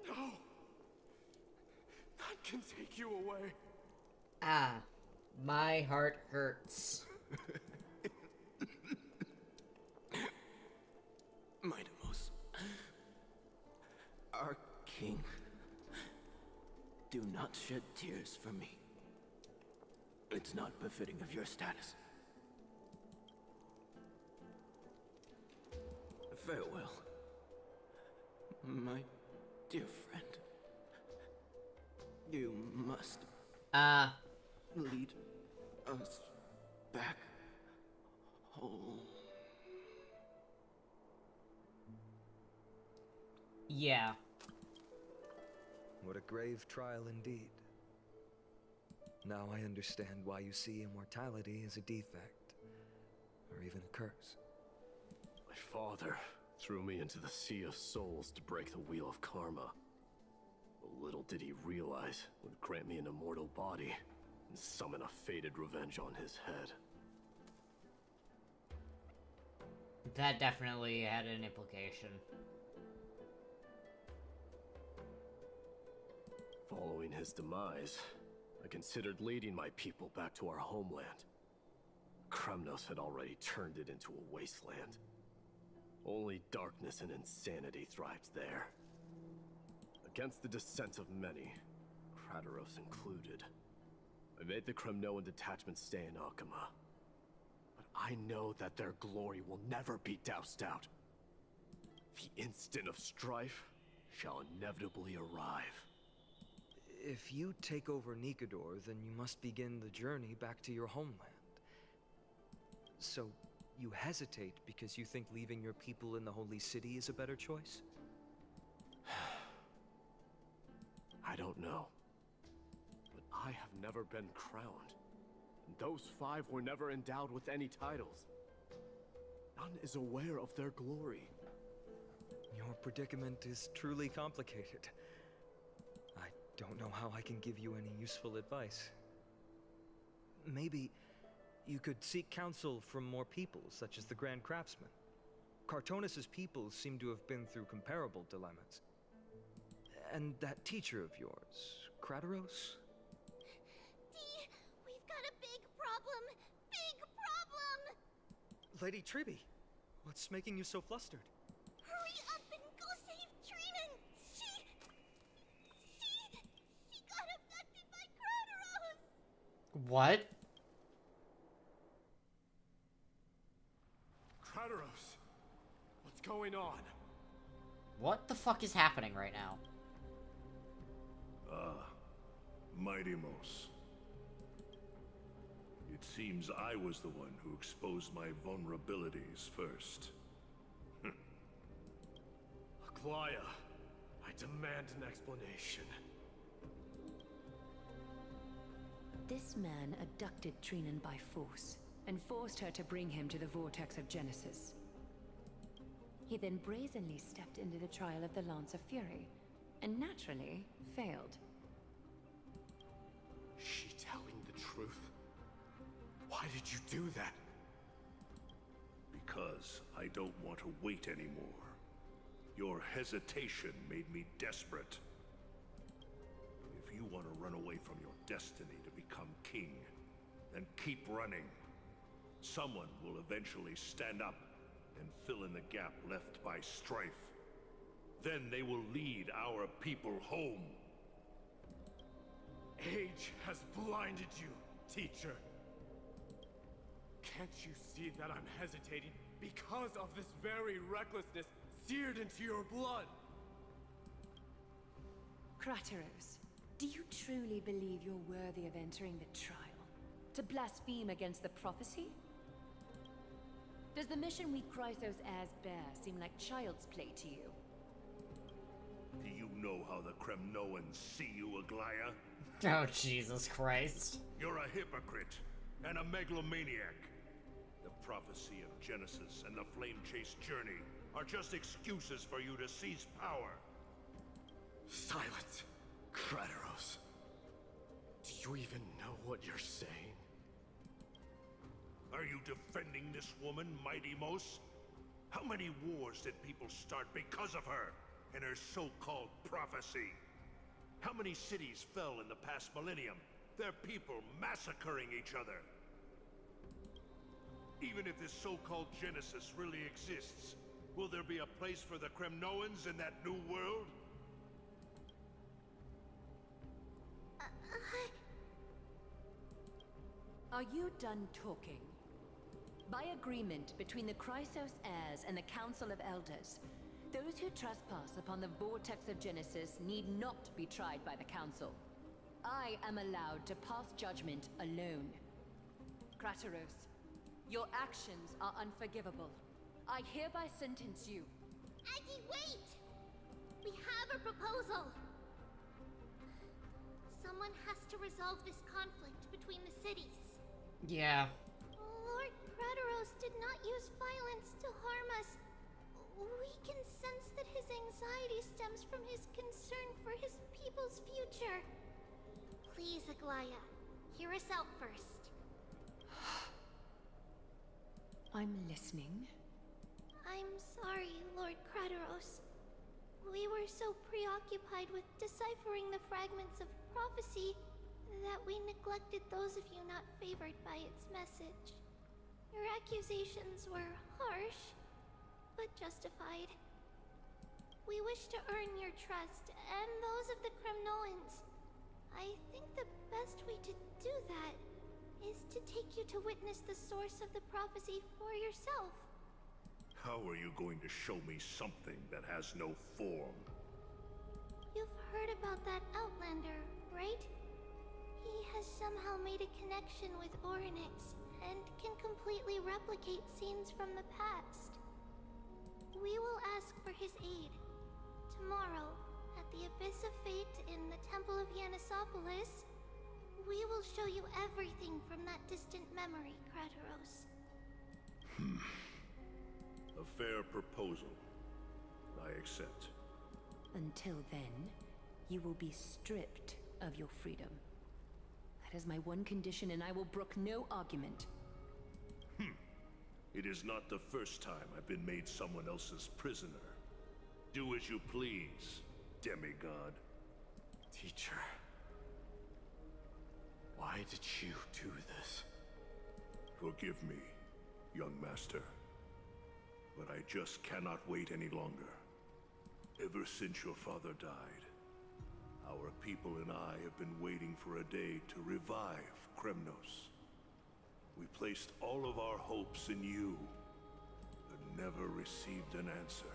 No! None can take you away. Ah, my heart hurts. Midimos, our king, do not shed tears for me. It's not befitting of your status. Farewell, my dear friend. You must lead us back home. Yeah. What a grave trial indeed. Now I understand why you see immortality as a defect, or even a curse. My father threw me into the sea of souls to break the wheel of karma. But little did he realize it would grant me an immortal body and summon a fated revenge on his head. That definitely had an implication. Following his demise, I considered leading my people back to our homeland. Kremnos had already turned it into a wasteland. Only darkness and insanity thrived there. Against the dissent of many, Krateros included, I made the Kremnoan detachment stay in Akama. But I know that their glory will never be doused out. The instant of strife shall inevitably arrive. If you take over Nikedor, then you must begin the journey back to your homeland. So, you hesitate because you think leaving your people in the Holy City is a better choice? I don't know. But I have never been crowned. And those 5 were never endowed with any titles. None is aware of their glory. Your predicament is truly complicated. I don't know how I can give you any useful advice. Maybe you could seek counsel from more peoples, such as the Grand Craftsman. Cartonis' peoples seem to have been through comparable dilemmas. And that teacher of yours, Krateros? Dee, we've got a big problem! Big problem! Lady Tribby, what's making you so flustered? Hurry up and go save Trinan! She got abducted by Krateros! What? Krateros! What's going on? What the fuck is happening right now? Midimos. It seems I was the one who exposed my vulnerabilities first. Aglaya, I demand an explanation. This man abducted Trinan by force, and forced her to bring him to the Vortex of Genesis. He then brazenly stepped into the trial of the Lance of Fury, and naturally failed. She telling the truth? Why did you do that? Because I don't want to wait anymore. Your hesitation made me desperate. If you want to run away from your destiny to become king, then keep running. Someone will eventually stand up and fill in the gap left by strife. Then they will lead our people home. Age has blinded you, teacher. Can't you see that I'm hesitating because of this very recklessness seared into your blood? Crateros, do you truly believe you're worthy of entering the trial? To blaspheme against the prophecy? Does the mission we Chrysos heirs bear seem like child's play to you? Do you know how the Kremnoans see you, Aglaya? Oh, Jesus Christ. You're a hypocrite and a megalomaniac. The prophecy of Genesis and the Flame Chase journey are just excuses for you to seize power. Silence, Crateros. Do you even know what you're saying? Are you defending this woman, Mighty Mos? How many wars did people start because of her and her so-called prophecy? How many cities fell in the past millennium? Their people massacring each other. Even if this so-called Genesis really exists, will there be a place for the Kremnoans in that new world? Are you done talking? By agreement between the Chrysos heirs and the Council of Elders, those who trespass upon the Vortex of Genesis need not be tried by the Council. I am allowed to pass judgment alone. Crateros, your actions are unforgivable. I hereby sentence you. Aggie, wait! We have a proposal! Someone has to resolve this conflict between the cities. Yeah. Lord Crateros did not use violence to harm us. We can sense that his anxiety stems from his concern for his people's future. Please, Aglaya, hear us out first. I'm listening. I'm sorry, Lord Crateros. We were so preoccupied with deciphering the fragments of prophecy that we neglected those of you not favored by its message. Your accusations were harsh, but justified. We wish to earn your trust, and those of the Kremnoans. I think the best way to do that is to take you to witness the source of the prophecy for yourself. How are you going to show me something that has no form? You've heard about that Outlander, right? He has somehow made a connection with Orynyx and can completely replicate scenes from the past. We will ask for his aid. Tomorrow, at the Abyss of Fate in the Temple of Yanisopolis, we will show you everything from that distant memory, Crateros. A fair proposal. I accept. Until then, you will be stripped of your freedom. That is my one condition, and I will brook no argument. It is not the first time I've been made someone else's prisoner. Do as you please, demigod. Teacher, why did you do this? Forgive me, young master. But I just cannot wait any longer. Ever since your father died, our people and I have been waiting for a day to revive Kremnos. We placed all of our hopes in you, but never received an answer.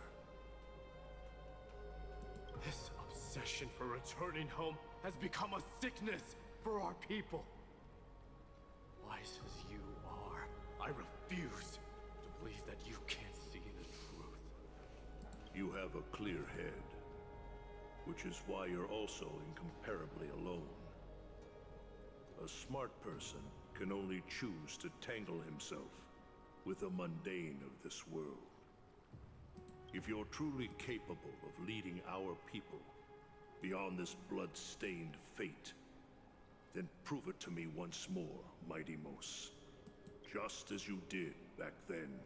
This obsession for returning home has become a sickness for our people. Wise as you are, I refuse to believe that you can't see the truth. You have a clear head, which is why you're also incomparably alone. A smart person can only choose to tangle himself with the mundane of this world. If you're truly capable of leading our people beyond this blood-stained fate, then prove it to me once more, Mighty Mos. Just as you did back then.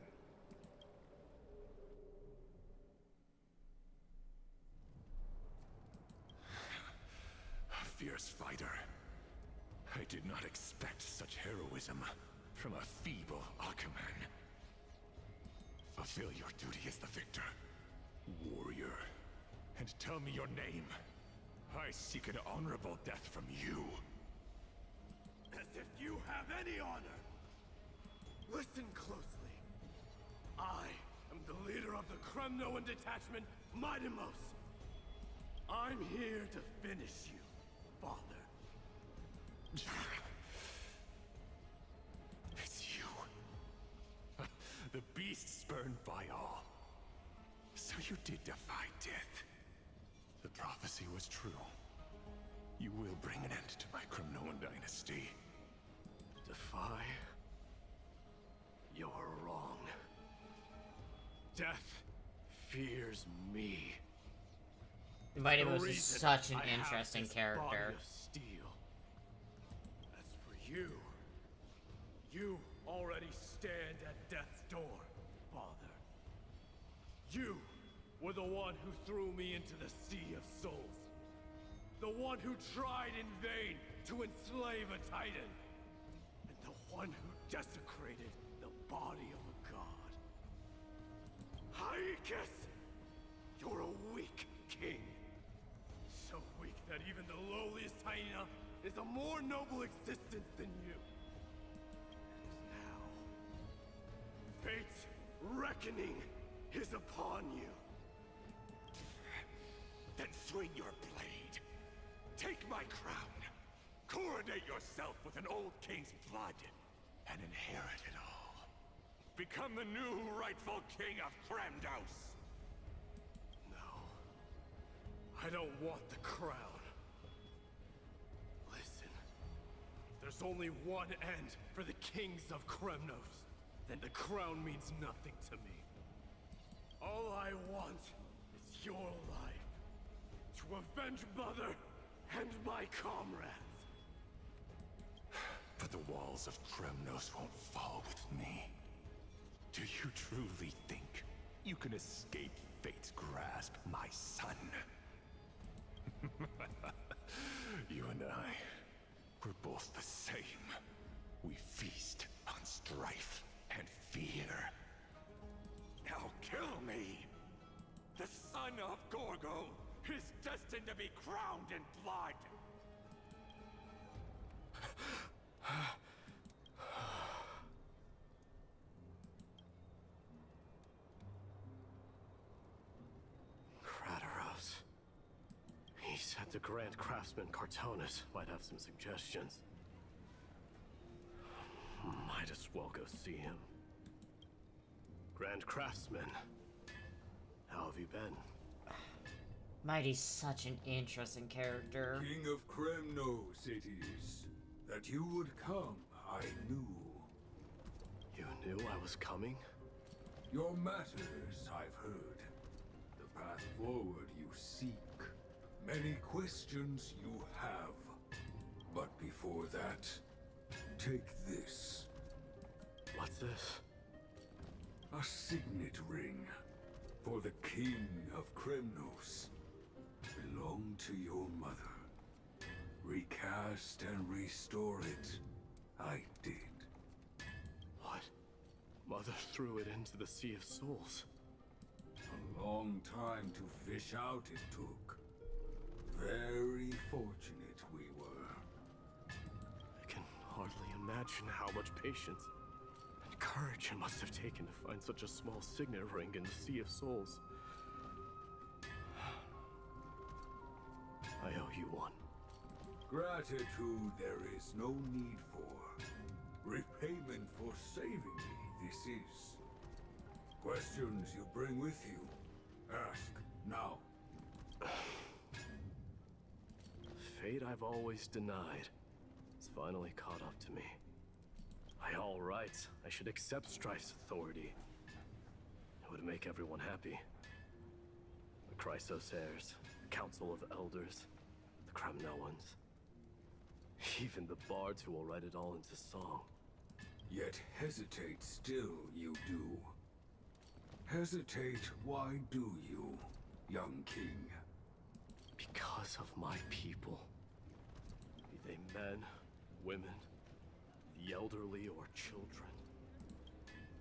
A fierce fighter. I did not expect such heroism from a feeble Aquaman. Fulfill your duty as the victor, warrior. And tell me your name. I seek an honorable death from you. As if you have any honor! Listen closely. I am the leader of the Kremnoan detachment, Mighty Mos. I'm here to finish you, Father. It's you. The beast spurned by all. So you did defy death. The prophecy was true. You will bring an end to my Kremnoan dynasty. Defy? You're wrong. Death fears me. Mighty Mos is reason such an I have interesting this body character. of steel. As for you, you already stand at death's door, Father. You were the one who threw me into the Sea of Souls. The one who tried in vain to enslave a Titan. And the one who desecrated the body of a god. Hyakis! You're a weak king. So weak that even the lowliest hyena is a more noble existence than you. And now, fate's reckoning is upon you. Then swing your blade. Take my crown. Coronate yourself with an old king's blood. And inherit it all. Become the new rightful king of Kremnos. No. I don't want the crown. Listen. There's only one end for the kings of Kremnos. Then the crown means nothing to me. All I want is your life. To avenge Mother and my comrades. But the walls of Kremnos won't fall with me. Do you truly think you can escape fate's grasp, my son? You and I, we're both the same. We feast on strife and fear. Now kill me! The son of Gorgo is destined to be crowned in blood! Kratos. He said the Grand Craftsman Cartonis might have some suggestions. Might as well go see him. Grand Craftsman, how have you been? Mighty's such an interesting character. King of Kremnos it is. That you would come, I knew. You knew I was coming? Your matters, I've heard. The path forward you seek. Many questions you have. But before that, take this. What's this? A signet ring. For the King of Kremnos. Belonged to your mother. Recast and restore it. I did. What? Mother threw it into the Sea of Souls. A long time to fish out it took. Very fortunate we were. I can hardly imagine how much patience and courage it must have taken to find such a small signet ring in the Sea of Souls. I owe you one. Gratitude there is no need for. Repayment for saving me, this is. Questions you bring with you? Ask, now. Fate I've always denied. As finally caught up to me. All right, I should accept Strife's authority. It would make everyone happy. The Chrysos heirs, the Council of Elders, the Kremnoans. Even the bards who will write it all into song. Yet hesitate still you do. Hesitate, why do you, young king? Because of my people. Be they men, women, the elderly, or children.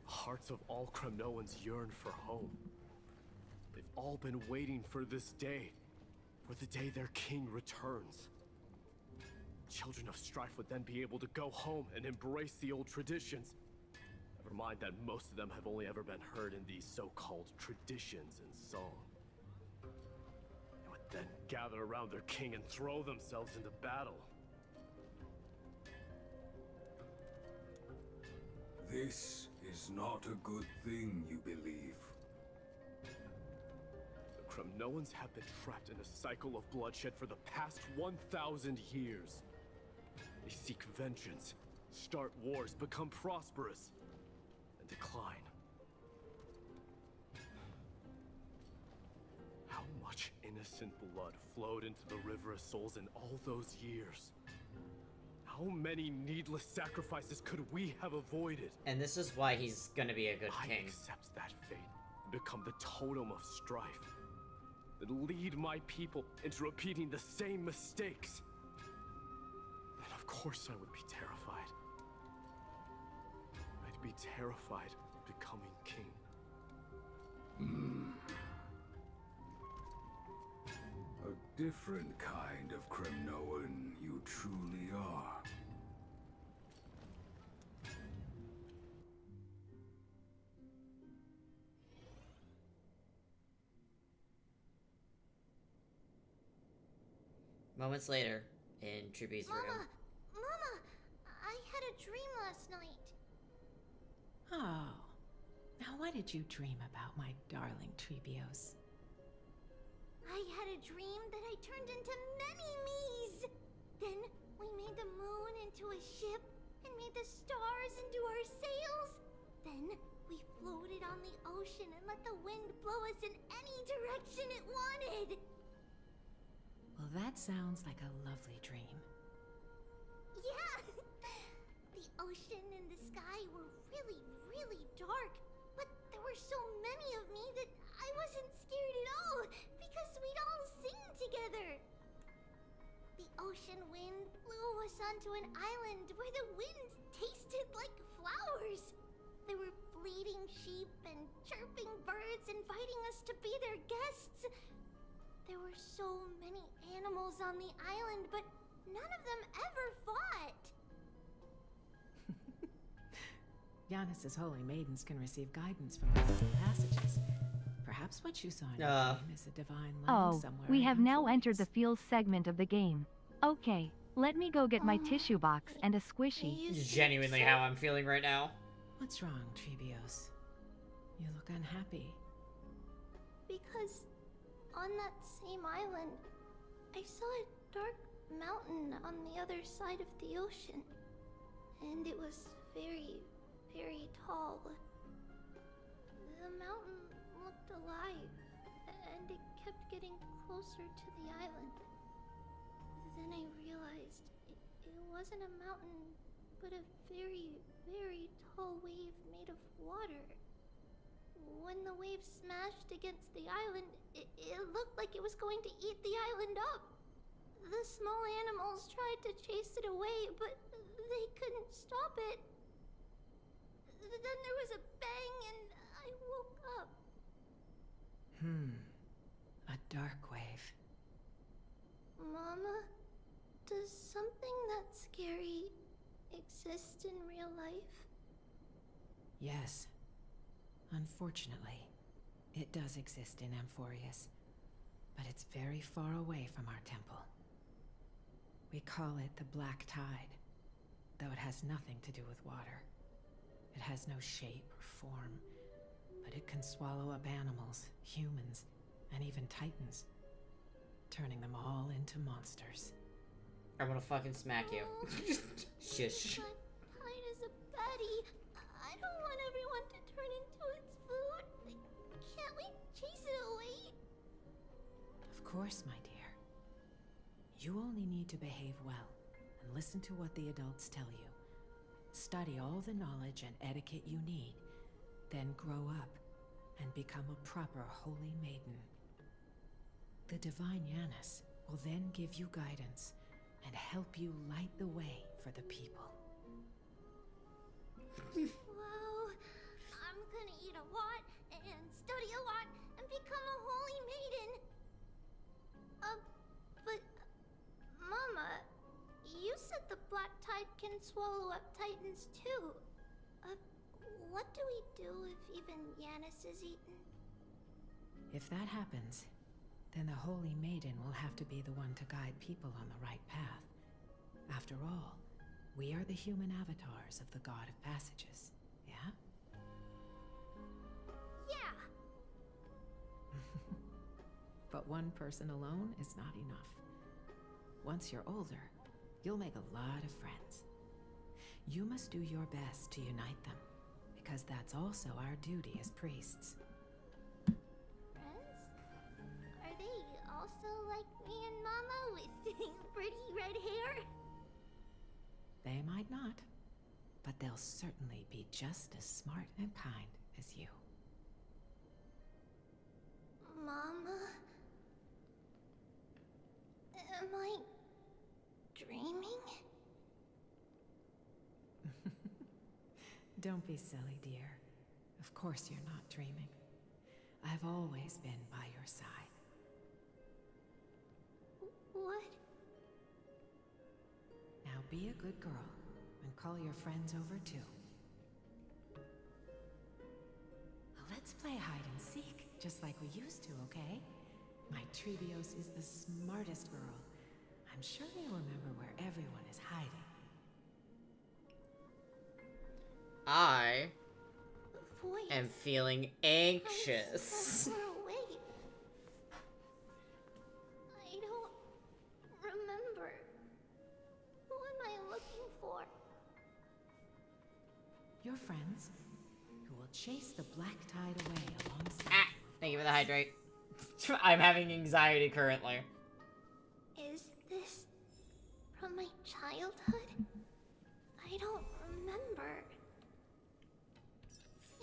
The hearts of all Kremnoans yearn for home. They've all been waiting for this day. For the day their king returns. Children of Strife would then be able to go home and embrace the old traditions. Never mind that most of them have only ever been heard in these so-called traditions and song. They would then gather around their king and throw themselves into battle. This is not a good thing, you believe. The Kremnoans have been trapped in a cycle of bloodshed for the past 1,000 years. They seek vengeance, start wars, become prosperous, and decline. How much innocent blood flowed into the River of Souls in all those years? How many needless sacrifices could we have avoided? And this is why he's gonna be a good king. I accept that fate and become the totem of strife. That lead my people into repeating the same mistakes. Then of course I would be terrified. I'd be terrified of becoming king. A different kind of Kremnoan you truly are. Moments later, in Triby's room. Mama, I had a dream last night. Oh. Now what did you dream about, my darling Trebios? I had a dream that I turned into many me's. Then we made the moon into a ship and made the stars into our sails. Then we floated on the ocean and let the wind blow us in any direction it wanted. Well, that sounds like a lovely dream. Yeah! The ocean and the sky were really, really dark, but there were so many of me that I wasn't scared at all, because we'd all sing together. The ocean wind blew us onto an island where the wind tasted like flowers. There were bleating sheep and chirping birds inviting us to be their guests. There were so many animals on the island, but none of them ever fought. Giannis's holy maidens can receive guidance from the holy passages. Perhaps what you saw in your dream is a divine line somewhere. We have now entered the feels segment of the game. Okay, let me go get my tissue box and a squishy. Genuinely how I'm feeling right now. What's wrong, Trebios? You look unhappy. Because on that same island, I saw a dark mountain on the other side of the ocean. And it was very, very tall. The mountain looked alive, and it kept getting closer to the island. Then I realized it wasn't a mountain, but a very, very tall wave made of water. When the wave smashed against the island, it looked like it was going to eat the island up. The small animals tried to chase it away, but they couldn't stop it. Then there was a bang and I woke up. A dark wave. Mama, does something that scary exist in real life? Yes. Unfortunately, it does exist in Amphorius, but it's very far away from our temple. We call it the Black Tide, though it has nothing to do with water. It has no shape or form, but it can swallow up animals, humans, and even titans, turning them all into monsters. I'm gonna fucking smack you. Shush. I'm tight as a batty. I don't want everyone to turn into its food. Can't we chase it away? Of course, my dear. You only need to behave well and listen to what the adults tell you. Study all the knowledge and etiquette you need, then grow up and become a proper holy maiden. The divine Yanis will then give you guidance and help you light the way for the people. Wow, I'm gonna eat a lot and study a lot and become a holy maiden. But Mama, you said the Black Tide can swallow up Titans too. What do we do if even Yanis is eaten? If that happens, then the Holy Maiden will have to be the one to guide people on the right path. After all, we are the human avatars of the God of Passages, yeah? Yeah. But one person alone is not enough. Once you're older, you'll make a lot of friends. You must do your best to unite them, because that's also our duty as priests. Friends? Are they also like me and Mama with pretty red hair? They might not, but they'll certainly be just as smart and kind as you. Mama? Am I dreaming? Don't be silly, dear. Of course you're not dreaming. I've always been by your side. What? Now be a good girl and call your friends over too. Let's play hide and seek, just like we used to, okay? My Trebios is the smartest girl. I'm sure they remember where everyone is hiding. I am feeling anxious. So far away. I don't remember. Who am I looking for? Your friends, who will chase the Black Tide away alongside. Ah! Thank you for the hydrate. I'm having anxiety currently. Is this from my childhood? I don't remember.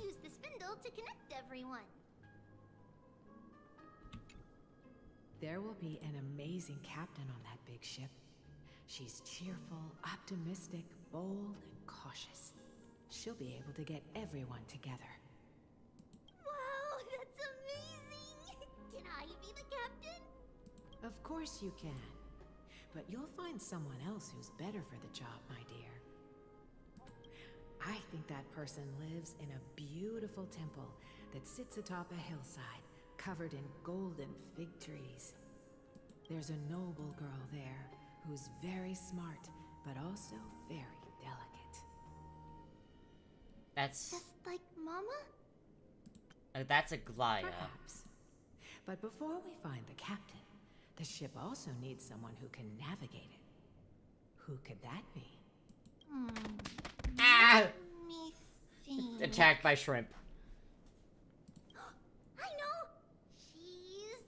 Use the spindle to connect everyone. There will be an amazing captain on that big ship. She's cheerful, optimistic, bold, and cautious. She'll be able to get everyone together. Wow, that's amazing! Can I be the captain? Of course you can. But you'll find someone else who's better for the job, my dear. I think that person lives in a beautiful temple that sits atop a hillside, covered in golden fig trees. There's a noble girl there who's very smart, but also very delicate. That's... Just like Mama? That's a Glaya. Perhaps. But before we find the captain, the ship also needs someone who can navigate it. Who could that be? Ah! Let me think. Attacked by shrimp. I know! She's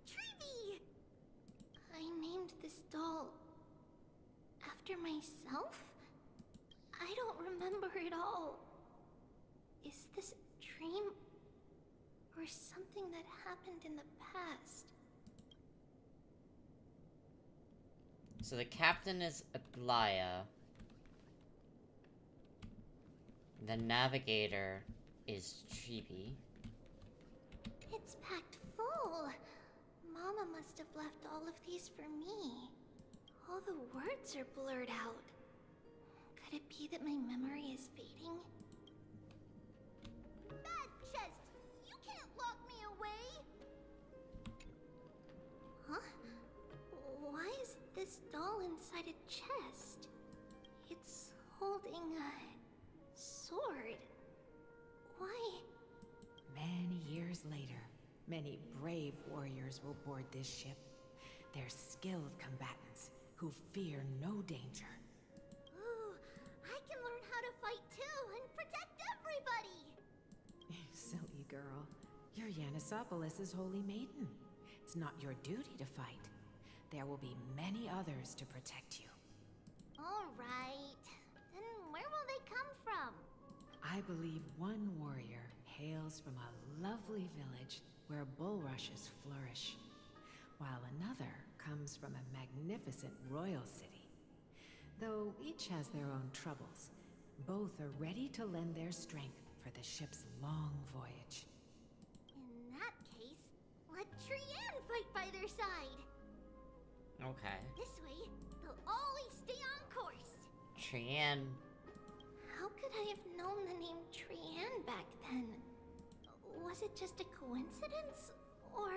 Treeby! I named this doll after myself? I don't remember it all. Is this a dream? Or something that happened in the past? So the captain is Aglaya. The navigator is Treeby. It's packed full. Mama must have left all of these for me. All the words are blurred out. Could it be that my memory is fading? Bad chest! You can't lock me away! Huh? Why is this doll inside a chest? It's holding a sword. Why? Many years later, many brave warriors will board this ship. They're skilled combatants who fear no danger. Ooh, I can learn how to fight too and protect everybody! Silly girl. You're Yanisopolis' holy maiden. It's not your duty to fight. There will be many others to protect you. Alright. Then where will they come from? I believe one warrior hails from a lovely village where bulrushes flourish, while another comes from a magnificent royal city. Though each has their own troubles, both are ready to lend their strength for the ship's long voyage. In that case, let Trian fight by their side! Okay. This way, they'll always stay on course! Trian. How could I have known the name Trian back then? Was it just a coincidence? Or...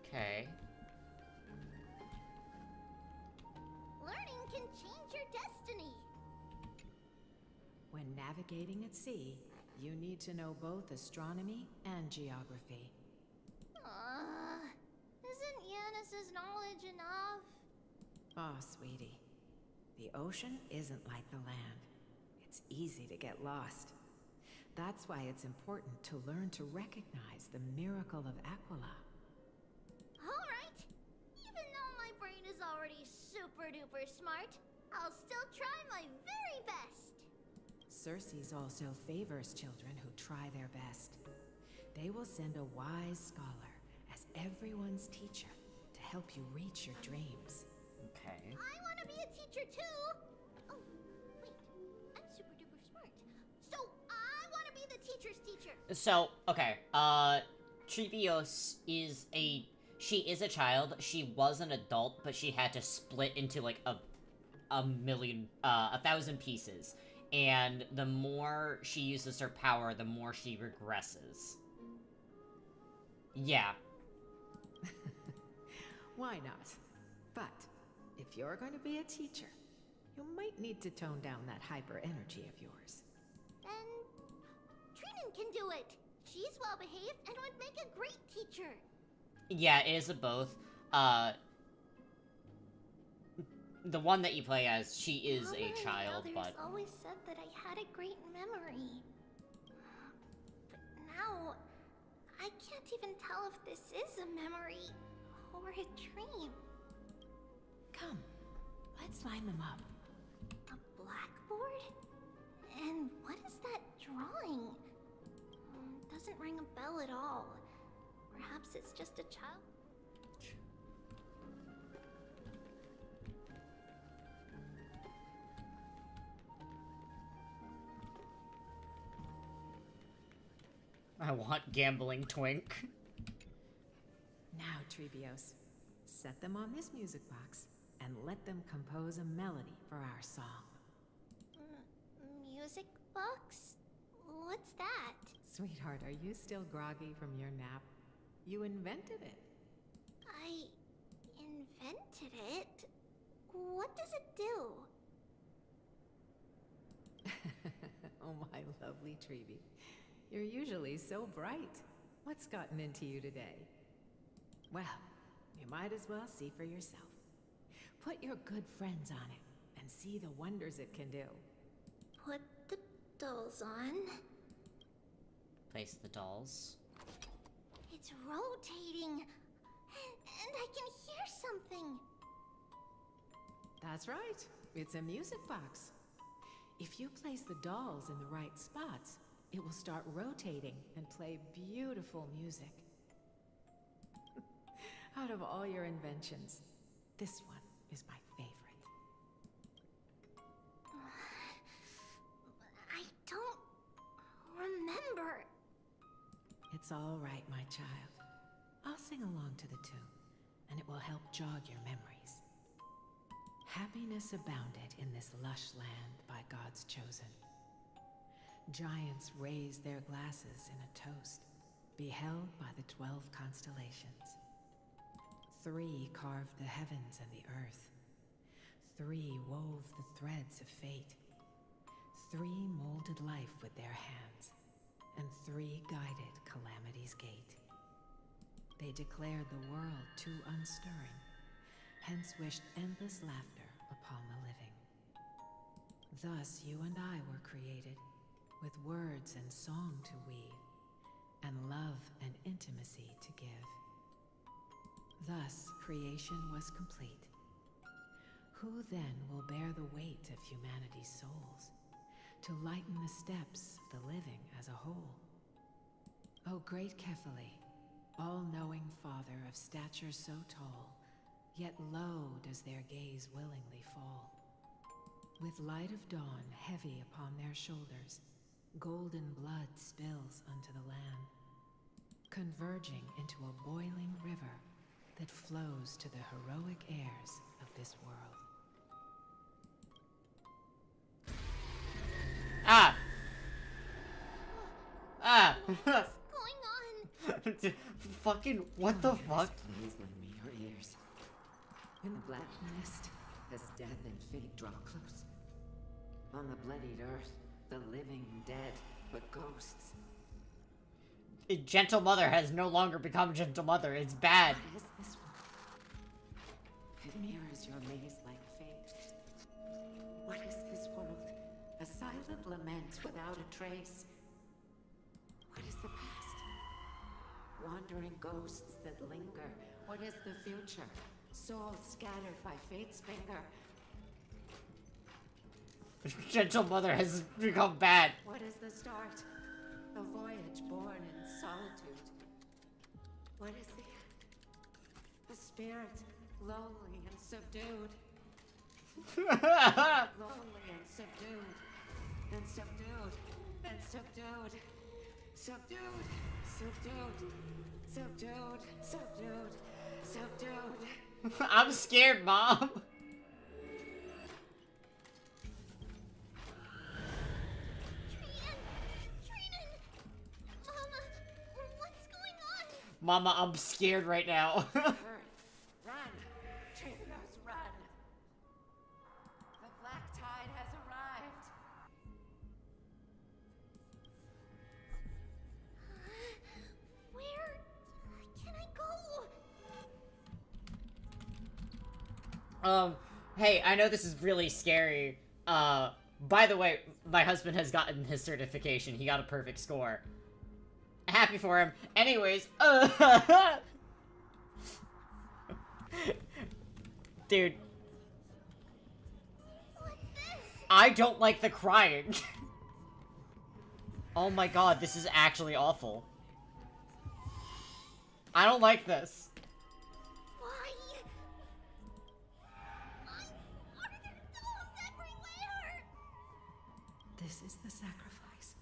Okay. Learning can change your destiny! When navigating at sea, you need to know both astronomy and geography. Isn't Yanis's knowledge enough? Oh, sweetie. The ocean isn't like the land. It's easy to get lost. That's why it's important to learn to recognize the miracle of Aquila. Alright! Even though my brain is already super duper smart, I'll still try my very best! Circe also favors children who try their best. They will send a wise scholar as everyone's teacher to help you reach your dreams. Okay. I want to be a teacher too! Oh, wait. I'm super duper smart. So, I want to be the teacher's teacher! So, okay. Trivios is she is a child. She was an adult, but she had to split into like a 1,000 pieces. And the more she uses her power, the more she regresses. Yeah. Why not? But if you're going to be a teacher, you might need to tone down that hyper energy of yours. Then Trinan can do it. She's well behaved and would make a great teacher. Yeah, it is a both. The one that you play as, she is Mama a child, and but others always said that I had a great memory. But now, I can't even tell if this is a memory or a dream. Come, let's line them up. A blackboard? And what is that drawing? Doesn't ring a bell at all. Perhaps it's just a child. I want gambling twink. Now, Trebios, set them on this music box and let them compose a melody for our song. Music box? What's that? Sweetheart, are you still groggy from your nap? You invented it. I invented it? What does it do? Oh, my lovely Trebi. You're usually so bright. What's gotten into you today? Well, you might as well see for yourself. Put your good friends on it and see the wonders it can do. Put the dolls on. Place the dolls. It's rotating. And I can hear something. That's right. It's a music box. If you place the dolls in the right spots, it will start rotating and play beautiful music. Out of all your inventions, this one is my favorite. I don't remember. It's all right, my child. I'll sing along to the tune, and it will help jog your memories. Happiness abounded in this lush land by God's chosen. Giants raised their glasses in a toast, beheld by the 12 constellations. 3 carved the heavens and the earth. 3 wove the threads of fate. 3 molded life with their hands, and 3 guided calamity's gate. they declared the world too unstirring, hence wished endless laughter upon the living. Thus you and I were created, with words and song to weave, and love and intimacy to give. Thus creation was complete. Who then will bear the weight of humanity's souls, to lighten the steps of the living as a whole? O great Kephale, all-knowing Father of stature so tall, yet low does their gaze willingly fall. With light of dawn heavy upon their shoulders, golden blood spills unto the land, converging into a boiling river that flows to the heroic heirs of this world. Ah! Ah! What's going on? Fucking, what the fuck? Please lend me your ears. In the black mist, as death and fate draw close. On the bloodied earth, the living dead, but ghosts. Gentle Mother has no longer become Gentle Mother. It's bad. What is this world? It mirrors your maze-like fate. What is this world? A silent lament without a trace. What is the past? Wandering ghosts that linger. What is the future? Souls scattered by fate's finger. Gentle Mother has become bad. What is the start? A voyage born in solitude. What is the end? A spirit, lonely and subdued. Lonely and subdued. And subdued. And subdued. Subdued. Subdued. Subdued. Subdued. Subdued. I'm scared, Mom. Mama, I'm scared right now. Run! Traitors, run! The black tide has arrived! Where can I go? Hey, I know this is really scary. By the way, my husband has gotten his certification. He got a perfect score. Happy for him. Anyways, dude. I don't like the crying. Oh my god, this is actually awful. I don't like this. Why? Why are there dolls everywhere? This is the sacrifice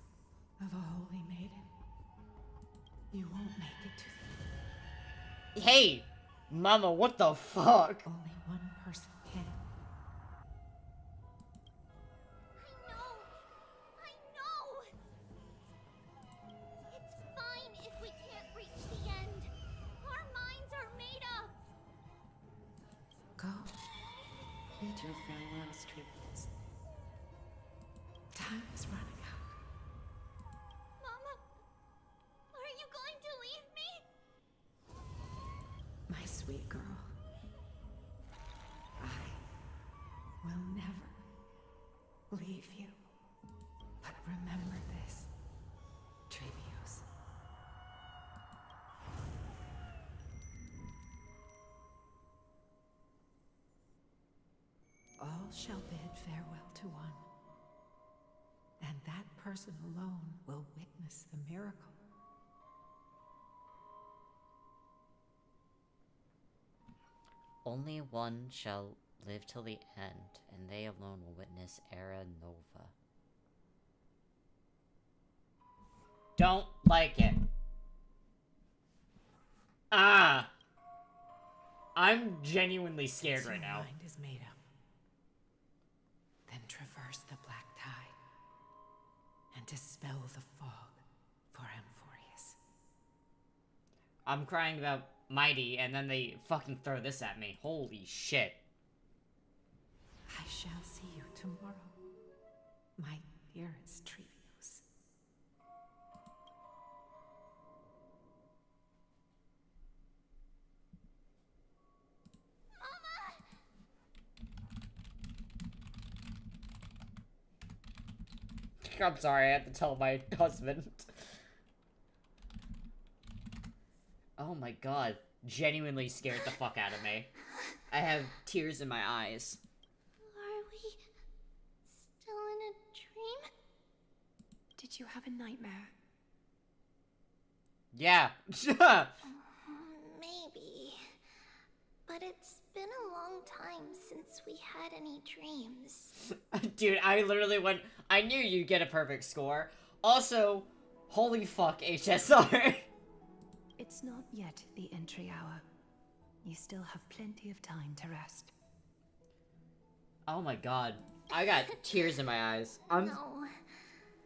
of a holy maiden. You won't make it to the... Hey! Mama, what the fuck? Only one person can. I know! It's fine if we can't reach the end. Our minds are made up. Go. Bid your farewells, Triplets. Time is running out. Mama, are you going to leave me? My sweet girl. I will never leave you. But remember this, Trebius. All shall bid farewell to one, and that person alone will witness the miracle. Only one shall live till the end, and they alone will witness Era Nova. Don't like it. Ah! I'm genuinely scared right now. Your mind is made up. Then traverse the black tide and dispel the fog for Amphorius. I'm crying about Mighty, and then they fucking throw this at me. Holy shit. I shall see you tomorrow, my dearest Trevius. I'm sorry, I had to tell my husband. Oh my god. Genuinely scared the fuck out of me. I have tears in my eyes. Are we still in a dream? Did you have a nightmare? Yeah. Maybe. But it's been a long time since we had any dreams. Dude, I literally went... I knew you'd get a perfect score. Also, holy fuck, HSR. It's not yet the entry hour. You still have plenty of time to rest. Oh my god. I got tears in my eyes. No.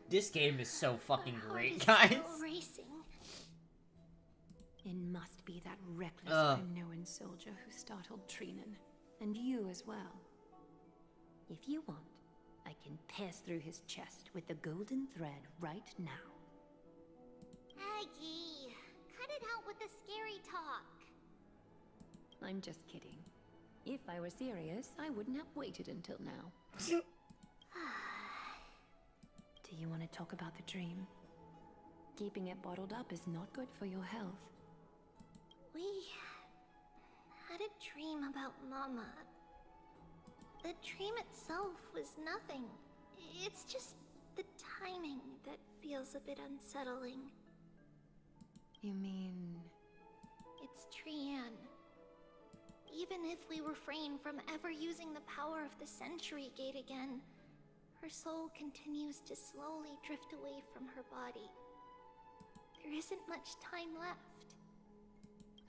This game is so fucking great, It's guys. still racing. It must be that reckless Grimnoan soldier who startled Treenan. And you as well. If you want, I can pass through his chest with the golden thread right now. Aggie, cut it out with the scary talk. I'm just kidding. If I were serious, I wouldn't have waited until now. Do you want to talk about the dream? Keeping it bottled up is not good for your health. We had a dream about Mama. The dream itself was nothing. It's just the timing that feels a bit unsettling. You mean... It's Trianne. Even if we refrain from ever using the power of the Century Gate again, her soul continues to slowly drift away from her body. There isn't much time left.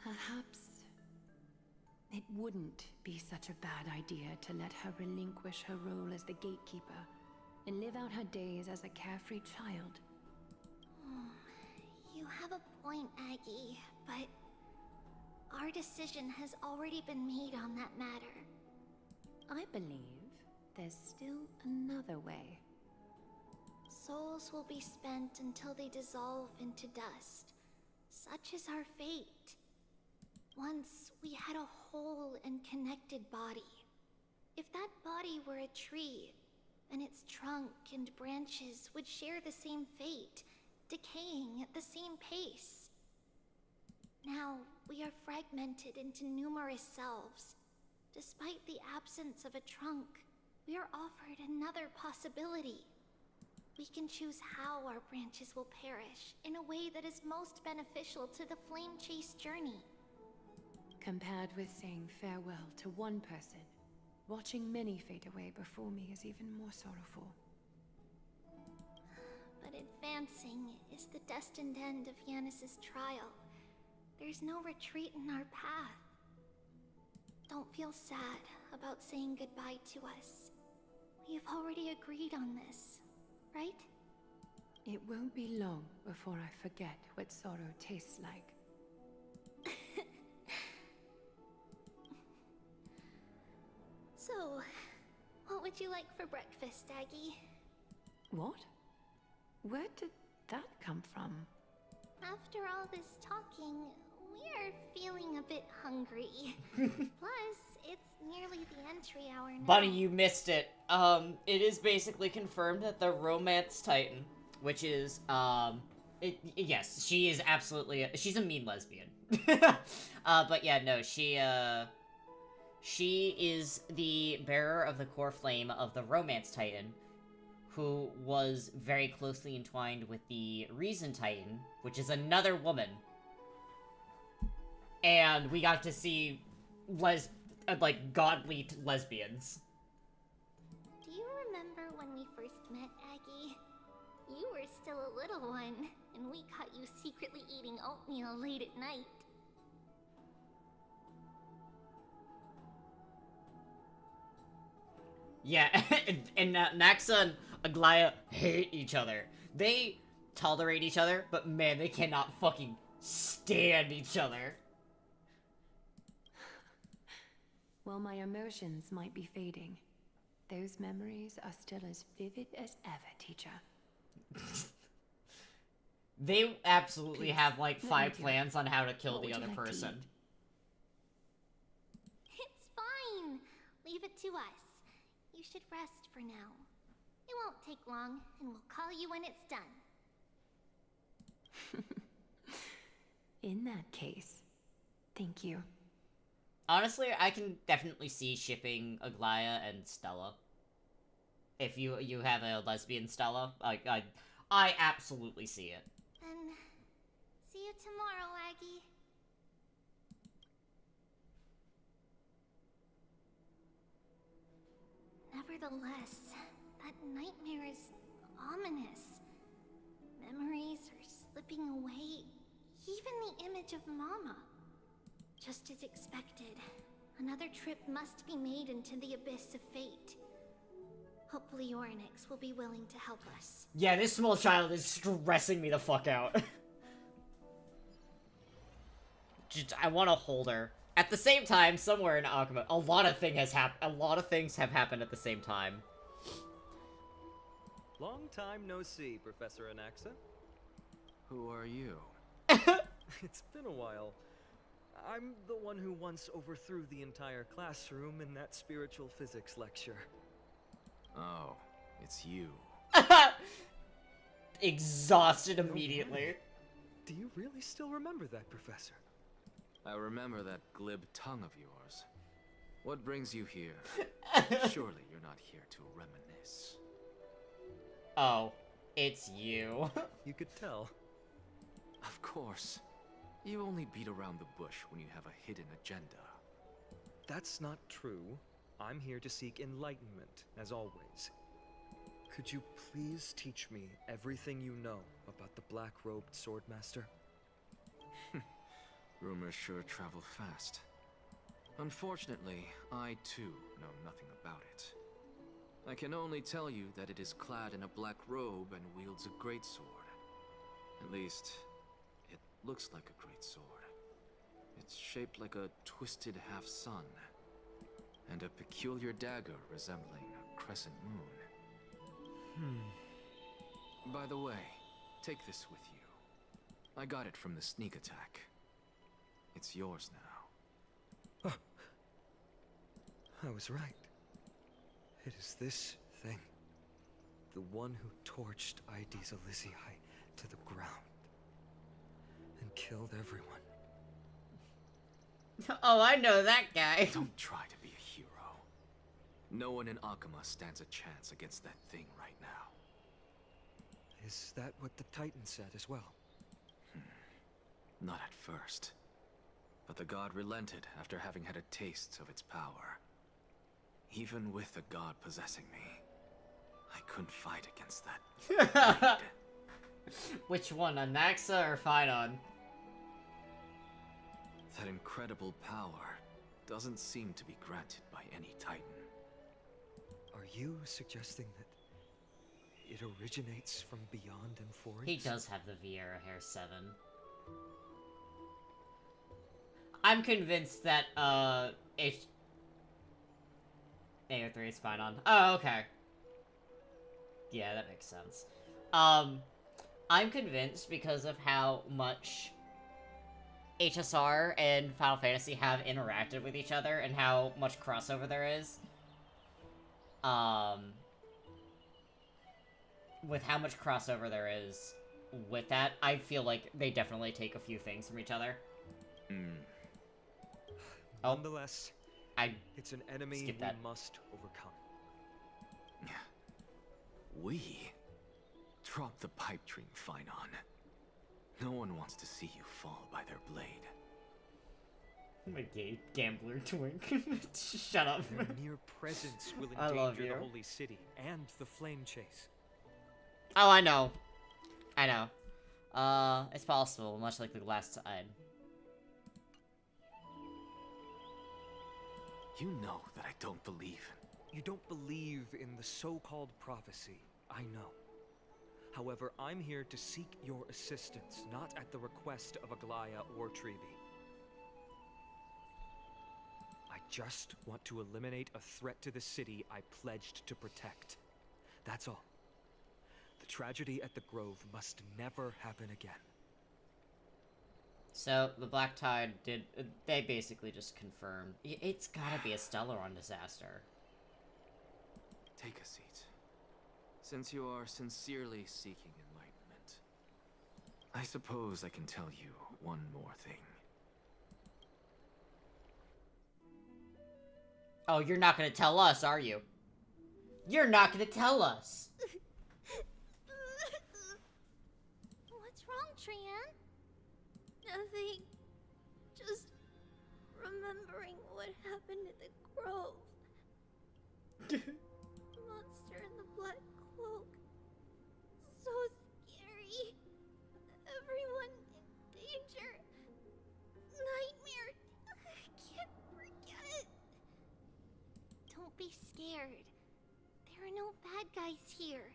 Perhaps it wouldn't be such a bad idea to let her relinquish her role as the gatekeeper and live out her days as a carefree child. You have a point, Aggie, but our decision has already been made on that matter. I believe there's still another way. Souls will be spent until they dissolve into dust. Such is our fate. Once we had a whole and connected body. If that body were a tree, then its trunk and branches would share the same fate, decaying at the same pace. Now, we are fragmented into numerous selves. Despite the absence of a trunk, we are offered another possibility. We can choose how our branches will perish in a way that is most beneficial to the Flame Chase journey. Compared with saying farewell to one person, watching many fade away before me is even more sorrowful. But advancing is the destined end of Yanis's trial. There's no retreat in our path. Don't feel sad about saying goodbye to us. We have already agreed on this, right? It won't be long before I forget what sorrow tastes like. So, what would you like for breakfast, Aggie? What? Where did that come from? After all this talking, we're feeling a bit hungry. Plus, it's nearly the entry hour now. Bunny, you missed it. It is basically confirmed that the Romance Titan, which is, yes, she is absolutely, she's a mean lesbian. But yeah, no, she is the bearer of the core flame of the Romance Titan, who was very closely entwined with the Reason Titan, which is another woman. And we got to see godly lesbians. Do you remember when we first met, Aggie? You were still a little one, and we caught you secretly eating oatmeal late at night. Yeah, and Naxa and Aglaya hate each other. They tolerate each other, but man, they cannot fucking stand each other. While my emotions might be fading, those memories are still as vivid as ever, teacher. They absolutely Please, have like let 5 me do plans on how to kill What the would you other like to person. It's fine. Leave it to us. You should rest for now. It won't take long, and we'll call you when it's done. In that case, thank you. Honestly, I can definitely see shipping Aglaya and Stella. If you have a lesbian Stella, I absolutely see it. Then, see you tomorrow, Aggie. Nevertheless, that nightmare is ominous. Memories are slipping away, even the image of Mama. Just as expected, another trip must be made into the abyss of fate. Hopefully Orynyx will be willing to help us. Yeah, this small child is stressing me the fuck out. I want to hold her. At the same time, somewhere in Akuma, a lot of things have happened at the same time. Long time no see, Professor Anaxa. Who are you? It's been a while. I'm the one who once overthrew the entire classroom in that spiritual physics lecture. Oh, it's you. Exhausted immediately. Do you really still remember that, Professor? I remember that glib tongue of yours. What brings you here? Surely you're not here to reminisce. Oh, it's you. You could tell. Of course. You only beat around the bush when you have a hidden agenda. That's not true. I'm here to seek enlightenment, as always. Could you please teach me everything you know about the black-robed swordmaster? Rumors sure travel fast. Unfortunately, I too know nothing about it. I can only tell you that it is clad in a black robe and wields a greatsword. At least, it looks like a greatsword. It's shaped like a twisted half-sun, and a peculiar dagger resembling a crescent moon. By the way, take this with you. I got it from the sneak attack. It's yours now. I was right. It is this thing. The one who torched ID's Elysiae to the ground. And killed everyone. Oh, I know that guy. Don't try to be a hero. No one in Akuma stands a chance against that thing right now. Is that what the Titan said as well? Not at first. But the god relented after having had a taste of its power. Even with the god possessing me, I couldn't fight against that. Which one, Anaxa or Phynon? That incredible power doesn't seem to be granted by any Titan. Are you suggesting that it originates from beyond Emphoria? He does have the Vieira Hair 7. I'm convinced that, AO3 is Phynon. Oh, okay. Yeah, that makes sense. I'm convinced because of how much HSR and Final Fantasy have interacted with each other and how much crossover there is. With how much crossover there is with that, I feel like they definitely take a few things from each other. Nonetheless, it's an enemy we must overcome. We? Drop the pipe dream, Phynon. No one wants to see you fall by their blade. My gay gambler twink. Shut up. Their mere presence will I love endanger you. the holy city and the flame chase. Oh, I know. I know. It's possible, much like the last side. You know that I don't believe. You don't believe in the so-called prophecy, I know. However, I'm here to seek your assistance, not at the request of Aglaya or Treeby. I just want to eliminate a threat to the city I pledged to protect. That's all. The tragedy at the Grove must never happen again. So, the Black Tide did... They basically just confirmed. It's gotta be a Stellaron disaster. Take a seat. Since you are sincerely seeking enlightenment, I suppose I can tell you one more thing. Oh, you're not gonna tell us, are you? You're not gonna tell us! What's wrong, Trian? Nothing. Just remembering what happened at the grove. Monster in the black cloak. So scary. Everyone in danger. Nightmare. I can't forget. Don't be scared. There are no bad guys here.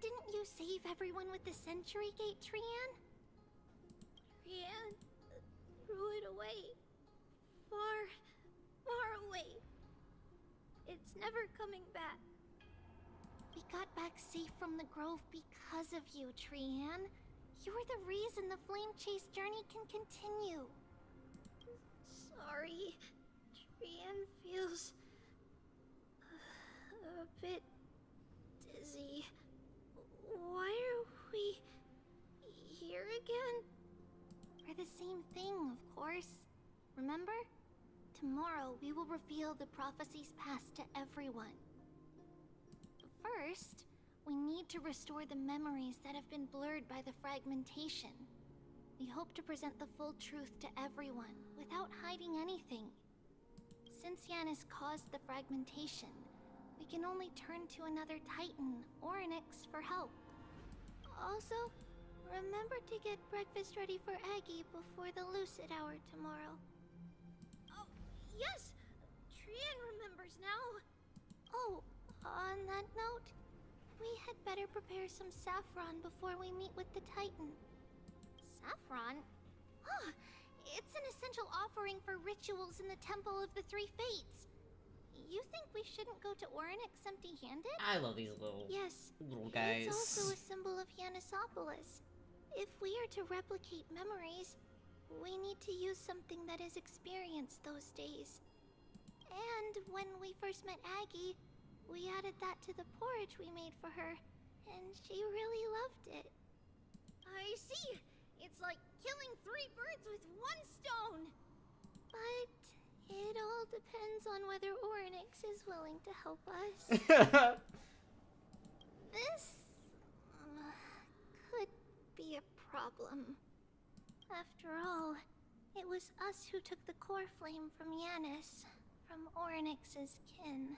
Didn't you save everyone with the Century Gate, Trian? Trian threw it away. Far, far away. It's never coming back. We got back safe from the grove because of you, Trian. You're the reason the Flame Chase journey can continue. Sorry. Trian feels a bit dizzy. Why are we here again? For the same thing, of course. Remember? Tomorrow we will reveal the prophecies passed to everyone. First, we need to restore the memories that have been blurred by the fragmentation. We hope to present the full truth to everyone without hiding anything. Since Yanis caused the fragmentation, we can only turn to another Titan, Orynyx, for help. Also, remember to get breakfast ready for Aggie before the Lucid Hour tomorrow. Oh, yes! Trian remembers now! Oh, on that note, we had better prepare some saffron before we meet with the Titan. Saffron? Huh, it's an essential offering for rituals in the Temple of the Three Fates. You think we shouldn't go to Orynyx empty-handed? I love these little guys. It's also a symbol of Yanisopolis. If we are to replicate memories, we need to use something that has experienced those days. And when we first met Aggie, we added that to the porridge we made for her, and she really loved it. I see! It's like killing 3 birds with 1 stone! But it all depends on whether Orynyx is willing to help us. This could be a problem. After all, it was us who took the core flame from Yanis, from Orynyx's kin.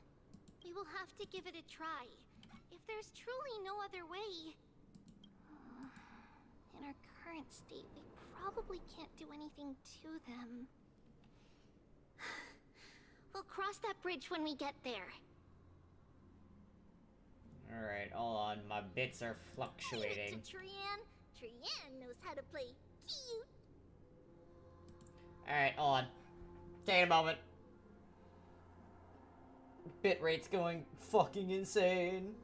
We will have to give it a try. If there's truly no other way... In our current state, we probably can't do anything to them. We'll cross that bridge when we get there. Alright, hold on. My bits are fluctuating. Leave it to Trian. Trian knows how to play cute. Alright, hold on. Take a moment. Bit rate's going fucking insane.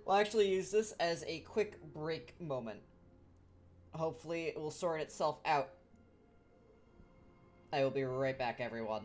We'll actually use this as a quick break moment. Hopefully it will sort itself out. I will be right back, everyone.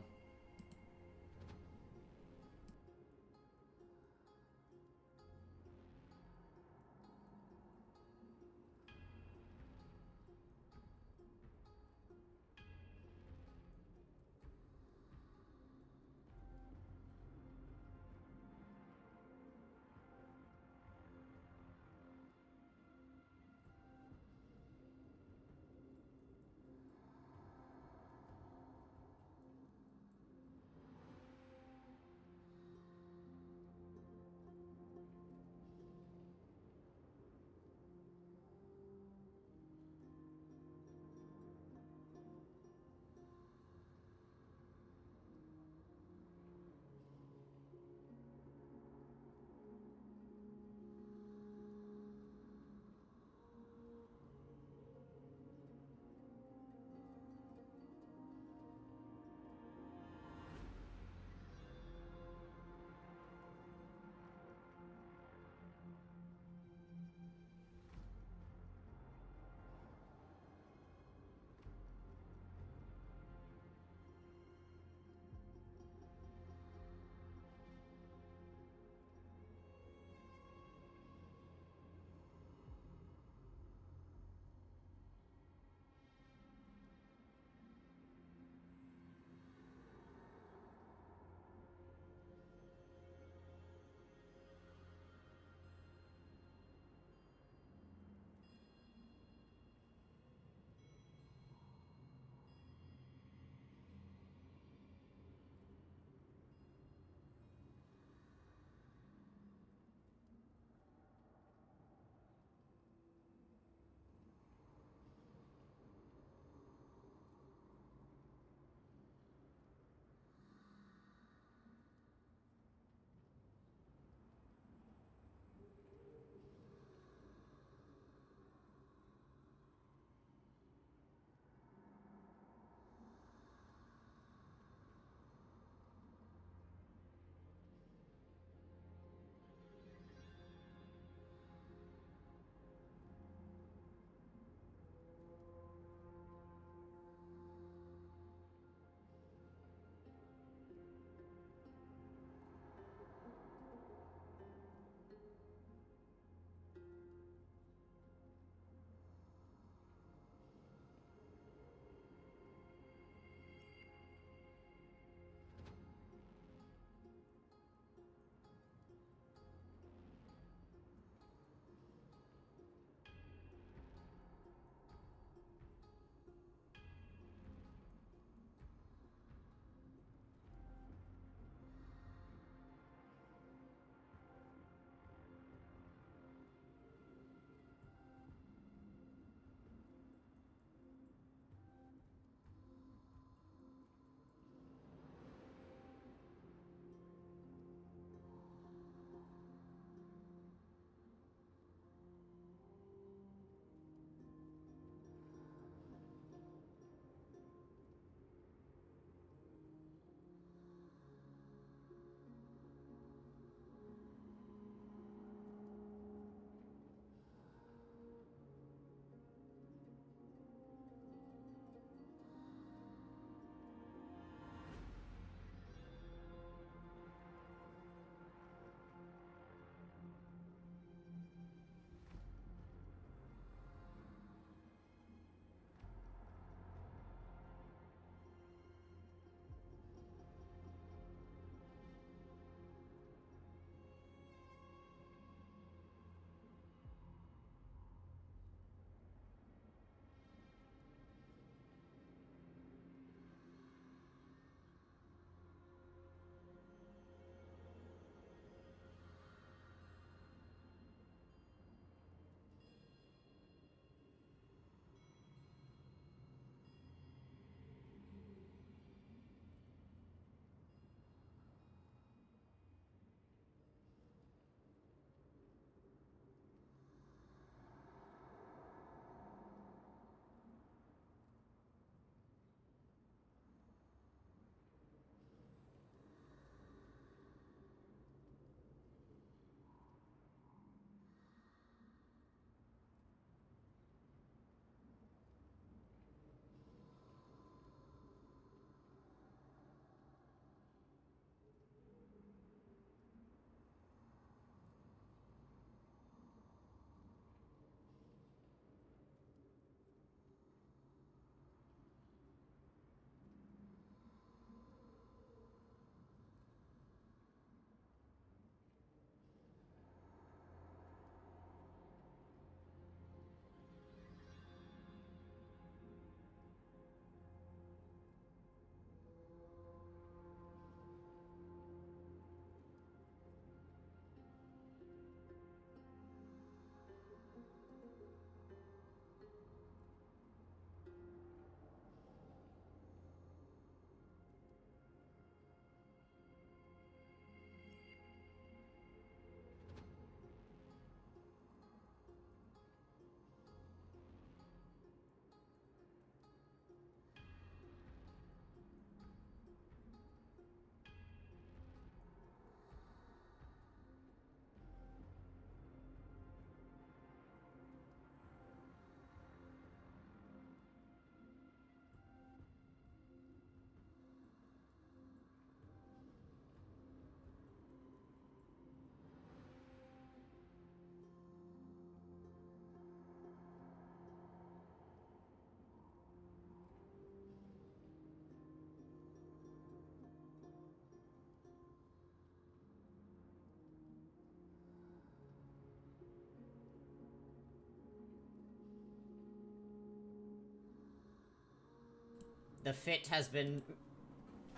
the fit has been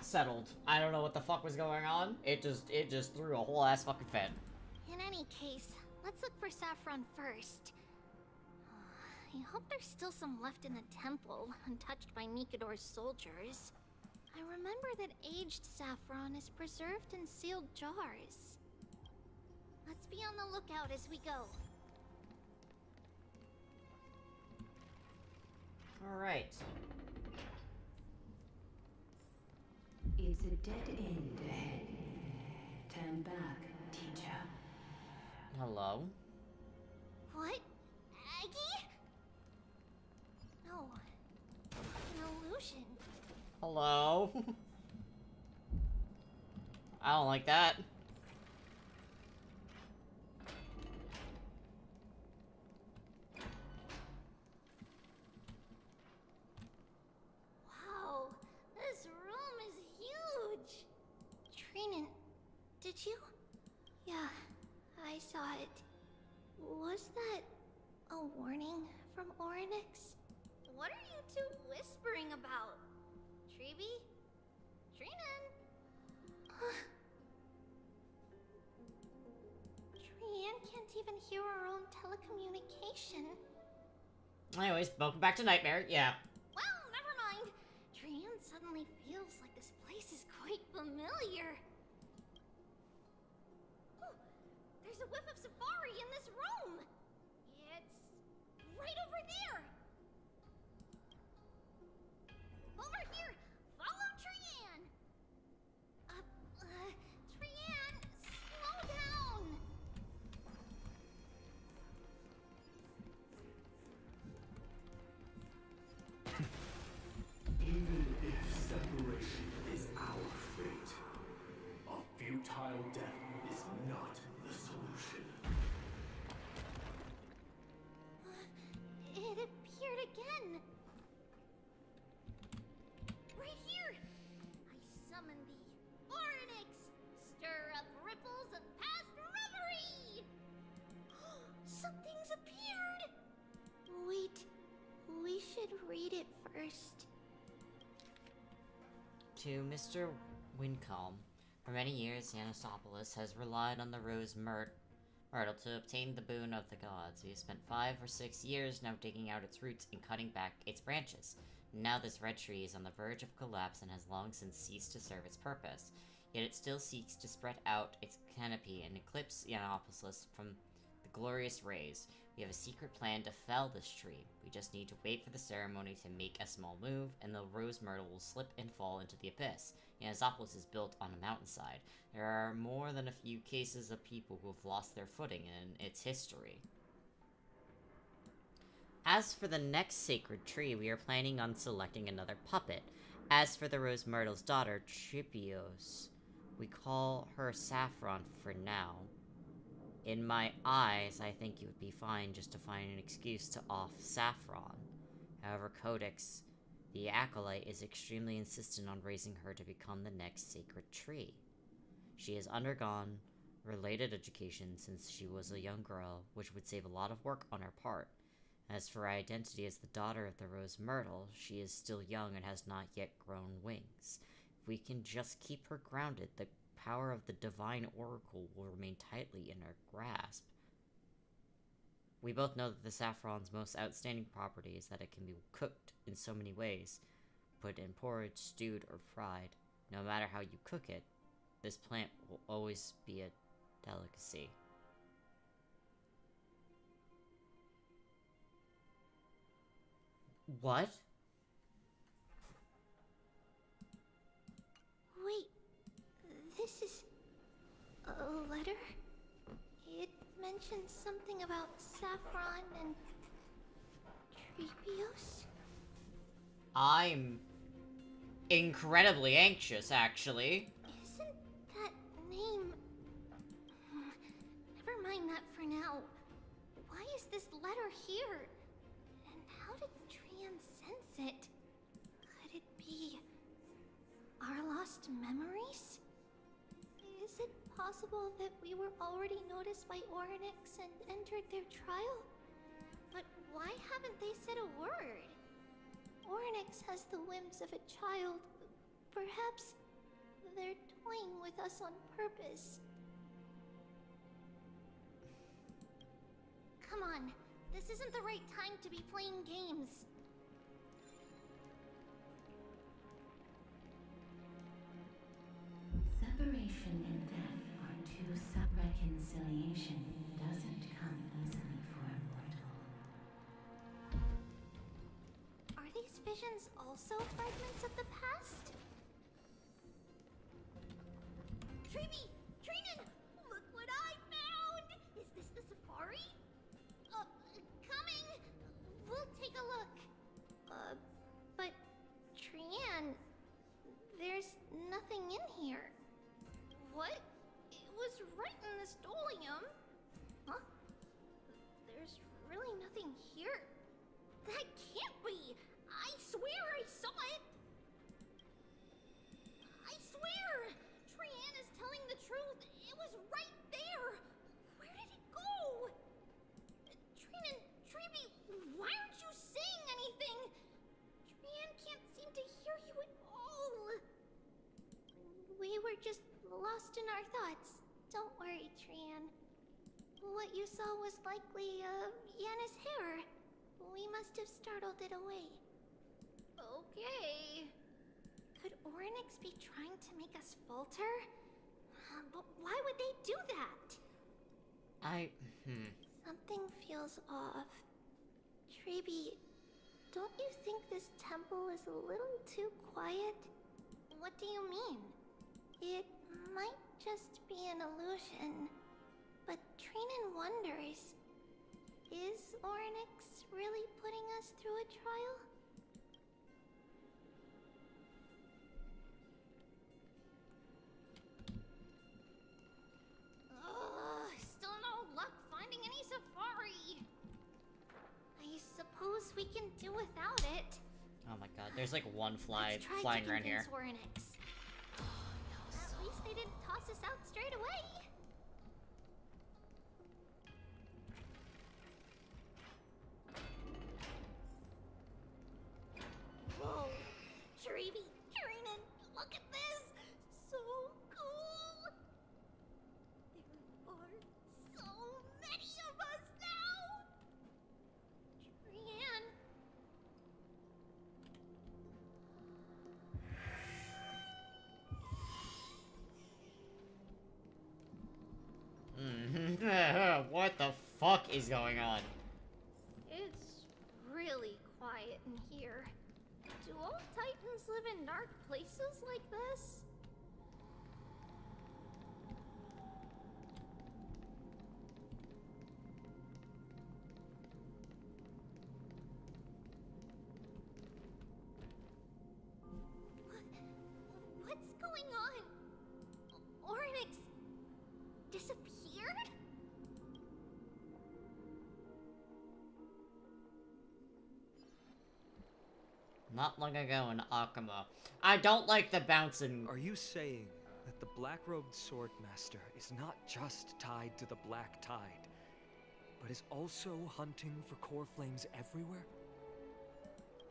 settled. I don't know what the fuck was going on. It just threw a whole ass fucking fit. In any case, let's look for Saffron first. I hope there's still some left in the temple, untouched by Mikador's soldiers. I remember that aged saffron is preserved in sealed jars. Let's be on the lookout as we go. Alright. It's a dead end ahead. Turn back, teacher. Hello? What? Aggie? No. It's an illusion. Hello? I don't like that. Wow, this room is huge. Trinan, did you? Yeah, I saw it. Was that a warning from Orynyx? What are you two whispering about? Treeby? Trinan? Trian can't even hear our own telecommunication. Anyways, welcome back to Nightmare. Yeah. Well, never mind. Trian suddenly feels like this place is quite familiar. Oh, there's a whiff of safari in this room. It's right over there. Over here! Follow Trian! Trian, slow down! Even if separation is our fate, a futile death is not the solution. It appeared again. Right here! I summon thee, Orynyx! Stir up ripples of past reverie! Something's appeared! Wait, we should read it first. To Mr. Wincombe. For many years, Yanosopolis has relied on the rose myrtle to obtain the boon of the gods. We have spent 5 or 6 years now digging out its roots and cutting back its branches. Now this red tree is on the verge of collapse and has long since ceased to serve its purpose. Yet it still seeks to spread out its canopy and eclipse Yanopolis from the glorious rays. We have a secret plan to fell this tree. We just need to wait for the ceremony to make a small move, and the rose myrtle will slip and fall into the abyss. Yanopolis is built on a mountainside. There are more than a few cases of people who have lost their footing in its history. As for the next sacred tree, we are planning on selecting another puppet. As for the Rose Myrtle's daughter, Tripios, we call her Saffron for now. In my eyes, I think it would be fine just to find an excuse to off Saffron. However, Codex, the Acolyte, is extremely insistent on raising her to become the next sacred tree. She has undergone related education since she was a young girl, which would save a lot of work on her part. As for her identity as the daughter of the Rose Myrtle, she is still young and has not yet grown wings. If we can just keep her grounded, the power of the Divine Oracle will remain tightly in her grasp. We both know that the saffron's most outstanding property is that it can be cooked in so many ways, put in porridge, stewed, or fried. No matter how you cook it, this plant will always be a delicacy. What? Wait, this is a letter? It mentions something about Saffron and Tripios? I'm incredibly anxious, actually. Isn't that name... Never mind that for now. Why is this letter here? And how did Trian sense it? Could it be our lost memories? Is it possible that we were already noticed by Orynyx and entered their trial? But why haven't they said a word? Ornyx has the whims of a child. Perhaps they're toying with us on purpose. Come on, this isn't the right time to be playing games. Separation and death are two reconciliation doesn't come easily for a mortal. Are these visions also fragments of the past? Treeby! Trinan! Look what I found! Is this the safari? Coming! We'll take a look. But Trian, there's nothing in here. What? It was right in the stolium. Huh? There's really nothing here. That can't be! I swear I saw it! I swear! Trian is telling the truth. It was right there. Where did it go? Trinan, Treeby, why aren't you saying anything? Trian can't seem to hear you at all. We were just lost in our thoughts. Don't worry, Trian. What you saw was likely, Yanna's hair. We must have startled it away. Okay. Could Ornyx be trying to make us falter? But why would they do that? Something feels off. Treeby, don't you think this temple is a little too quiet? What do you mean? It might just be an illusion, but Trinan wonders, is Ornyx really putting us through a trial? Still no luck finding any safari. I suppose we can do without it. Oh my god, there's like one fly Let's try flying to around here. convince Ornyx. At least they didn't toss us out straight away. Whoa, Treeby, Trinan, look at this! So cool! There are so many of us now! Trian. What the fuck is going on? It's really quiet in here. Do all Titans live in dark places like this? What's going on? Ornyx disappeared? Not long ago in Akuma. I don't like the bouncing. Are you saying that the black-robed swordmaster is not just tied to the Black Tide, but is also hunting for core flames everywhere?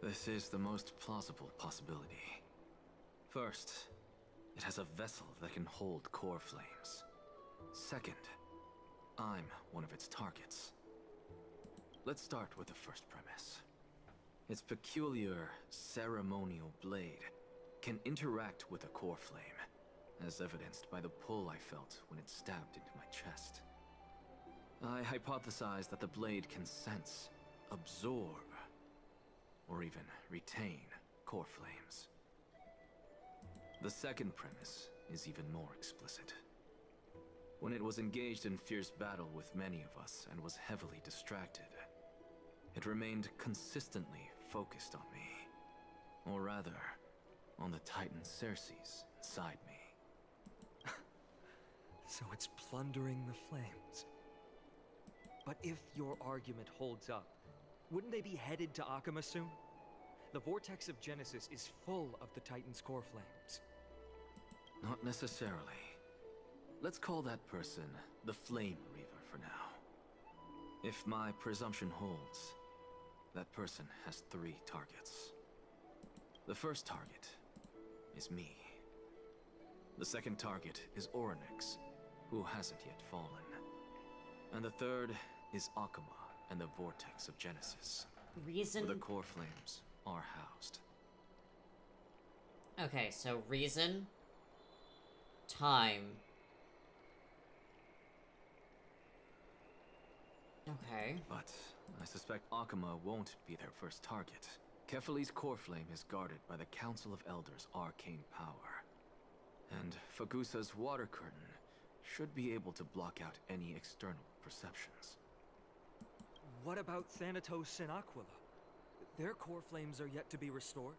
This is the most plausible possibility. First, it has a vessel that can hold core flames. Second, I'm one of its targets. Let's start with the first premise. Its peculiar ceremonial blade can interact with a core flame, as evidenced by the pull I felt when it stabbed into my chest. I hypothesize that the blade can sense, absorb, or even retain core flames. The second premise is even more explicit. When it was engaged in fierce battle with many of us and was heavily distracted, it remained consistently focused on me. Or rather, on the Titan Cersei's inside me. So it's plundering the flames. But if your argument holds up, wouldn't they be headed to Akuma soon? The vortex of Genesis is full of the Titan's core flames. Not necessarily. Let's call that person the Flame Reaver for now. If my presumption holds, that person has 3 targets. The first target is me. The second target is Orynyx, who hasn't yet fallen. And the third is Akuma and the Vortex of Genesis, Reason... where the core flames are housed. Okay, so reason, time. Okay. But I suspect Akuma won't be their first target. Kefali's core flame is guarded by the Council of Elders' arcane power. And Fagusa's water curtain should be able to block out any external perceptions. What about Thanatos and Aquila? Their core flames are yet to be restored.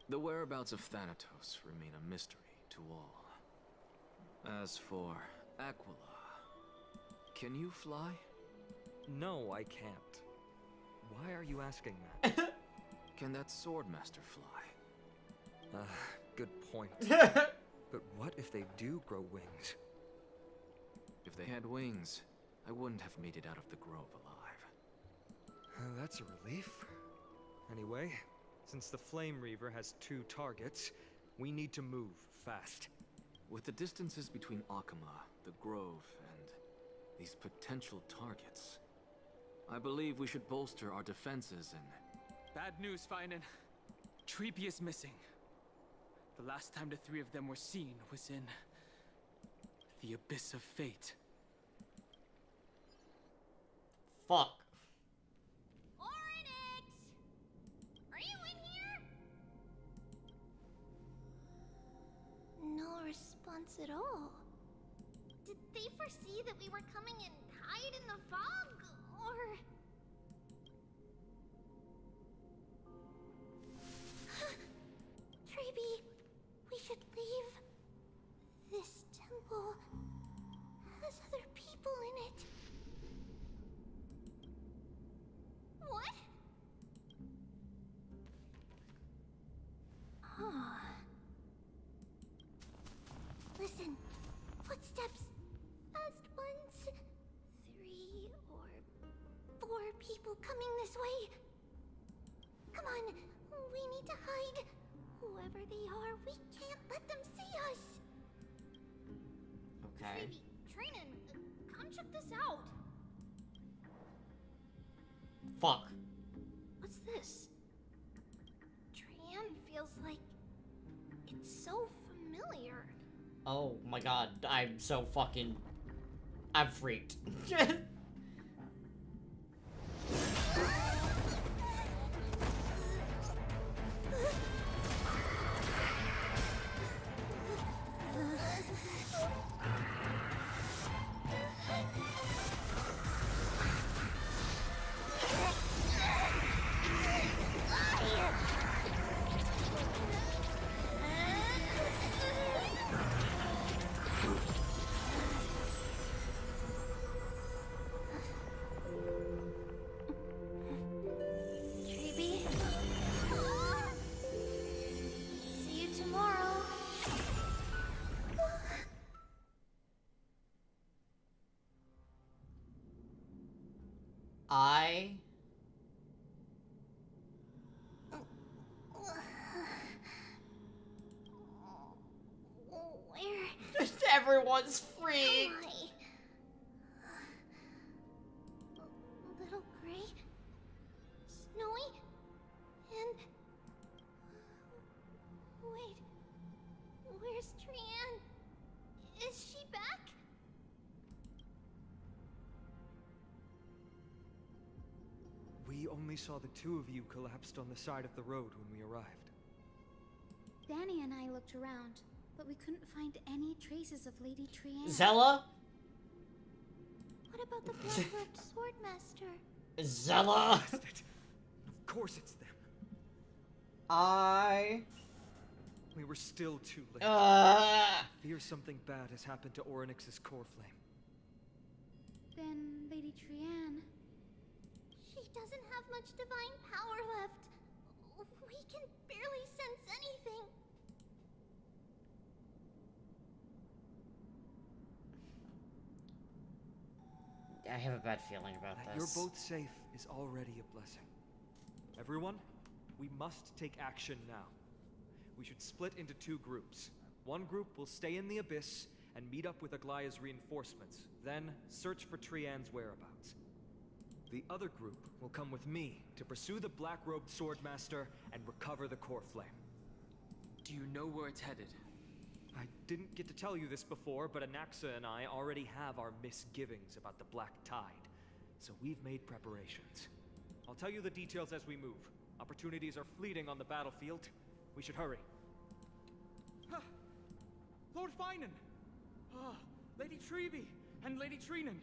The whereabouts of Thanatos remain a mystery to all. As for Aquila, can you fly? No, I can't. Why are you asking that? Can that Swordmaster fly? Good point. But what if they do grow wings? If they had wings, I wouldn't have made it out of the grove alive. That's a relief. Anyway, since the Flame Reaver has 2 targets, we need to move fast. With the distances between Akuma, the grove, and these potential targets, I believe we should bolster our defenses and... Bad news, Finan. Treepy is missing. The last time the 3 of them were seen was in... the Abyss of Fate. Fuck. Orynyx! Are you in here? No response at all. Did they foresee that we were coming and hide in the fog, or... Treeby, we should leave. This temple has other people in it. What? Huh. Listen, footsteps. Fast ones. 3 or 4 people coming this way. Come on, we need to hide. Whoever they are, we can't let them see us. Okay. Trainin, come check this out. Fuck. What's this? Tran feels like it's so familiar. Oh my god, I'm so fucking... I'm freaked. Treeby. See you tomorrow. Where? Everyone's freaked. Am I? Little Gray, Snowy, and wait, where's Trian? Is she back? We only saw the 2 of you collapsed on the side of the road when we arrived. Danny and I looked around, but we couldn't find any traces of Lady Trian. Zella? What about the black-robed swordmaster? Zella? Of course it's them. We were still too late. Fear something bad has happened to Orynyx's core flame. Then Lady Trian... She doesn't have much divine power left. We can barely sense anything. I have a bad feeling about That this. you're both safe is already a blessing. Everyone, We must take action now. We should split into 2 groups. One group will stay in the Abyss and meet up with Aglaya's reinforcements, then search for Trian's whereabouts. The other group will come with me to pursue the black-robed Swordmaster and recover the core flame. Do you know where it's headed? I didn't get to tell you this before, but Anaxa and I already have our misgivings about the Black Tide, so we've made preparations. I'll tell you the details as we move. Opportunities are fleeting on the battlefield. We should hurry. Lord Finan! Lady Treby and Lady Treenan.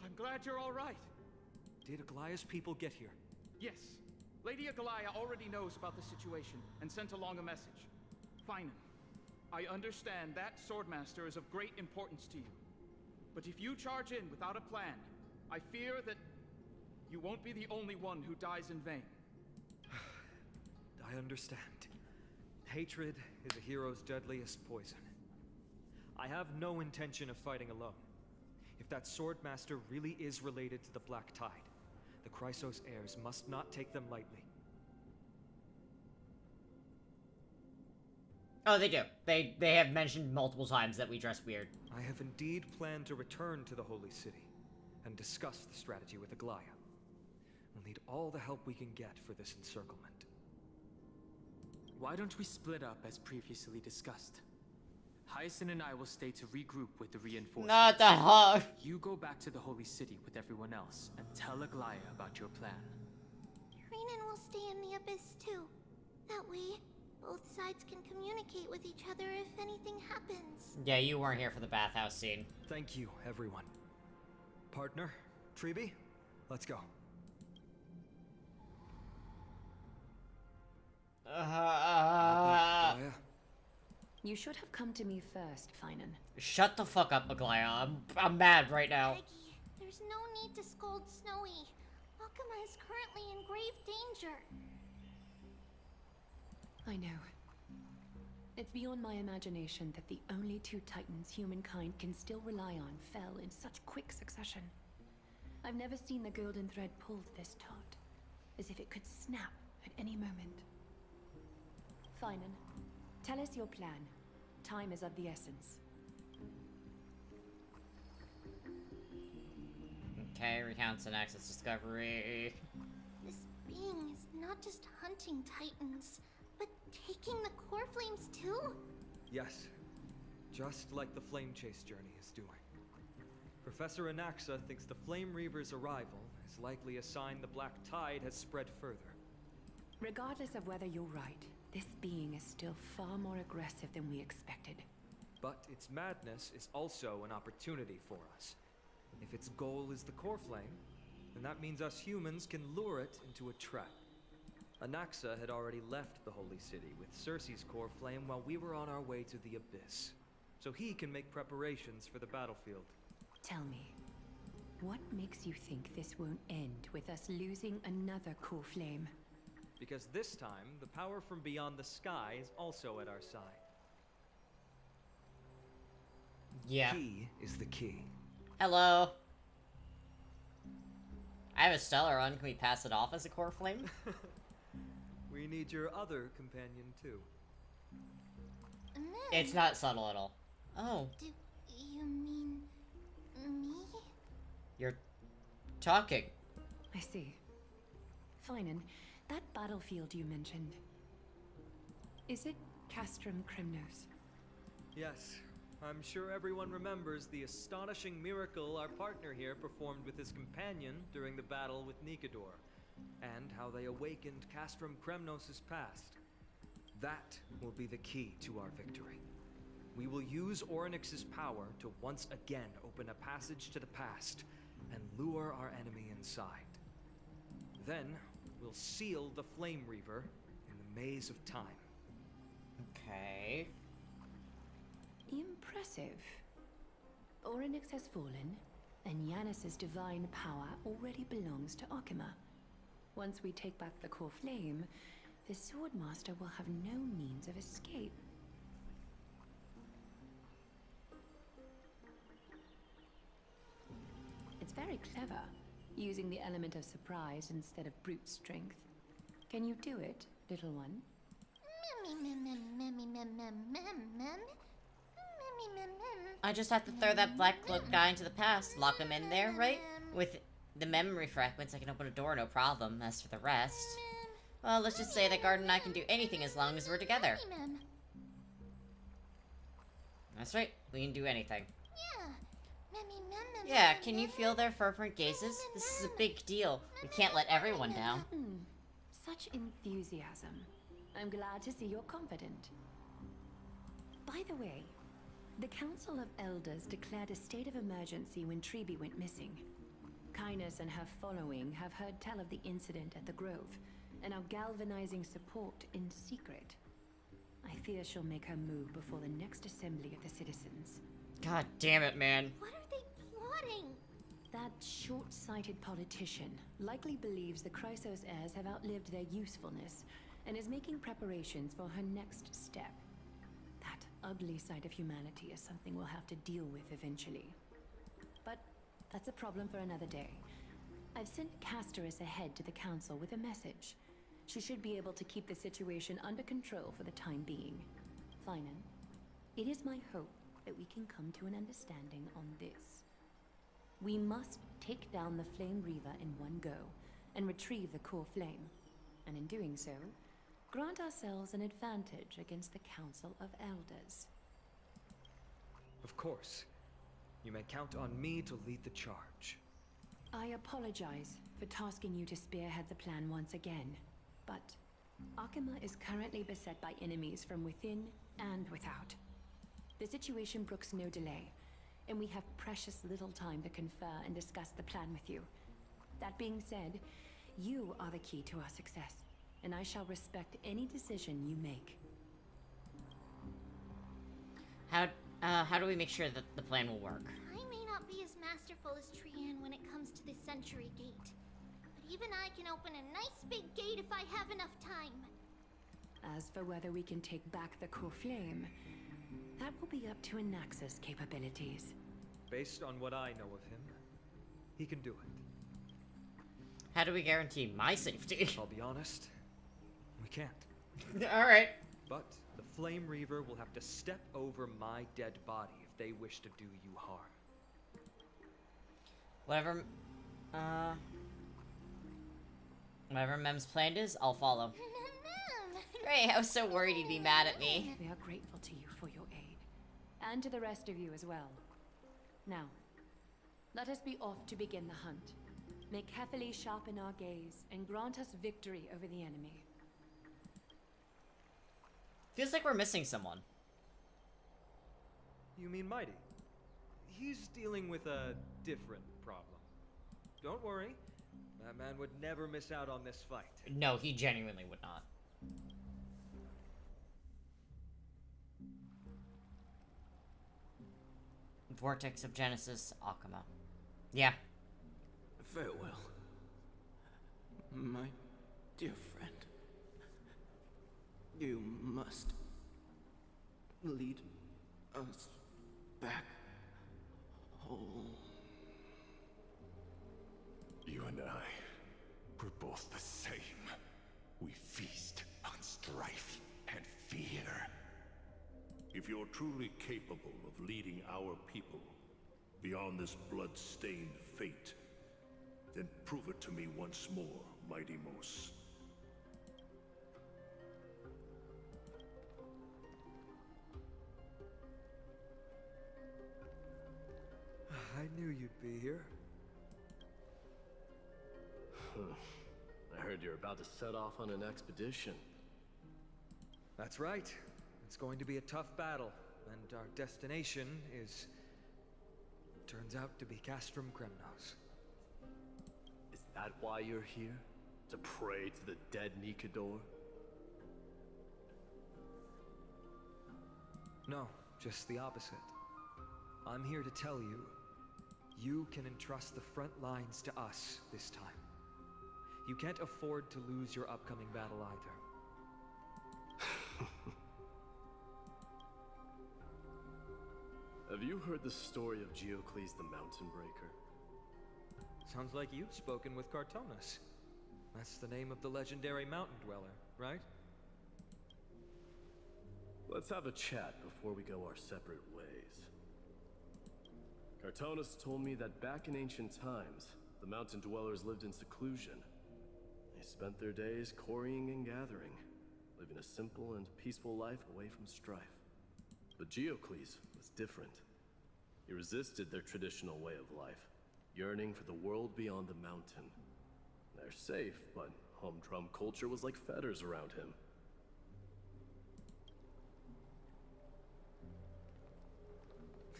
I'm glad you're all right. Did Aglaya's people get here? Yes. Lady Aglaya already knows about the situation and sent along a message. Finan, I understand that Swordmaster is of great importance to you. But if you charge in without a plan, I fear that you won't be the only one who dies in vain. I understand. Hatred is a hero's deadliest poison. I have no intention of fighting alone. If that Swordmaster really is related to the Black Tide, the Chrysos heirs must not take them lightly. Oh, they do. They have mentioned multiple times that we dress weird. I have indeed planned to return to the Holy City and discuss the strategy with Aglaya. We'll need all the help we can get for this encirclement. Why don't we split up as previously discussed? Hyacinth and I will stay to regroup with the reinforcements. Not that hard. You go back to the Holy City with everyone else and tell Aglaya about your plan. Treenan will stay in the Abyss too. That way, both sides can communicate with each other if anything happens. Yeah, you weren't here for the bathhouse scene. Thank you, everyone. Partner, Treby, let's go. You should have come to me first, Finan. Shut the fuck up, Aglaya. I'm mad right now. Aggie, there's no need to scold Snowy. Akuma is currently in grave danger. I know. It's beyond my imagination that the only 2 titans humankind can still rely on fell in such quick succession. I've never seen the golden thread pulled this taut, as if it could snap at any moment. Finan, tell us your plan. Time is of the essence. Okay, recounts an access discovery. This being is not just hunting titans, but taking the core flames too? Yes, just like the Flame Chase journey is doing. Professor Anaxa thinks the Flame Reaver's arrival is likely a sign the Black Tide has spread further. Regardless of whether you're right, this being is still far more aggressive than we expected. But its madness is also an opportunity for us. If its goal is the core flame, then that means us humans can lure it into a trap. Anaxa had already left the Holy City with Circe's core flame while we were on our way to the Abyss, so he can make preparations for the battlefield. Tell me, what makes you think this won't end with us losing another core flame? Because this time, the power from beyond the sky is also at our side. Yeah. He is the key. Hello. I have a stellar run. Can we pass it off as a core flame? We need your other companion, too. It's not subtle at all. Oh. Do you mean me? You're talking. I see. Finan, that battlefield you mentioned, is it Castrum Kremnos? Yes. I'm sure everyone remembers the astonishing miracle our partner here performed with his companion during the battle with Nikador, and how they awakened Castrum Kremnos' past. That will be the key to our victory. We will use Orynyx's power to once again open a passage to the past and lure our enemy inside. Then, we'll seal the Flame Reaver in the maze of time. Okay. Impressive. Orynyx has fallen, and Yanis's divine power already belongs to Akuma. Once we take back the core flame, the Swordmaster will have no means of escape. It's very clever, using the element of surprise instead of brute strength. Can you do it little one? I just have to throw that black cloak guy into the past, lock him in there, right? With the memory fragments, I can open a door, no problem. As for the rest, well, let's just say that Garden and I can do anything as long as we're together. That's right, we can do anything. Yeah, can you feel their fervent gazes? This is a big deal. We can't let everyone down. Such enthusiasm. I'm glad to see you're confident. By the way, the Council of Elders declared a state of emergency when Treeby went missing. Kainos and her following have heard tell of the incident at the Grove, and are galvanizing support in secret. I fear she'll make her move before the next assembly of the citizens. God damn it, man. What are they plotting? That short-sighted politician likely believes the Chrysos heirs have outlived their usefulness, and is making preparations for her next step. That ugly side of humanity is something we'll have to deal with eventually. But that's a problem for another day. I've sent Casterus ahead to the council with a message. She should be able to keep the situation under control for the time being. Flynan, it is my hope that we can come to an understanding on this. We must take down the Flame Reaver in one go, and retrieve the core flame. And in doing so, grant ourselves an advantage against the Council of Elders. Of course. You may count on me to lead the charge. I apologize for tasking you to spearhead the plan once again, but Akima is currently beset by enemies from within and without. The situation brooks no delay, and we have precious little time to confer and discuss the plan with you. That being said, you are the key to our success, and I shall respect any decision you make. How do we make sure that the plan will work? I may not be as masterful as Trian when it comes to the Century Gate, but even I can open a nice big gate if I have enough time. As for whether we can take back the core flame, that will be up to Anax's capabilities. Based on what I know of him, he can do it. How do we guarantee my safety? I'll be honest, we can't. Alright. But the Flame Reaver will have to step over my dead body if they wish to do you harm. Whatever Mem's plan is, I'll follow. Great, I was so worried he'd be mad at me. We are grateful to you for your aid, and to the rest of you as well. Now, let us be off to begin the hunt. May carefully sharpen our gaze, and grant us victory over the enemy. Feels like we're missing someone. You mean Mighty? He's dealing with a different problem. Don't worry, that man would never miss out on this fight. No, he genuinely would not. Vortex of Genesis, Akima. Yeah. Farewell, my dear friend. You must lead us back home. You and I, we're both the same. We feast on strife and fear. If you're truly capable of leading our people beyond this blood-stained fate, then prove it to me once more, Mighty Mos. I knew you'd be here. I heard you're about to set off on an expedition. That's right. It's going to be a tough battle, and our destination is... turns out to be Castrum Kremnos. Is that why you're here? To pray to the dead Nikador? No, just the opposite. I'm here to tell you, you can entrust the front lines to us this time. You can't afford to lose your upcoming battle either. Have you heard the story of Geocles the Mountain Breaker? Sounds like you've spoken with Cartonas. That's the name of the legendary mountain dweller, right? Let's have a chat before we go our separate ways. Cartonus told me that back in ancient times, the mountain dwellers lived in seclusion. They spent their days quarrying and gathering, living a simple and peaceful life away from strife. But Geocles was different. He resisted their traditional way of life, yearning for the world beyond the mountain. They're safe, but humdrum culture was like fetters around him.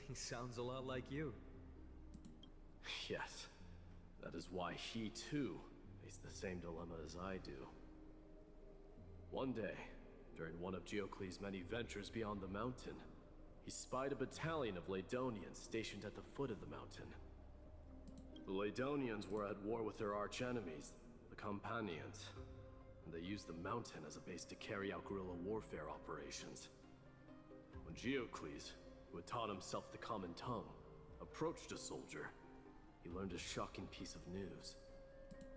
He sounds a lot like you. Yes. That is why he, too, faced the same dilemma as I do. One day, during one of Geocles' many ventures beyond the mountain, he spied a battalion of Ladonians stationed at the foot of the mountain. The Ladonians were at war with their arch-enemies, the Companions, and they used the mountain as a base to carry out guerrilla warfare operations. When Geocles, who had taught himself the common tongue, approached a soldier, he learned a shocking piece of news.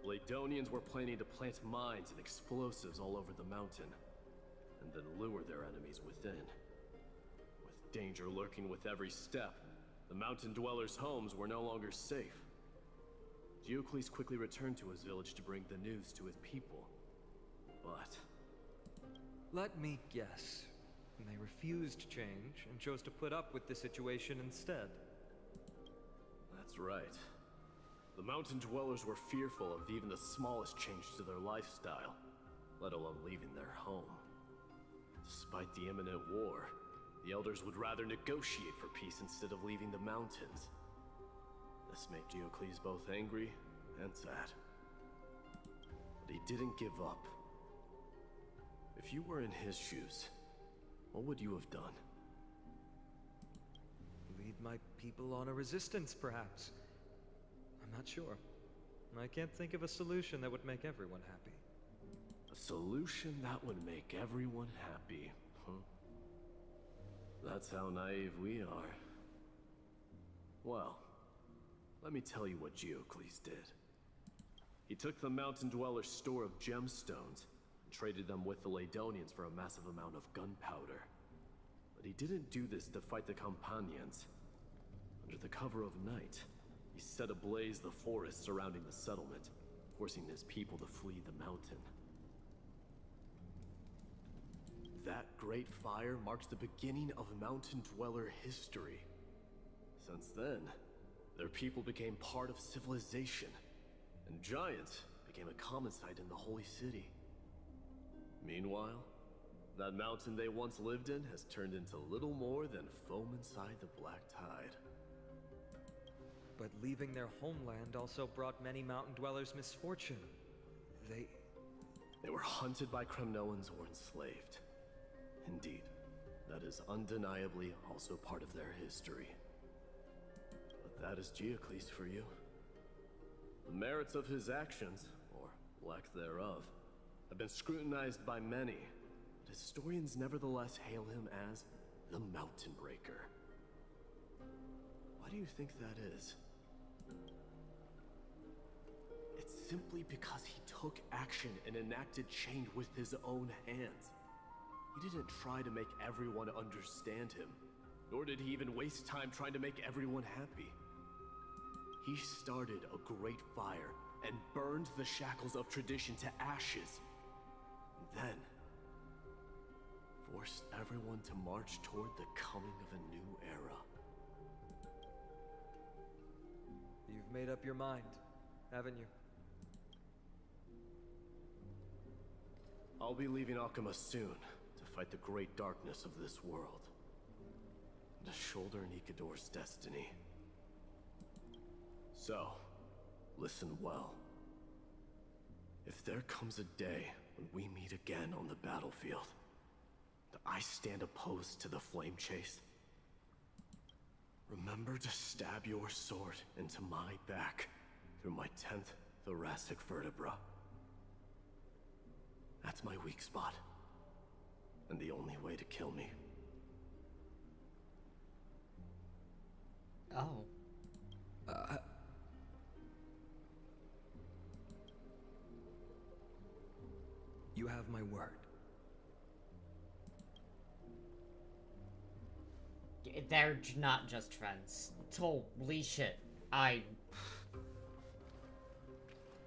Ladonians were planning to plant mines and explosives all over the mountain, and then lure their enemies within. With danger lurking with every step, the mountain dwellers' homes were no longer safe. Geocles quickly returned to his village to bring the news to his people. But... let me guess. They refused change and chose to put up with the situation instead. That's right. The mountain dwellers were fearful of even the smallest change to their lifestyle, let alone leaving their home. Despite the imminent war, the elders would rather negotiate for peace instead of leaving the mountains. This made Geocles both angry and sad. But he didn't give up. If you were in his shoes, what would you have done? Lead my people on a resistance, perhaps. I'm not sure. I can't think of a solution that would make everyone happy. A solution that would make everyone happy, huh? That's how naive we are. Well, let me tell you what Geocles did. He took the mountain dwellers' store of gemstones and traded them with the Ladonians for a massive amount of gunpowder. But he didn't do this to fight the Companions. Under the cover of night, he set ablaze the forest surrounding the settlement, forcing his people to flee the mountain. That great fire marks the beginning of mountain dweller history. Since then, their people became part of civilization, and giants became a common sight in the holy city. Meanwhile, that mountain they once lived in has turned into little more than foam inside the black tide. But leaving their homeland also brought many mountain dwellers misfortune. They were hunted by Kremnoans or enslaved. Indeed, that is undeniably also part of their history. But that is Geocles for you. The merits of his actions, or lack thereof, have been scrutinized by many, but historians nevertheless hail him as the Mountain Breaker. Why do you think that is? It's simply because he took action and enacted change with his own hands. He didn't try to make everyone understand him, nor did he even waste time trying to make everyone happy. He started a great fire and burned the shackles of tradition to ashes. And then forced everyone to march toward the coming of a new era. You've made up your mind, haven't you? I'll be leaving Alchema soon to fight the great darkness of this world, and to shoulder Nikador's destiny. So, listen well. If there comes a day when we meet again on the battlefield, that I stand opposed to the flame chase, remember to stab your sword into my back through my 10th thoracic vertebra. That's my weak spot, and the only way to kill me. Oh. You have my word. They're not just friends. Holy shit.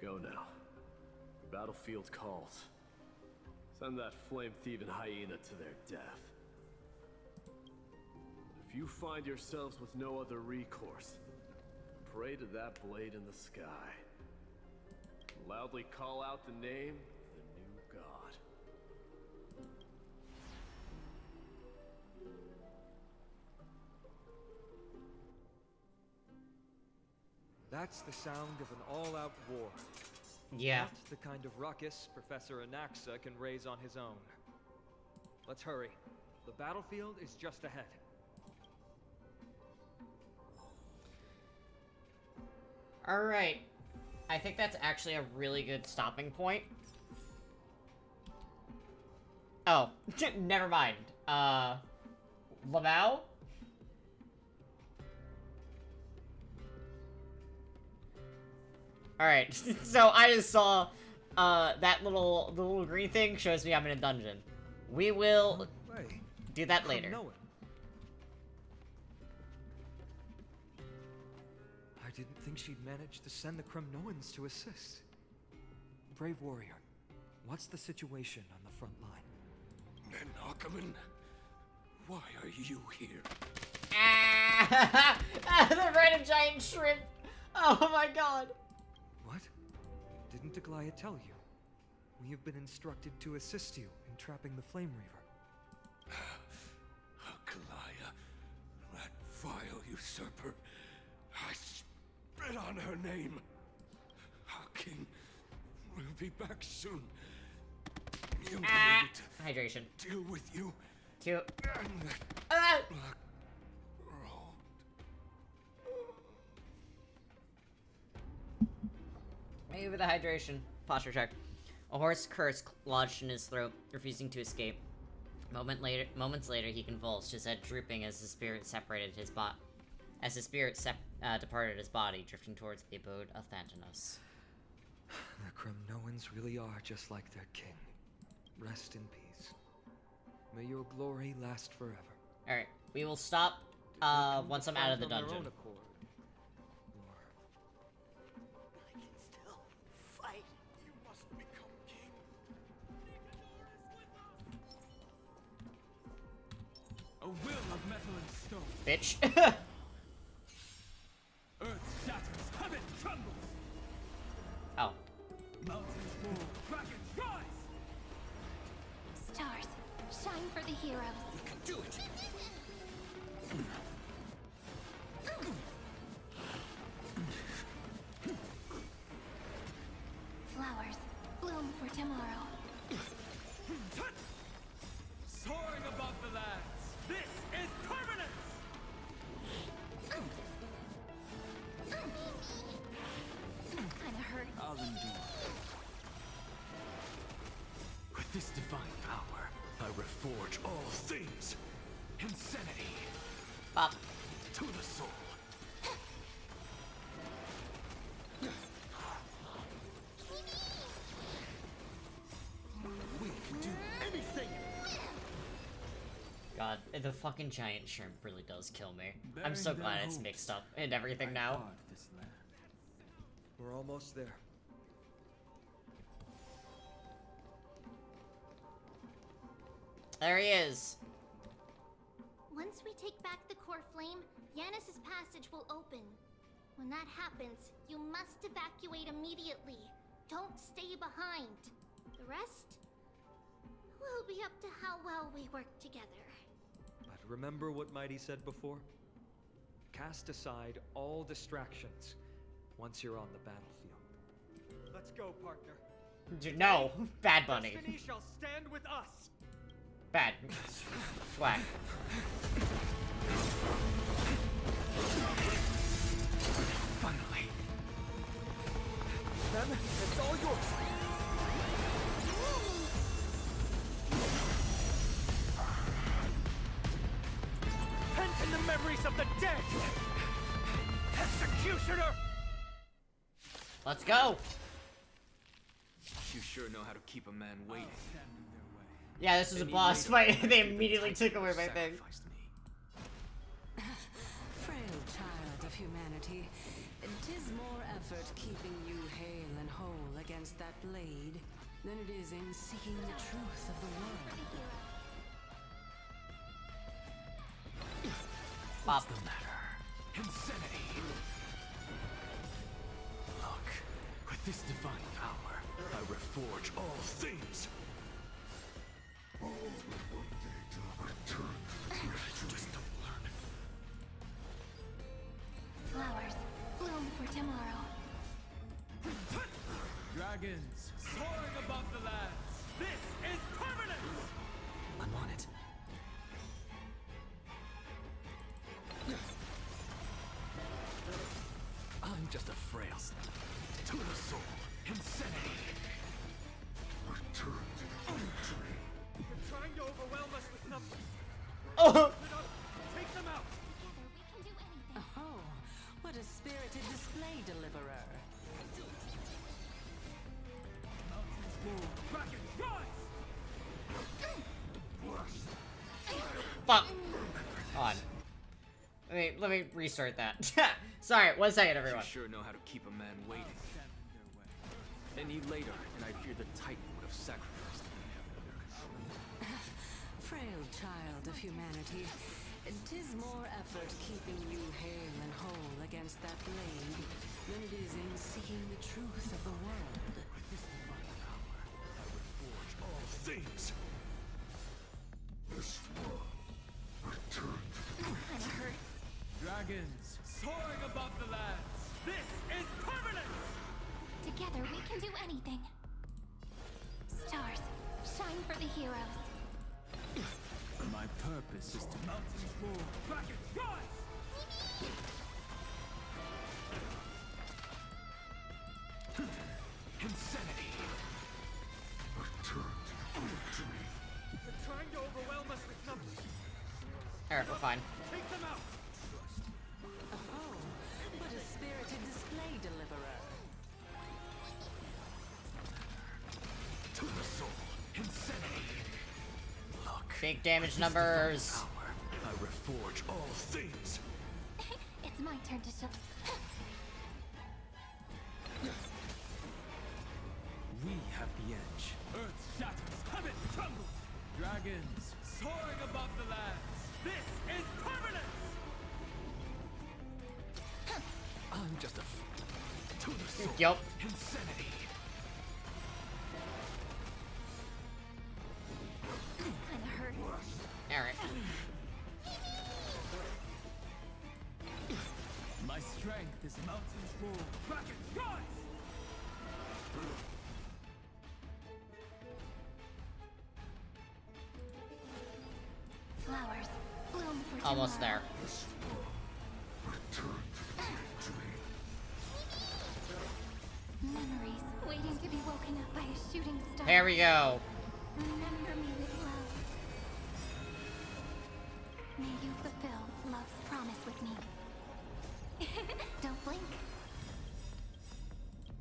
Go now. Battlefield calls. Send that flame-thieving hyena to their death. If you find yourselves with no other recourse, pray to that blade in the sky. Loudly call out the name of the new god. That's the sound of an all-out war. Yeah. Not the kind of ruckus Professor Anaxa can raise on his own. Let's hurry. The battlefield is just ahead. Alright. I think that's actually a really good stopping point. Oh, never mind. Lamau? Alright, so I just saw, the little green thing shows me I'm in a dungeon. We will do that later. I didn't think she'd manage to send the Kremnoans to assist. Brave warrior, what's the situation on the front line? Men Ackerman, why are you here? The random giant shrimp! Oh my god! What? Didn't Aglaya tell you? We have been instructed to assist you in trapping the Flame Reaver. Aglaya, that vile usurper. I spit on her name. Our king will be back soon. You'll be able to hydration. Deal with you. Cute. And that black road. Maybe the hydration. Posture check. A hoarse curse lodged in his throat, refusing to escape. Moments later, he convulsed, his head drooping as his spirit separated his body. As his spirit departed his body, drifting towards the abode of Thantanos. The Kremnoans really are just like their king. Rest in peace. May your glory last forever. Alright, we will stop once I'm out of the dungeon. Fight. You must become king. A will of metal and stone. Bitch. Earth shatters, heaven trembles. Oh. Mountains fall, dragons rise. Stars, shine for the heroes. You can do it. Flowers, bloom for tomorrow. Soaring above the lands. This is permanence. Kinda hurt. I'll endure. With this divine power, I reforge all things. Insanity. Up. To the soul. We can do anything. God, the fucking giant shrimp really does kill me. I'm so glad it's mixed up and everything now. We're almost there. There he is. Once we take back the core flame, Yanis's passage will open. When that happens, you must evacuate immediately. Don't stay behind. The rest will be up to how well we work together. But remember what Mighty said before? Cast aside all distractions once you're on the battlefield. Let's go, partner. No, Bad Bunny. Destiny shall stand with us. Bad. Swag. Finally. Then it's all yours. Pent in the memories of the dead. Executioner. Let's go. You sure sure know how to keep a man waiting. Yeah, this is a boss fight. They immediately took away my thing. Frail child of humanity, 'tis more effort keeping you hale and whole against that blade than it is in seeking the truth of the world. What's the matter? Insanity! Look, with this divine power, I reforge all things! Just don't learn. Flowers bloom for tomorrow. Dragons soaring above the lands. This is permanent! I'm on it. I'm just a frail to the soul. Insanity. Return to victory. They're trying to overwhelm us with numbers. Oh! Take them out! Oh, what a spirited display, deliverer. Mountains move. Kraken, rise! Fuck. On. Let me restart that. Sorry, 1 second, everyone. You sure know how to keep a man waiting. Any later, and I fear the Titan would have sacrificed me. Frail child of humanity, 'tis more effort keeping you hale and whole against that blade than it is in seeking the truth of the world. With this divine power, I reforge all things. This one returned. Kinda hurt. Dragons soaring above the lands. This is permanent! Together we can do anything. Stars, shine for the heroes. My purpose is to mountains move. Kraken, rise! Insanity. Return to victory. They're trying to overwhelm us with numbers. Alright, we're fine. Take them out! Oh, what a spirited display, deliverer. To the soul. Insanity. Look. Big damage numbers. Power. I reforge all things. It's my turn to show. We have the edge. Earth shatters, heaven trembles. Dragons soaring above the lands. This is permanent! I'm just a to the soul. Yup. Insanity. Kinda hurt. Alright. My strength is mountains move. Kraken, rise! Flowers bloom for Almost tomorrow. there. Return to victory. Memories waiting to be woken up by a shooting star. There we go. Remember me with love. May you fulfill love's promise with me. Don't blink.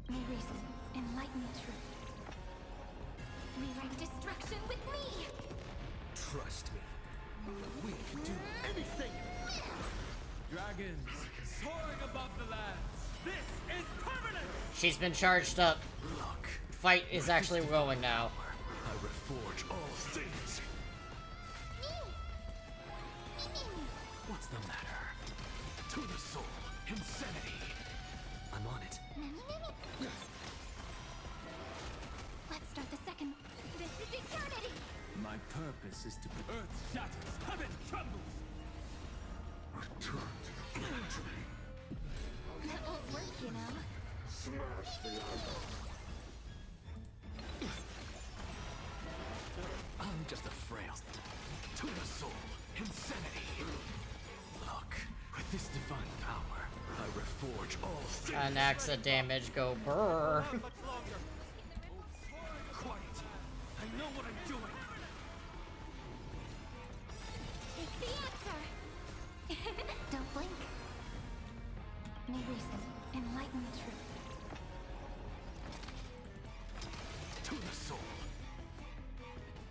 May reason enlighten the truth. Rewrite destruction with me. Trust me. We can do anything! Dragons soaring above the lands. This is permanent! She's been charged up. Look. Fight is actually going now. I reforge all things. What's the matter? To the soul. Insanity. I'm on it. Let's start the second. This is eternity. My purpose is to earth shatters, heaven trembles. Return to victory. That won't work, you know. Smash the idol. I'm just a frail to the soul. Insanity. Look, with this divine power, I reforge all things. An axe of damage go brrr. Not much longer. Quiet. I know what I'm doing. Take the answer. Don't blink. May reason enlighten the truth. To the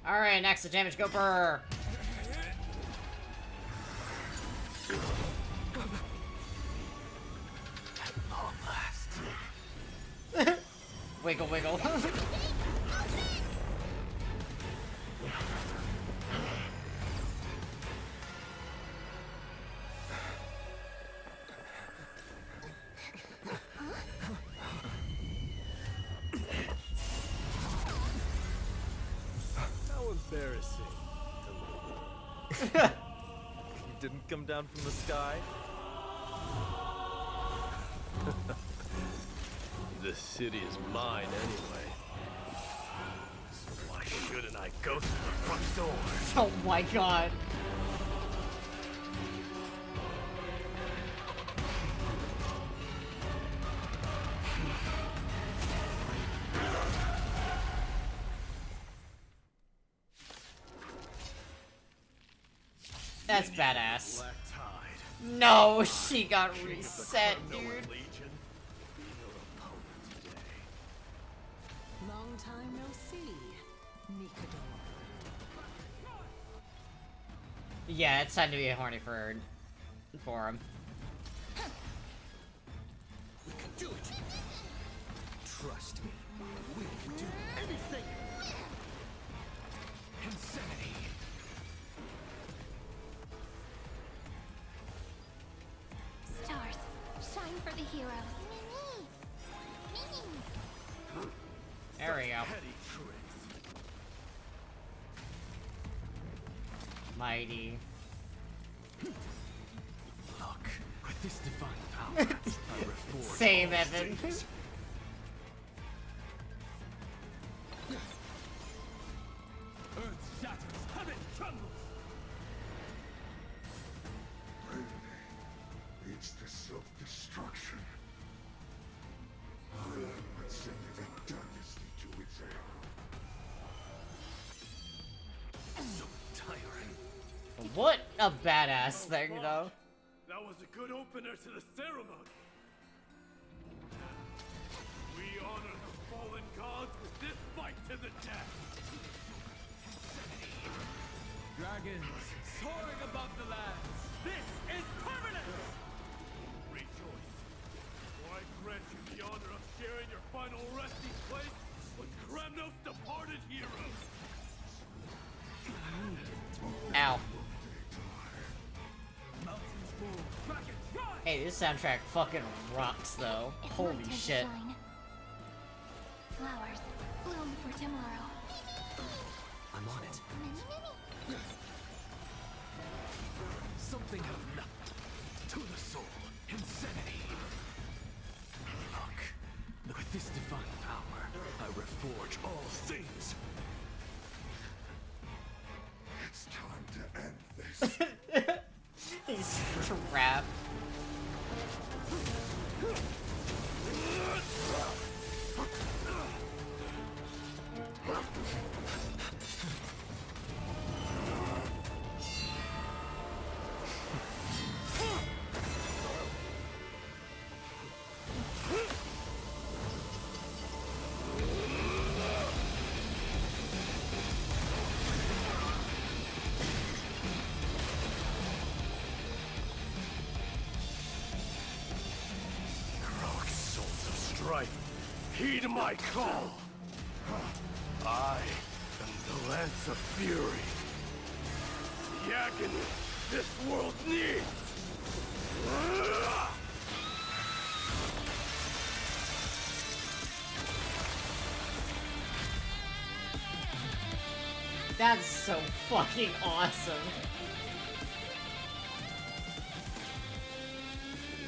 Alright, next, the damage Gopher! At long last. Wiggle, wiggle. How embarrassing. You didn't come down from the sky? The city is mine anyway. So why shouldn't I go through the front door? Oh my god. That's badass. No, she got reset, dude. Long time no see, Mikador. Yeah, it's time to be horny for him. We can do it. Trust me. We can do anything. Insanity. Stars, shine for the heroes. There we go. Mighty. Look, with this divine power, I reforge Same, all Evan. things. Earth shatters, heaven trembles. Leads to self-destruction. But send the dynasty to its end. So tiring. What a badass thing, though. That was a good opener to the ceremony. We honor the fallen gods with this fight to the death. Dragons soaring above the lands. This is permanent. Rejoice, for I grant you the honor of sharing your final resting place with Kremnos' departed heroes. Ow. Mountains move, dragons rise. Hey, this soundtrack fucking rocks, though. It's Holy my turn to shit. shine. Flowers bloom for tomorrow. I'm on it. Something of note to the soul. Insanity. Look, with this divine power, I reforge all things. It's time to end this. He's trapped. Heroic souls of strife, heed my call. I am the Lance of Fury. The agony this world needs. That's so fucking awesome.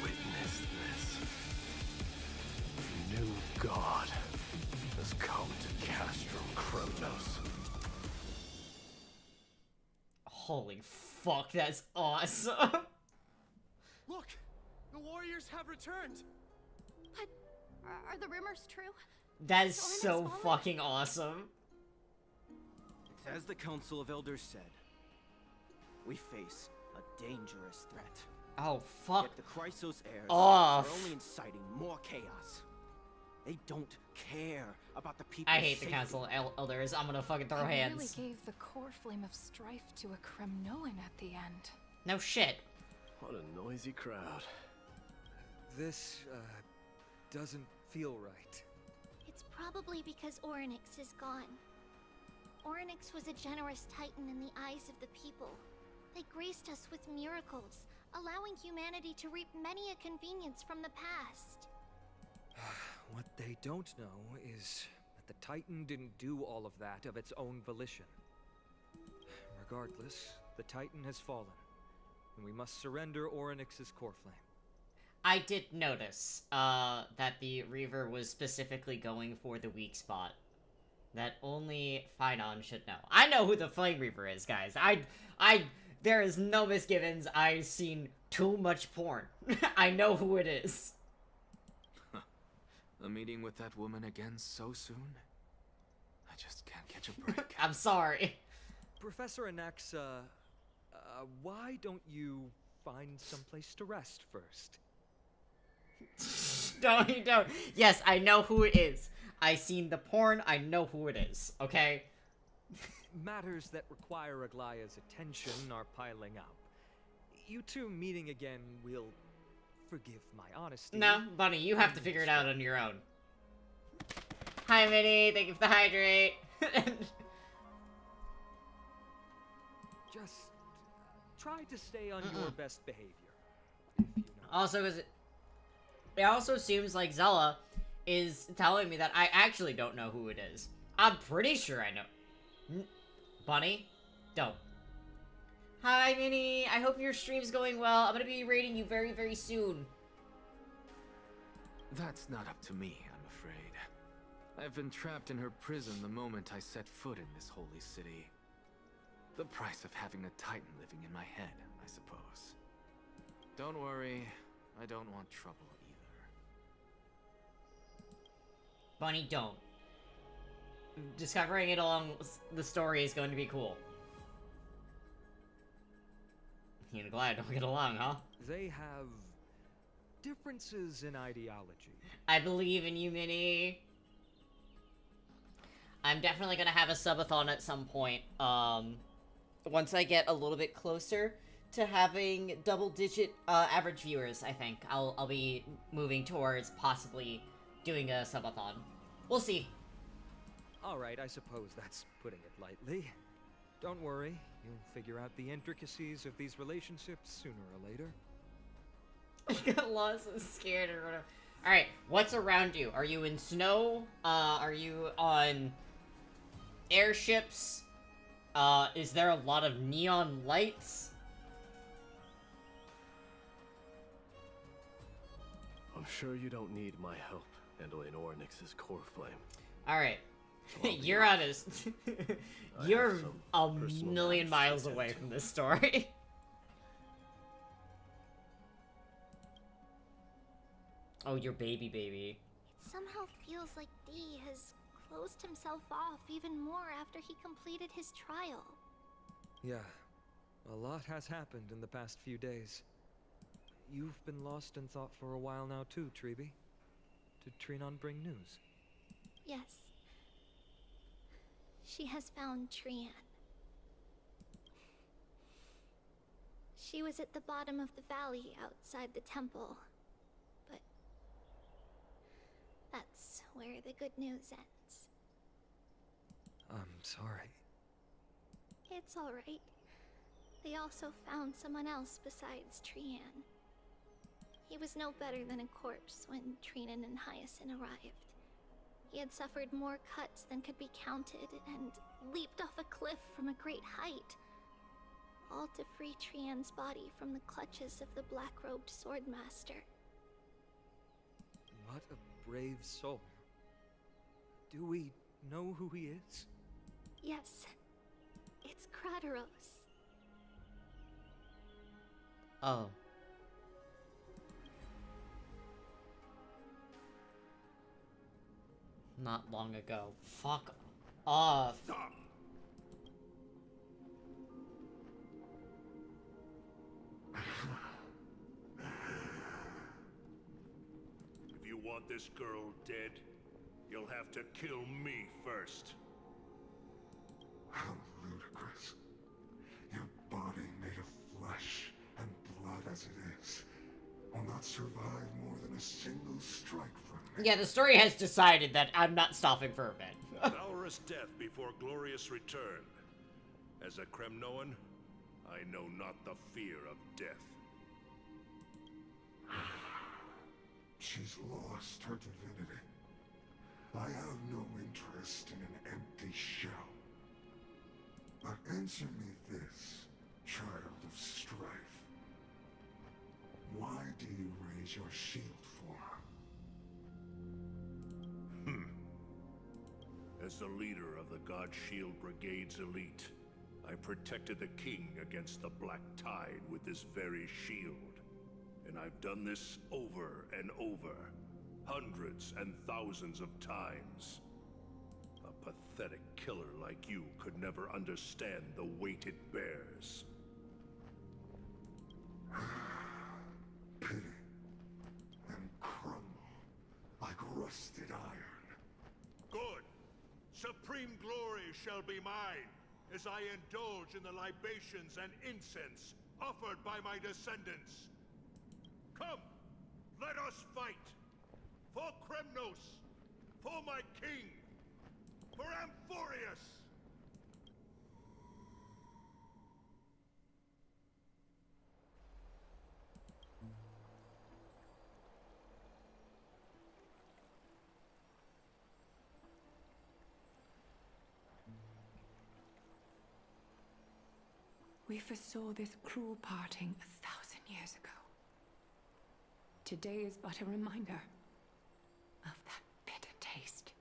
Witness this. The new god has come to Castrum Kremnos. Holy fuck, that's awesome. Look, the warriors have returned. But are the rumors true? That is so fucking awesome. As the Council of Elders said, we face a dangerous threat. Oh, fuck Yet the Chrysos heirs off. are only inciting more chaos. They don't care about the people. I hate the Council Elders. I'm gonna fucking throw I hands. really gave the core flame of strife to a Kremnoan at the end. No shit. What a noisy crowd. This, doesn't feel right. It's probably because Orynyx is gone. Orynyx was a generous titan in the eyes of the people. They graced us with miracles, allowing humanity to reap many a convenience from the past. What they don't know is that the Titan didn't do all of that of its own volition. Regardless, the Titan has fallen, and we must surrender Orynyx's core flame. I did notice that the Reaver was specifically going for the weak spot. That only Phynon should know. I know who the Flame Reaver is, guys. There is no misgivings. I've seen too much porn. I know who it is. A meeting with that woman again so soon? I just can't catch a break. I'm sorry. Professor Anaxa, why don't you find someplace to rest first? Don't. Yes, I know who it is. I seen the porn. I know who it is. Okay. Matters that require Aglaya's attention are piling up. You two meeting again will forgive my honesty. No, Bunny, you have to figure it out on your own. Hi, Minnie. Thank you for the hydrate. Just try to stay on your best behavior. Also, it also seems like Zella is telling me that I actually don't know who it is. I'm pretty sure I know. Bunny, don't. Hi, Minnie. I hope your stream's going well. I'm gonna be raiding you very, very soon. That's not up to me, I'm afraid. I've been trapped in her prison the moment I set foot in this holy city. The price of having a Titan living in my head, I suppose. Don't worry, I don't want trouble either. Bunny, don't. Discovering it along the story is going to be cool. You and Glad don't get along, huh? They have differences in ideology. I believe in you, Minnie. I'm definitely gonna have a subathon at some point. Once I get a little bit closer to having double-digit average viewers, I think I'll be moving towards possibly doing a subathon. We'll see. All right, I suppose that's putting it lightly. Don't worry, you'll figure out the intricacies of these relationships sooner or later. I got lost and scared or whatever. Alright, what's around you? Are you in snow? Are you on airships? Is there a lot of neon lights? I'm sure you don't need my help handling Orynyx's core flame. Alright. You're on a... You're a million miles away from this story. Oh, your baby. It somehow feels like D has closed himself off even more after he completed his trial. Yeah, a lot has happened in the past few days. You've been lost in thought for a while now too, Treeby. Did Trinon bring news? Yes. She has found Trian. She was at the bottom of the valley outside the temple. But that's where the good news ends. I'm sorry. It's alright. They also found someone else besides Trian. He was no better than a corpse when Trinan and Hyacinth arrived. He had suffered more cuts than could be counted and leaped off a cliff from a great height. All to free Trian's body from the clutches of the black-robed swordmaster. What a brave soul. Do we know who he is? Yes. It's Krateros. Oh. Not long ago. Fuck off. Stop. If you want this girl dead, you'll have to kill me first. How ludicrous. Your body made of flesh and blood as it is will not survive more than a single strike from me. Yeah, the story has decided that I'm not stopping for a bit. Valorous death before glorious return. As a Kremnoan, I know not the fear of death. She's lost her divinity. I have no interest in an empty shell. But answer me this, child of strife. Why do you raise your shield for her? As the leader of the God Shield Brigade's elite, I protected the king against the Black Tide with this very shield. And I've done this over and over, hundreds and thousands of times. A pathetic killer like you could never understand the weight it bears. Pity and crumble like rusted iron. Good! Supreme glory shall be mine, as I indulge in the libations and incense offered by my descendants. Come, let us fight! For Kremnos! For my king! For Amphorius! We foresaw this cruel parting 1,000 years ago. Today is but a reminder of that bitter taste.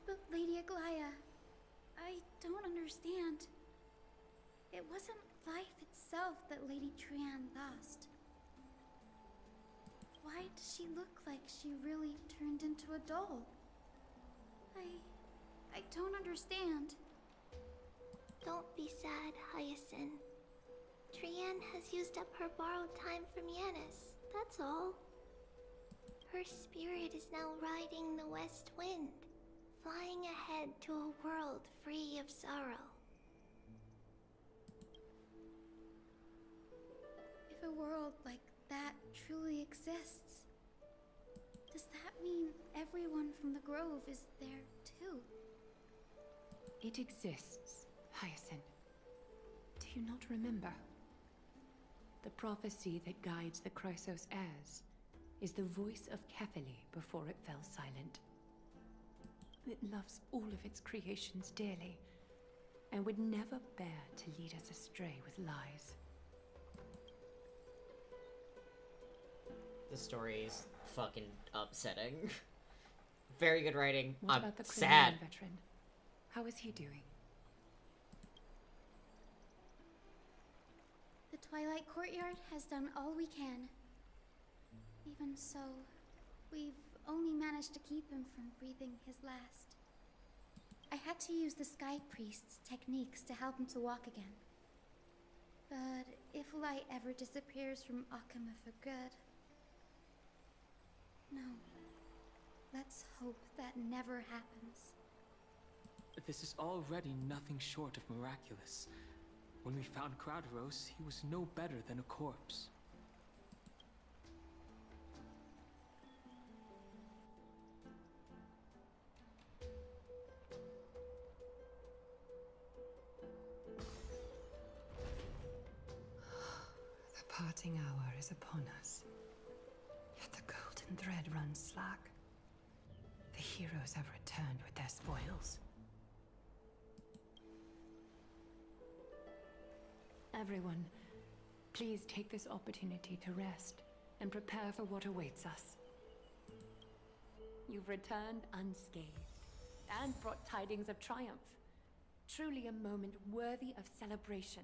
But Lady Aglaya, I don't understand. It wasn't life itself that Lady Trian lost. Why does she look like she really turned into a doll? I don't understand. Don't be sad, Hyacinth. Trian has used up her borrowed time from Yanis, that's all. Her spirit is now riding the west wind, flying ahead to a world free of sorrow. If a world like that truly exists, does that mean everyone from the Grove is there too? It exists, Hyacinth. Do you not remember? The prophecy that guides the Chrysos heirs is the voice of Kefili before it fell silent. It loves all of its creations dearly, and would never bear to lead us astray with lies. This story is fucking upsetting. Very good writing. What I'm about the sad. Kremlin veteran? How is he doing? The Twilight Courtyard has done all we can. Even so, we've only managed to keep him from breathing his last. I had to use the Sky Priest's techniques to help him to walk again. But if light ever disappears from Akama for good... No. Let's hope that never happens. This is already nothing short of miraculous. When we found Krauteros, he was no better than a corpse. The parting hour is upon us. Yet the golden thread runs slack. The heroes have returned with their spoils. Everyone, please take this opportunity to rest and prepare for what awaits us. You've returned unscathed and brought tidings of triumph. Truly a moment worthy of celebration.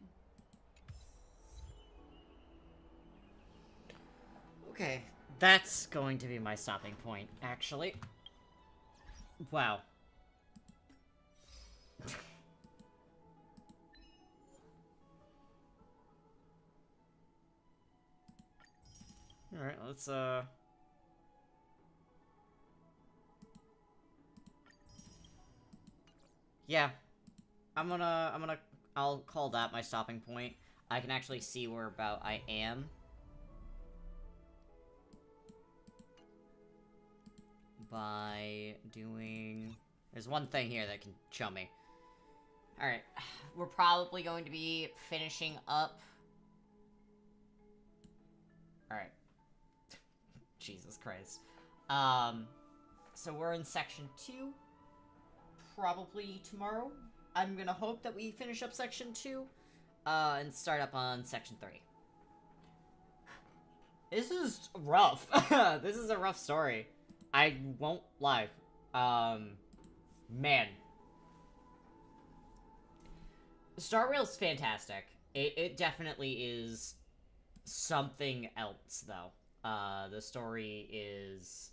Okay, that's going to be my stopping point, actually. Wow. Alright, let's, yeah. I'll call that my stopping point. I can actually see where about I am. By doing... There's one thing here that can show me. Alright, we're probably going to be finishing up... Alright. Jesus Christ. So we're in section 2. Probably tomorrow. I'm gonna hope that we finish up section 2, and start up on section 3. This is rough. This is a rough story. I won't lie. Man. Star Rail's fantastic. It definitely is something else, though. The story is...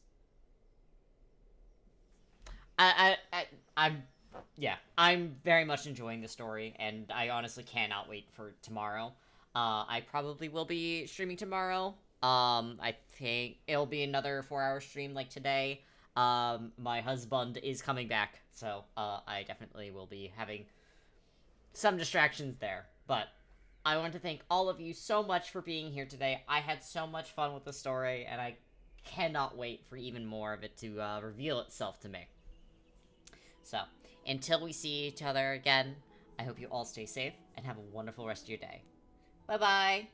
I'm very much enjoying the story, and I honestly cannot wait for tomorrow. I probably will be streaming tomorrow. I think it'll be another 4-hour stream like today. My husband is coming back, so, I definitely will be having some distractions there. But I want to thank all of you so much for being here today. I had so much fun with the story, and I cannot wait for even more of it to, reveal itself to me. So, until we see each other again, I hope you all stay safe and have a wonderful rest of your day. Bye-bye!